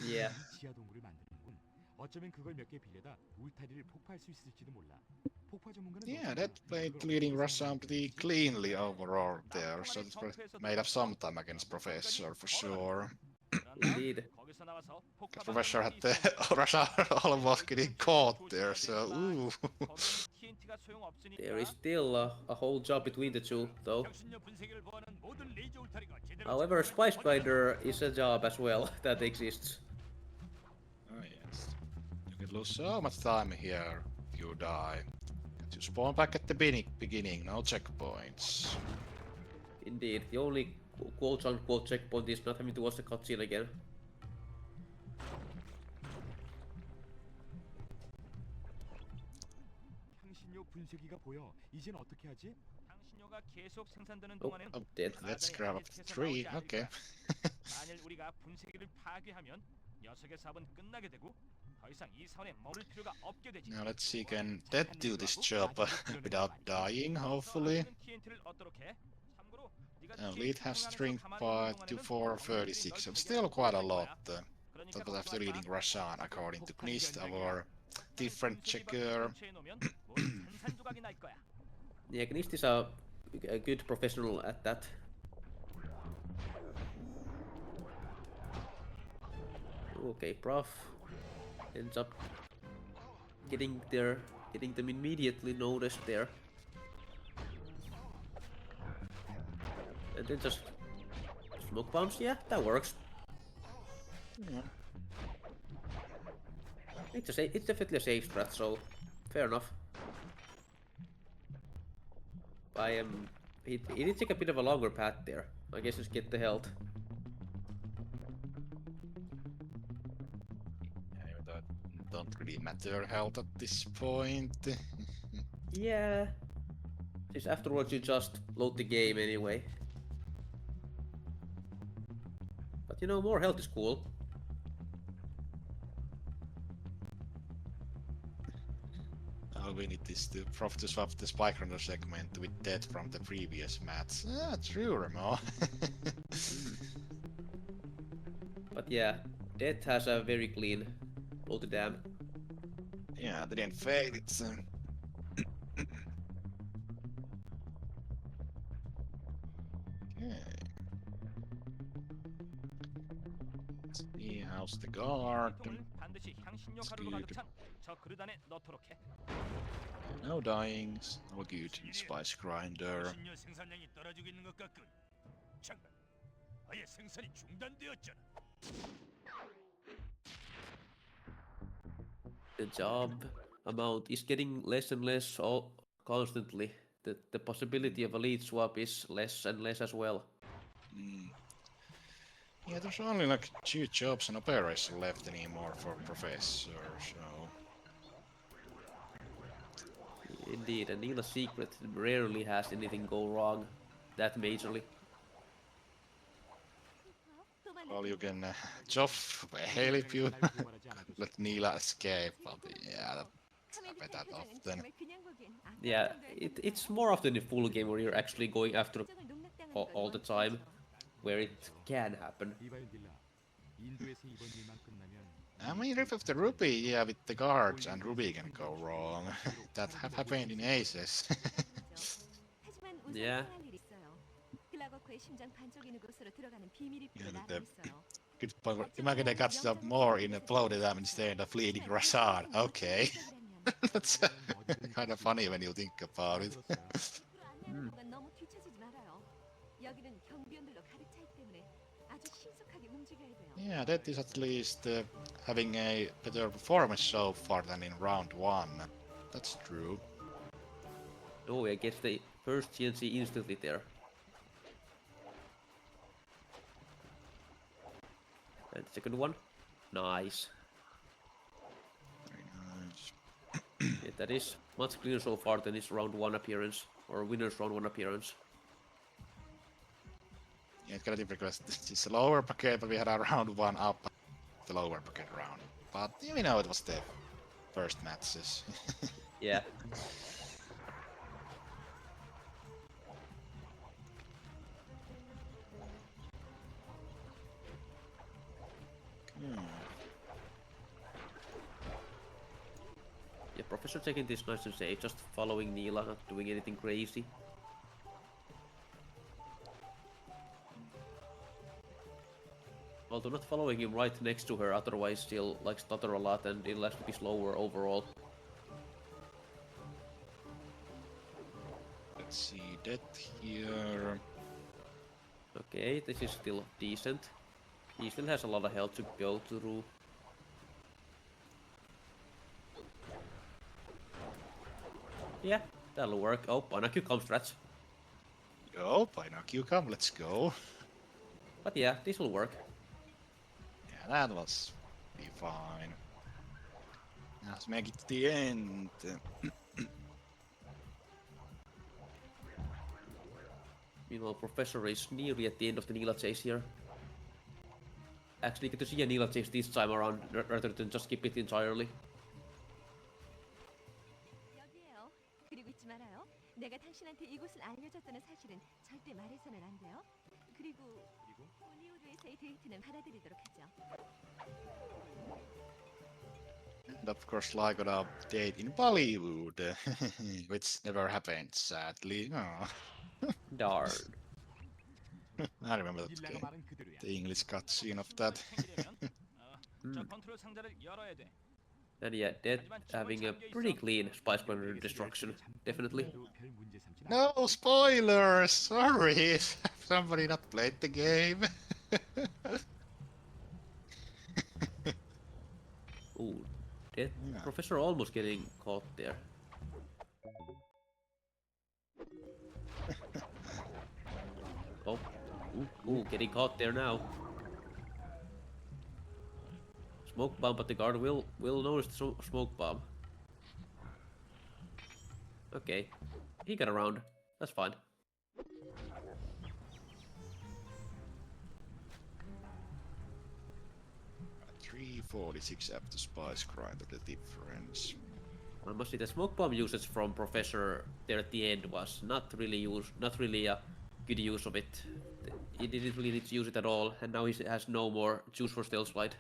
Yeah. 지하 동굴을 만드는군. 어쩌면 그걸 몇 개 빌려다 울타리를 폭파할 수 있을지도 몰라. 폭파 전문가는 Yeah, 너잖아. that played 그걸 leading 어떻게 Russian pretty 사용하는지 cleanly overall there, so it's made up some time against Professor for sure. Indeed. 거기서 나와서 폭파 Professor had 방법이 the 있어. Russia almost getting caught there, so ooh. 거기는 TNT가 소용없으니까. There is still a whole job between the two, though. 향신료 분쇄기를 보하는 모든 레이저 울타리가 제대로 However, Spice 작동하는지 Grinder is a job as well that exists. Oh yes. You can lose so much time here if you die. Get you spawn back at the beginning, no checkpoints. Indeed, the only quote-unquote checkpoint is not having to watch the cutscene again. 향신료 분쇄기가 보여. 이젠 어떻게 하지? 향신료가 계속 생산되는 Oh, 동안은 I'm dead. Let's 사전에 grab up 아직 the 해서 tree, 나오지 않을 okay. 거야. 만일 우리가 분쇄기를 파괴하면 녀석의 사업은 끝나게 되고 더 이상 이 사원에 머물 필요가 없게 되지. Now let's see, can Dead do this job without dying, hopefully? TNT를 얻도록 해. 참고로 네가 Lead TNT has 중앙에서 string 가만히 by 있는 to 동안에는 436, so 널 still quite a lot. 그러니까 Double after 걱정하지 마. leading Russian, according to Knist, our different 분쇄기 checker. 근처에 놓으면 곧 산산조각이 날 거야. Yeah, Gnist is a good professional at that. Okay, Prof ends up getting them immediately noticed there. And then just smoke bombs, yeah, that works. Yeah. It's definitely a safe strat, so fair enough. He did take a bit of a longer path there. I guess just get the health. Yeah, that don't really matter health at this point. Yeah. Since afterwards you just load the game anyway. But you know, more health is cool. All we need is to to swap the spike runner segment with Dead from the previous match. Ah, true, Remo. But yeah, Death has a very clean blow the dam. Yeah, they didn't fail it. So. Okay. Let's see, how's the guard? 통을 반드시 향신료 가루로 가득 찬 저 그릇 안에 넣도록 해. No dyings, all good in Spice Grinder. 향신료 생산량이 떨어지고 있는 것 같군. 잠깐, 아예 생산이 중단되었잖아. The job amount is getting less and less constantly. The possibility of a lead swap is less and less as well. Yeah, there's only like 2 jobs and operation left anymore for Professor, so... Indeed, and Neela's secret rarely has anything go wrong that majorly. Well, you can Joff hail if you let Neela escape, but yeah, that's not that often. Yeah, it's more often in full game where you're actually going after all the time, where it can happen. 이봐요 닐라. 인도에서 이번 일만 끝나면 I mean, if the Ruby, yeah, with the guards and Ruby can go wrong. That have happened in ACES. 하지만 우선 Yeah. 해야 할 일이 있어요. 클라버크의 심장 반쪽이는 곳으로 들어가는 비밀 입구를 Yeah, 알아고 있어요. good point. Imagine they got some more in a bloated them instead of leading Rashad. Okay. That's kind of funny when you think about it. 입구로 안내하는 동안 너무 뒤처지지 말아요. 여기는 경비원들로 가득 차 있기 때문에 아주 신속하게 움직여야 돼요. Yeah, that is at least having a better performance so far than in round 1. That's true. Oh, I guess the first TNC instantly there. And the second one. Nice. Very nice. Yeah, that is much cleaner so far than his round 1 appearance. Or winner's round 1 appearance. Yeah, it's kind of different because this is a lower packet, but we had a round 1 up the lower packet round. But yeah, we know it was the first matches. Yeah. Yeah, Professor taking this nice and safe, just following Neela, not doing anything crazy. Although not following him right next to her, otherwise she'll like stutter a lot and it'll have to be slower overall. Let's see that here. Okay, this is still decent. He still has a lot of health to go through. Yeah, that'll work. Oh, Panaku comes rats. Go, Pinocchio, come, let's go. But yeah, this will work. Yeah, that was be fine. Let's make it to the end. Meanwhile, Professor is nearly at the end of the Neela chase here. Actually, get to see a Neela chase this time around rather than just skip it entirely. 여기에요. 그리고 잊지 말아요. 내가 당신한테 이곳을 알려줬다는 사실은 절대 말해서는 안 돼요. 그리고 홀리우드에서의 데이트는 받아들이도록 하죠. And of course, like a date in Bollywood, which never happened, sadly. Oh. Darn. I remember that 딜라가 game. 말은 그대로야. The English cutscene of that. 저 컨트롤 상자를 열어야 돼. And yeah, Dead having a pretty clean Spice Blender destruction, definitely. 별 문제 삼진 않아. No spoilers! Sorry if somebody not played the game. Ooh, Dead Yeah. Professor almost getting caught there. Oh, ooh, getting caught there now. Smoke bomb, but the guard will notice the smoke bomb. Okay, he got around. That's fine. 346 after Spice Grind of the difference. I must say the smoke bomb usage from Professor there at the end was not really a good use of it. He didn't really need to use it at all, and now he has no more juice for Stealth Slide.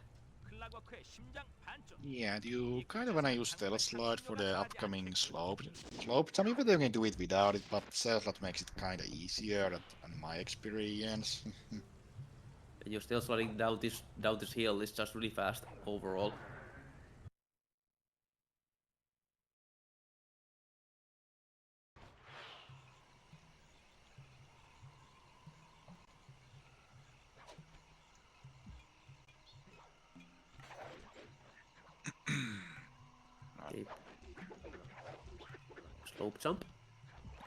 클라버크의 심장 반쪽. Yeah, do you kind of wanna use Stealth Slide for the upcoming slope jump, even though you can do it without it, but Stealth Slide makes it kinda easier, in my experience. And you're still sliding down this hill. It's just really fast overall. Okay. Slope jump.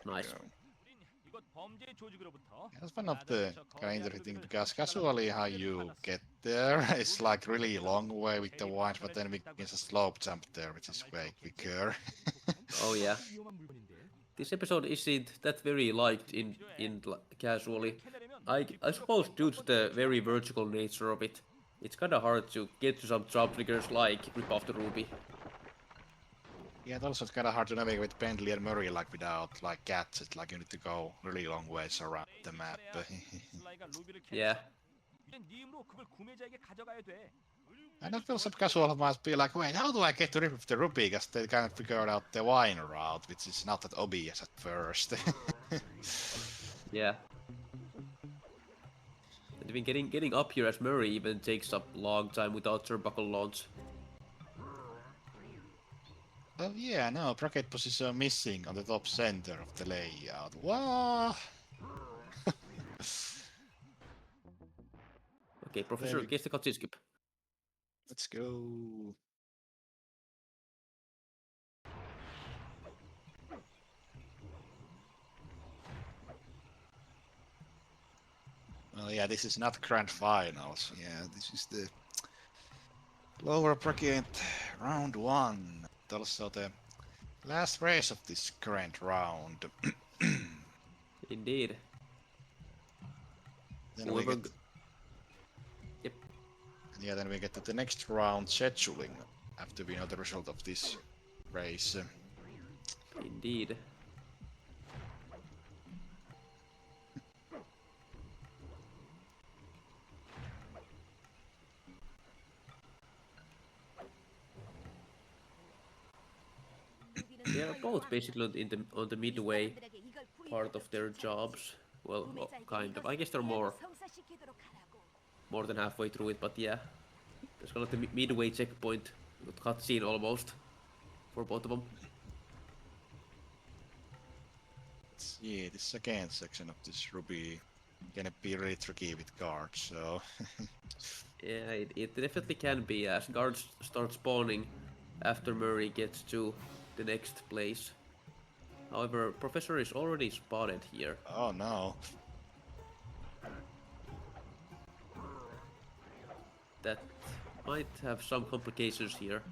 Nice. Yeah. 우린 이곳 범죄 조직으로부터 That's one of the kind of interesting because casually how you get there is like really long way with the wines, but then we can just slope jump there, which is way quicker. Oh yeah. 위험한 물건인데. This episode isn't that very liked in casually. I suppose due to the very vertical nature of it, it's kind of hard to get to some jump triggers like Rip Off the Ruby. Yeah, it also it's kind of hard to navigate with Bentley and Murray like without like gadgets, like you need to go really long ways around the map. 슬라이가 루비를 Yeah. 이젠 네 힘으로 그걸 구매자에게 가져가야 돼. And I feel some casual might be like, wait, how do I get to rip the ruby? Because they kind of figured out the wine route, which is not that obvious at first. Yeah. And even getting up here as Murray even takes up a long time without turnbuckle launch. Oh yeah, no, bracket position missing on the top center of the layout. What? Okay, Professor gets the cutscene skip. Let's go. Well, yeah, this is not grand finals. Yeah, this is the lower bracket round 1. Also the last race of this current round. Indeed. Then Whoever we get, Yep. yeah, then we get to the next round scheduling after we know the result of this race. Indeed. They are both basically on the midway part of their jobs. Well, kind of. I guess they're more than halfway through it, but yeah. There's kind of the midway checkpoint with cutscene almost for both of them. Yeah, the second section of this Ruby gonna be really tricky with guards, so Yeah, it definitely can be as guards start spawning after Murray gets to the next place. However, Professor is already spotted here. oh no. That might have some complications here.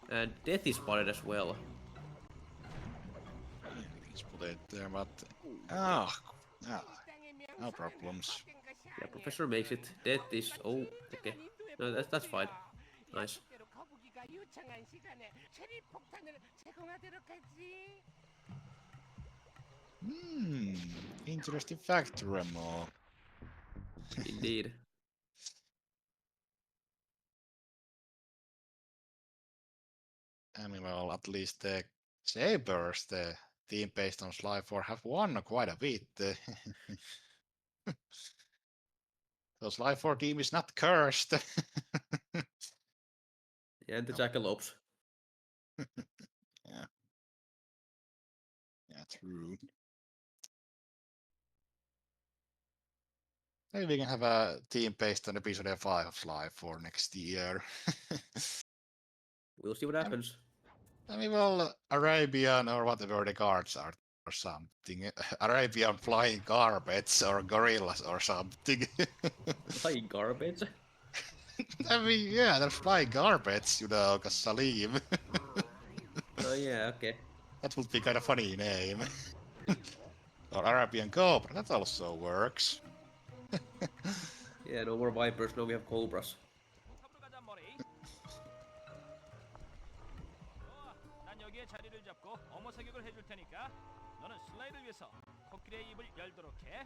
And Death is spotted as well. Let's put it there, but ah, no problems. Yeah, Professor makes it. Death is okay. No, that's fine. Nice. Interesting fact, Remo. Indeed. I mean, well, at least the Sabers, the team based on Sly 4, have won quite a bit. So Sly 4 team is not cursed. And the No. Jackalopes. Yeah. Yeah, true. Maybe we can have a team based on episode 5 of Sly 4 next year. We'll see what happens. I mean, well, Arabian or whatever the guards are or something. Arabian flying carpets or gorillas or something. Flying garbage. I mean, yeah, they're flying carpets, you know, cause Salim. Oh yeah, okay. That would be kind of funny name. Or Arabian Cobra, that also works. Yeah, no more Vipers, now we have Cobras. 탑으로 가자, 머리. 좋아, 난 여기에 자리를 잡고 어머 사격을 해줄 테니까 너는 슬라이드를 위해서 코끼리의 입을 열도록 해.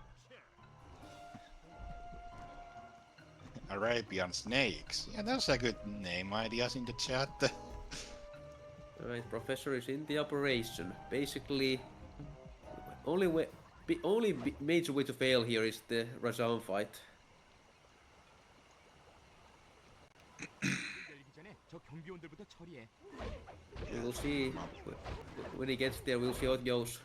Arabian Snakes. Yeah, those are good name ideas in the chat. Alright, Professor is in the operation. Basically, only major way to fail here is the Razan fight. 열리기 전에 저 경비원들부터 처리해. We'll see when he gets there. We'll see how it goes.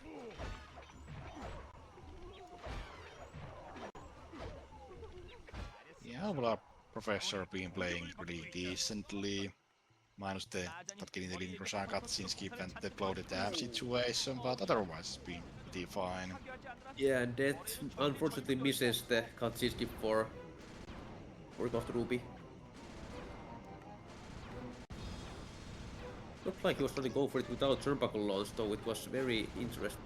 Yeah, well, Professor been playing pretty decently. Minus the not getting the leading Rosan cutscene skip and the bloated dam situation, but otherwise it's been pretty fine. Yeah, and that unfortunately misses the cutscene skip for Ghost Ruby. Looked like he was trying to go for it without turnbuckle launch, though it was very interesting.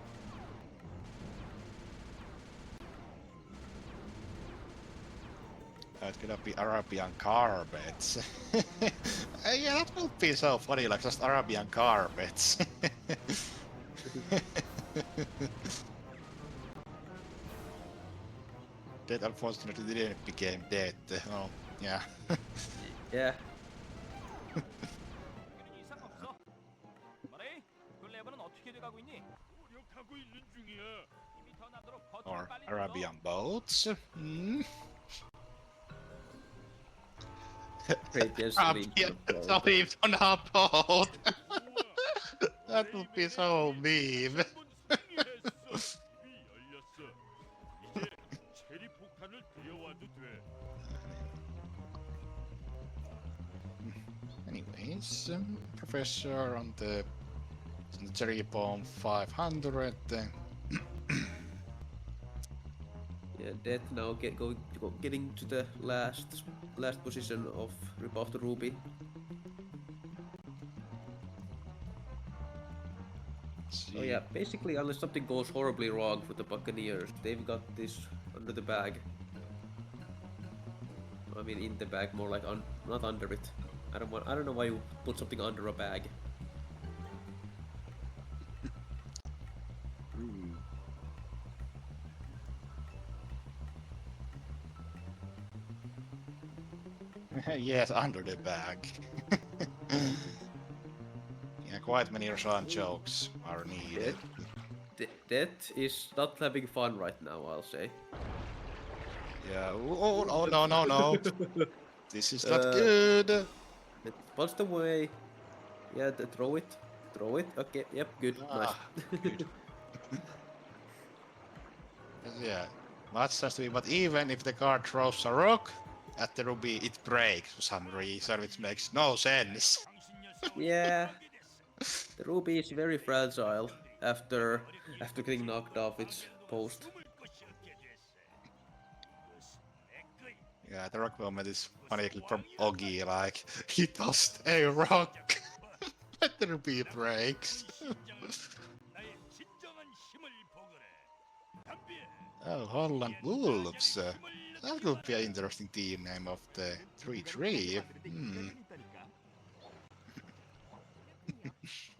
It's gonna be Arabian carpets. Yeah, that would be so funny, like just Arabian carpets. Dead unfortunately didn't became dead. Oh, yeah. Yeah. 여기는 이상 없어. 머레이, 그 레버는 어떻게 돼가고 있니? 노력하고 있는 중이야. 힘이 더 나도록 버튼을 Or 빨리 눌러. Arabian boats. Hmm? Great, yes, Arabian Salif on a boat. That would be so meme. 입이 열렸어. 이제 체리 폭탄을 들여와도 돼. Anyways, Professor on the cherry bomb 500. Yeah, Death now getting to the last position of Rip Off the Ruby. Oh yeah, basically unless something goes horribly wrong for the Buccaneers, they've got this under the bag. I mean in the bag, more like not under it. I don't know why you put something under a bag. Yes, under the bag. Yeah, quite many Rasan jokes are needed. Death is not having fun right now, I'll say. Yeah. Oh no. This is not good. It punched away. Yeah, throw it. Okay, yep, good, nice. Good. Yeah, much has to be, but even if the card throws a rock at the ruby, it breaks for some reason, which makes no sense. Yeah, the ruby is very fragile after getting knocked off its post. Yeah, the rock moment is funny from Ogi, like, he tossed a rock, but the ruby breaks. Oh, Holland Wolves. That would be an interesting team name of the 3-3.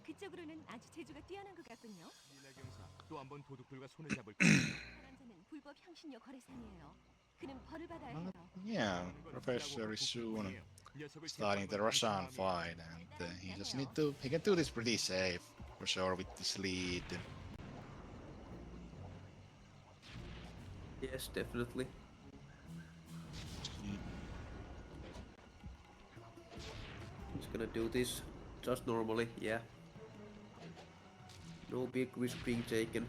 그쪽으로는 아주 재주가 뛰어난 것 같군요. 미나 경사 또 한 번 도둑들과 손을 잡을 거야. 사람자는 불법 향신료 거래상이에요. 그는 벌을 받아야 해요. Yeah, Professor is soon starting the Russian fight, and he can do this pretty safe for sure with this lead. Yes, definitely. He's gonna do this just normally, yeah. No big risk being taken,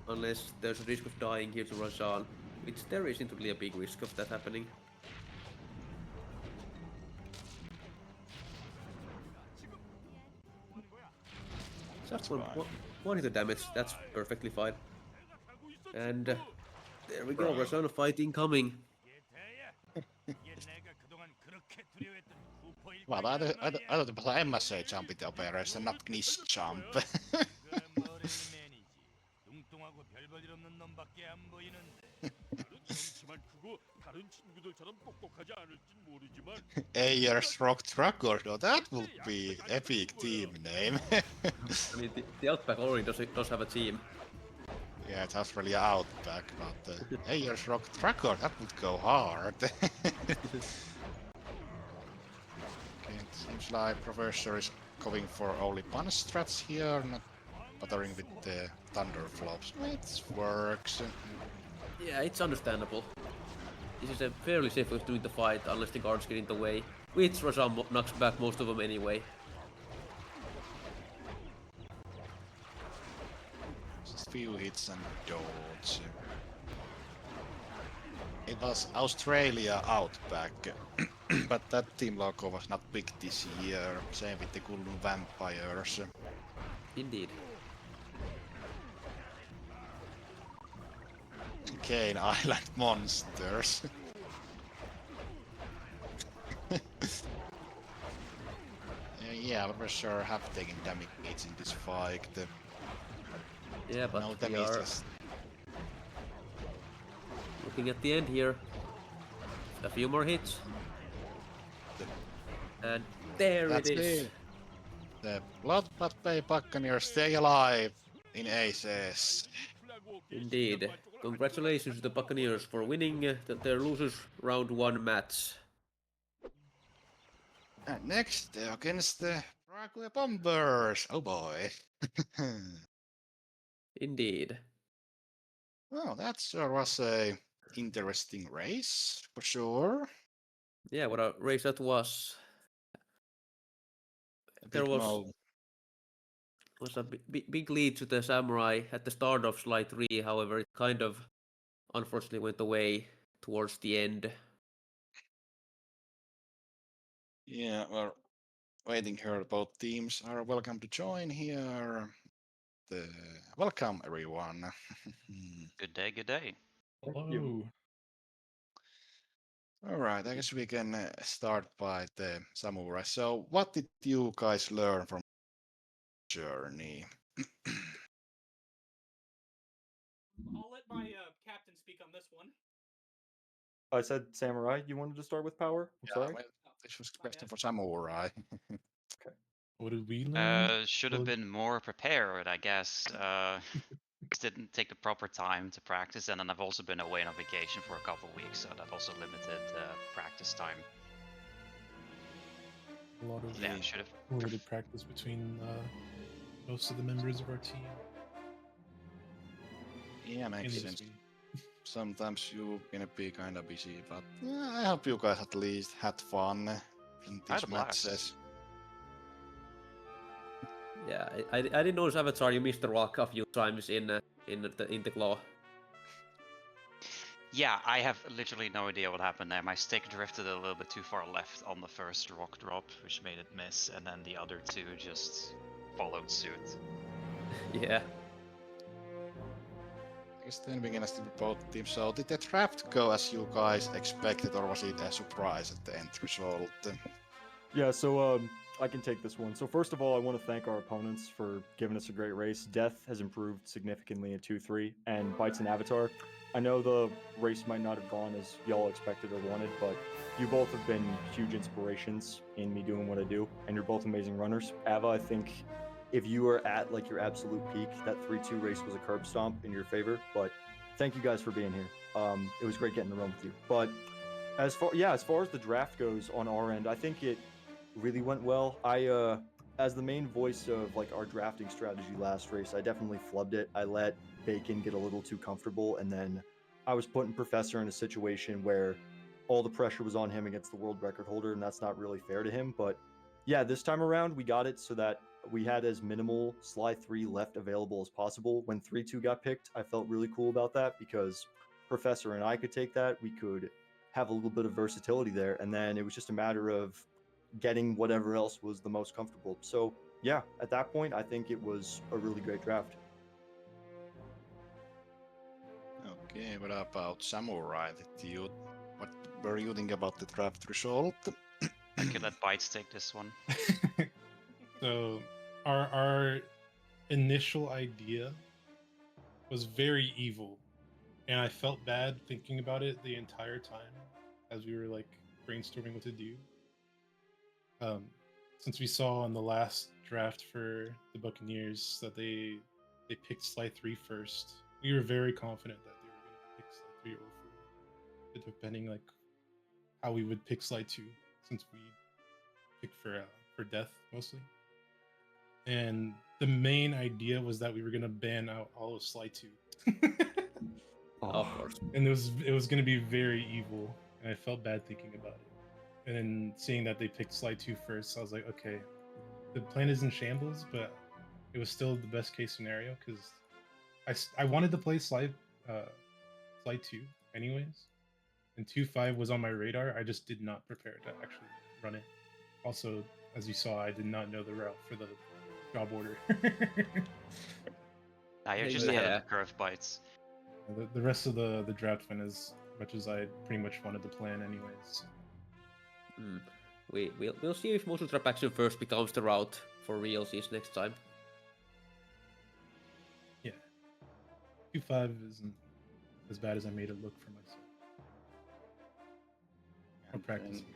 unless there's a risk of dying here to Rajan, which there isn't really a big risk of that happening. Just one hit of damage, that's perfectly fine. And there we go, Rajan fighting coming. Well, I thought it was an MSA jump in the operation, not Gnish jump. Ayers Rock Tracker, no, that would be epic team name. I mean, the Outback already does have a team. Yeah, it has really Outback, but Ayers Rock Tracker, that would go hard. It seems like Professor is going for only punch strats here, not bothering with the thunder flops. It works. Yeah, it's understandable. This is a fairly safe way of doing the fight, unless the guards get in the way, which Rajan knocks back most of them anyway. Just few hits and dodge. It was Australia Outback, but that team logo was not big this year. Same with the Kulun Vampires. Indeed. Kane Island Monsters. Yeah, but we're sure have taken damage in this fight. Yeah, but no we damage are is... looking at the end here. A few more hits. And there That's it is. it. The Blood Bay Buccaneers stay alive in ACES. Indeed. Congratulations to the Buccaneers for winning their losers round 1 match. And next, against the Prague Bombers. Oh boy. Indeed. Well, that sure was a interesting race, for sure. Yeah, what a race that was. A There bit more. was a big lead to the Samurai at the start of slide 3, however, it kind of unfortunately went away towards the end. Yeah, we're waiting here. Both teams are welcome to join here. Welcome, everyone. Good day, good day. Hello. All right, I guess we can start by the Samurai. So, what did you guys learn from journey? I'll let my captain speak on this one. I said Samurai. You wanted to start with power? I'm sorry. Well, this was a question for Samurai. What did we learn? Should have been more prepared, I guess. Just didn't take the proper time to practice, and then I've also been away on vacation for a couple of weeks, so that also limited practice time. A lot of Yeah, should have limited practice between most of the members of our team. Yeah, makes Needless sense. to be. Sometimes you're gonna be kind of busy, but I hope you guys at least had fun in I had these a blast. matches. Yeah, I didn't notice Avatar. You missed the rock a few times in the claw. Yeah, I have literally no idea what happened there. My stick drifted a little bit too far left on the first rock drop, which made it miss, and then the other two just followed suit. Yeah. I guess then we're gonna still be both teams. So did the draft go as you guys expected, or was it a surprise at the end result? Yeah, so I can take this one. So first of all, I want to thank our opponents for giving us a great race. Death has improved significantly in 2-3, and Bites and Avatar. I know the race might not have gone as y'all expected or wanted, but you both have been huge inspirations in me doing what I do, and you're both amazing runners. Ava, I think if you were at like your absolute peak, that 3-2 race was a curb stomp in your favor. But thank you guys for being here. It was great getting to run with you. But as far as the draft goes on our end, I think it really went well. I as the main voice of like our drafting strategy last race, I definitely flubbed it. I let Bacon get a little too comfortable, and then I was putting Professor in a situation where all the pressure was on him against the world record holder, and that's not really fair to him. But yeah, this time around we got it so that we had as minimal slide 3 left available as possible. When 3-2 got picked, I felt really cool about that because Professor and I could take that. We could have a little bit of versatility there, and then it was just a matter of getting whatever else was the most comfortable. So yeah, at that point, I think it was a really great draft. Okay, what about Samurai? What were you thinking about the draft result? I could let Bites take this one. So our initial idea was very evil, and I felt bad thinking about it the entire time as we were like brainstorming what to do. Since we saw in the last draft for the Buccaneers that they picked slide 3 first, we were very confident that they were going to pick slide 3 or 4, depending like how we would pick slide 2, since we picked for death mostly. And the main idea was that we were going to ban out all of slide 2. Of course. And it was going to be very evil, and I felt bad thinking about it. And then seeing that they picked slide 2 first, I was like, okay, the plan is in shambles, but it was still the best case scenario because I wanted to play slide 2 anyways, and 2-5 was on my radar. I just did not prepare to actually run it. Also, as you saw, I did not know the route for the job order. You're just ahead of the curve, Bites. The rest of the draft went as much as I pretty much wanted to plan anyways. We'll see if Motion Trap Action first becomes the route for realsies next time. Yeah. 2-5 isn't as bad as I made it look for myself. I'm practicing.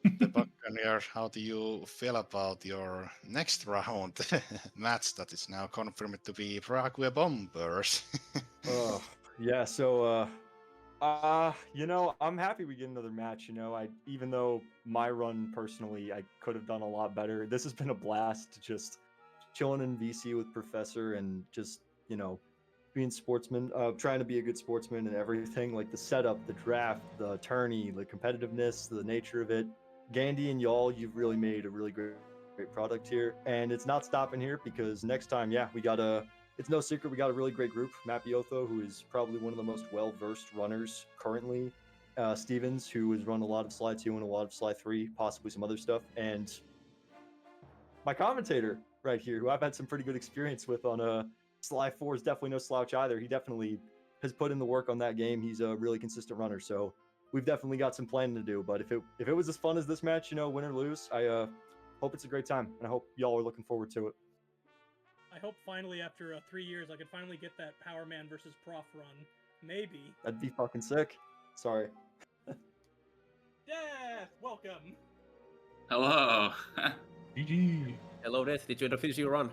the Buccaneers, how do you feel about your next round match that is now confirmed to be Prague Bombers? Oh, yeah. So, I'm happy we get another match. Even though my run personally, I could have done a lot better. This has been a blast. Just chilling in VC with Professor and just being sportsman, trying to be a good sportsman and everything. Like the setup, the draft, the tourney, the competitiveness, the nature of it. Gandhi and y'all, you've really made a really great product here, and it's not stopping here because next time, yeah, we got a. It's no secret we got a really great group. Mapiotho, who is probably one of the most well-versed runners currently. Stevens, who has run a lot of Sly 2 and a lot of Sly 3, possibly some other stuff. And my commentator right here, who I've had some pretty good experience with on Sly 4 is definitely no slouch either. He definitely has put in the work on that game. He's a really consistent runner. So we've definitely got some planning to do. But if it was as fun as this match, win or lose, I hope it's a great time. And I hope y'all are looking forward to it. I hope finally, after 3 years, I could finally get that Power Man versus Prof run. Maybe. That'd be fucking sick. Sorry. Death, welcome. Hello. GG. Hello, Death. Did you end up finishing your run?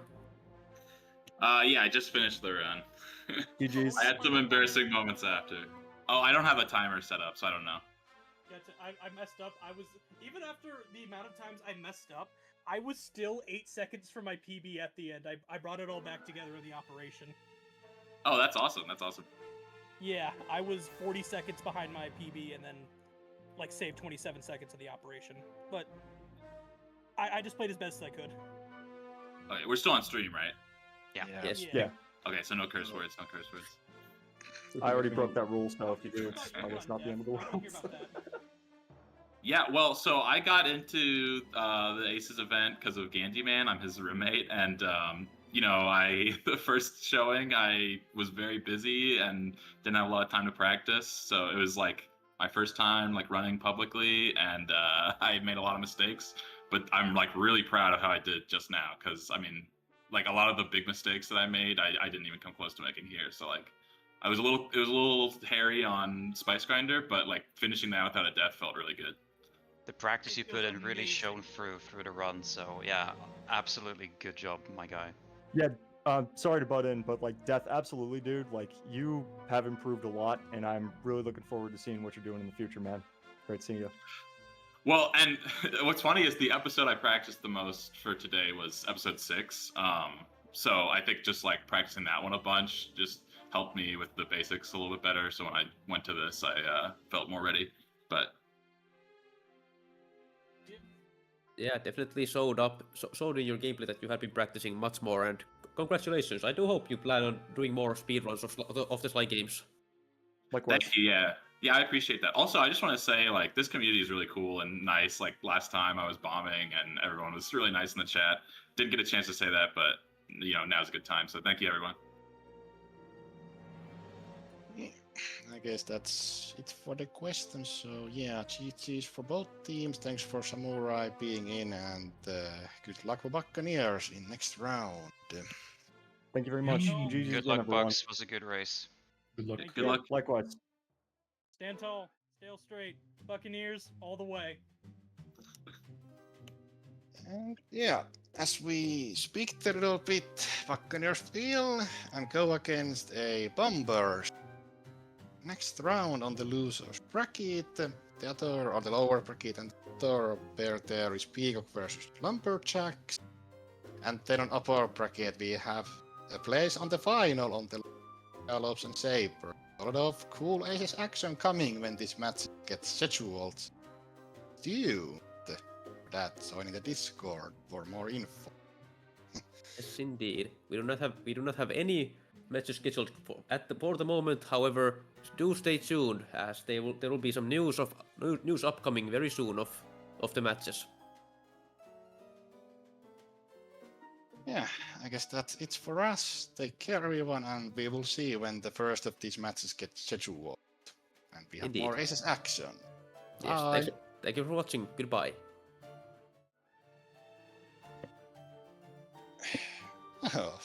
Yeah, I just finished the run. GG's. I had some embarrassing moments after. Oh, I don't have a timer set up, so I don't know. I messed up. I was, even after the amount of times I messed up, I was still 8 seconds from my PB at the end. I brought it all back together in the operation. Oh, that's awesome. That's awesome. Yeah, I was 40 seconds behind my PB and then, saved 27 seconds of the operation. But I just played as best as I could. Okay, we're still on stream, right? Yeah. Yes. Yeah. Okay, so no curse words, no curse words. I already broke that rule, so if you do, it's I guess not the end of the world. Yeah, well, so I got into the ACES event because of Gandhi Man. I'm his roommate, and the first showing I was very busy and didn't have a lot of time to practice. So it was my first time running publicly, and I made a lot of mistakes. But I'm really proud of how I did just now, because a lot of the big mistakes that I made, I didn't even come close to making here. So it was a little hairy on Spice Grinder, but finishing that without a death felt really good. The practice you put in really shone through the run, so yeah, absolutely good job, my guy. Yeah, sorry to butt in, but Death, absolutely, dude. You have improved a lot, and I'm really looking forward to seeing what you're doing in the future, man. Great seeing you. Well, and what's funny is the episode I practiced the most for today was episode 6. So I think just practicing that one a bunch just helped me with the basics a little bit better. So when I went to this, I felt more ready. But Yeah, definitely showed in your gameplay that you have been practicing much more, and congratulations. I do hope you plan on doing more speedruns of the Sly games. Likewise. Thank you, yeah. Yeah, I appreciate that. Also, I just want to say, this community is really cool and nice. Last time I was bombing and everyone was really nice in the chat. Didn't get a chance to say that, but, now's a good time. So thank you, everyone. I guess that's it for the questions. So yeah, GG's for both teams. Thanks for Samurai being in, and good luck for Buccaneers in next round. Thank you very much. GG's Good again, luck, everyone. Bucks. Was a good race. Good luck. Thank Good you. luck. Likewise. Stand tall, stay straight. Buccaneers all the way. And yeah, as we speak a little bit, Buccaneers feel and go against a Bombers. Next round on the losers bracket, the other on the lower bracket, and the other pair there is Peacock versus Lumberjacks. And then on upper bracket we have a place on the final on the Gallops and Saber. A lot of cool ACES action coming when this match gets scheduled. Due to that, join in the Discord for more info. Yes, indeed. We do not have any matches scheduled for the moment. However, do stay tuned, as there will be some news upcoming very soon of the matches. Yeah, I guess that's it for us. Take care, everyone, and we will see when the first of these matches get scheduled. And we have Indeed. more ACES action. Yes, Bye. thank you for watching. Goodbye. Oh.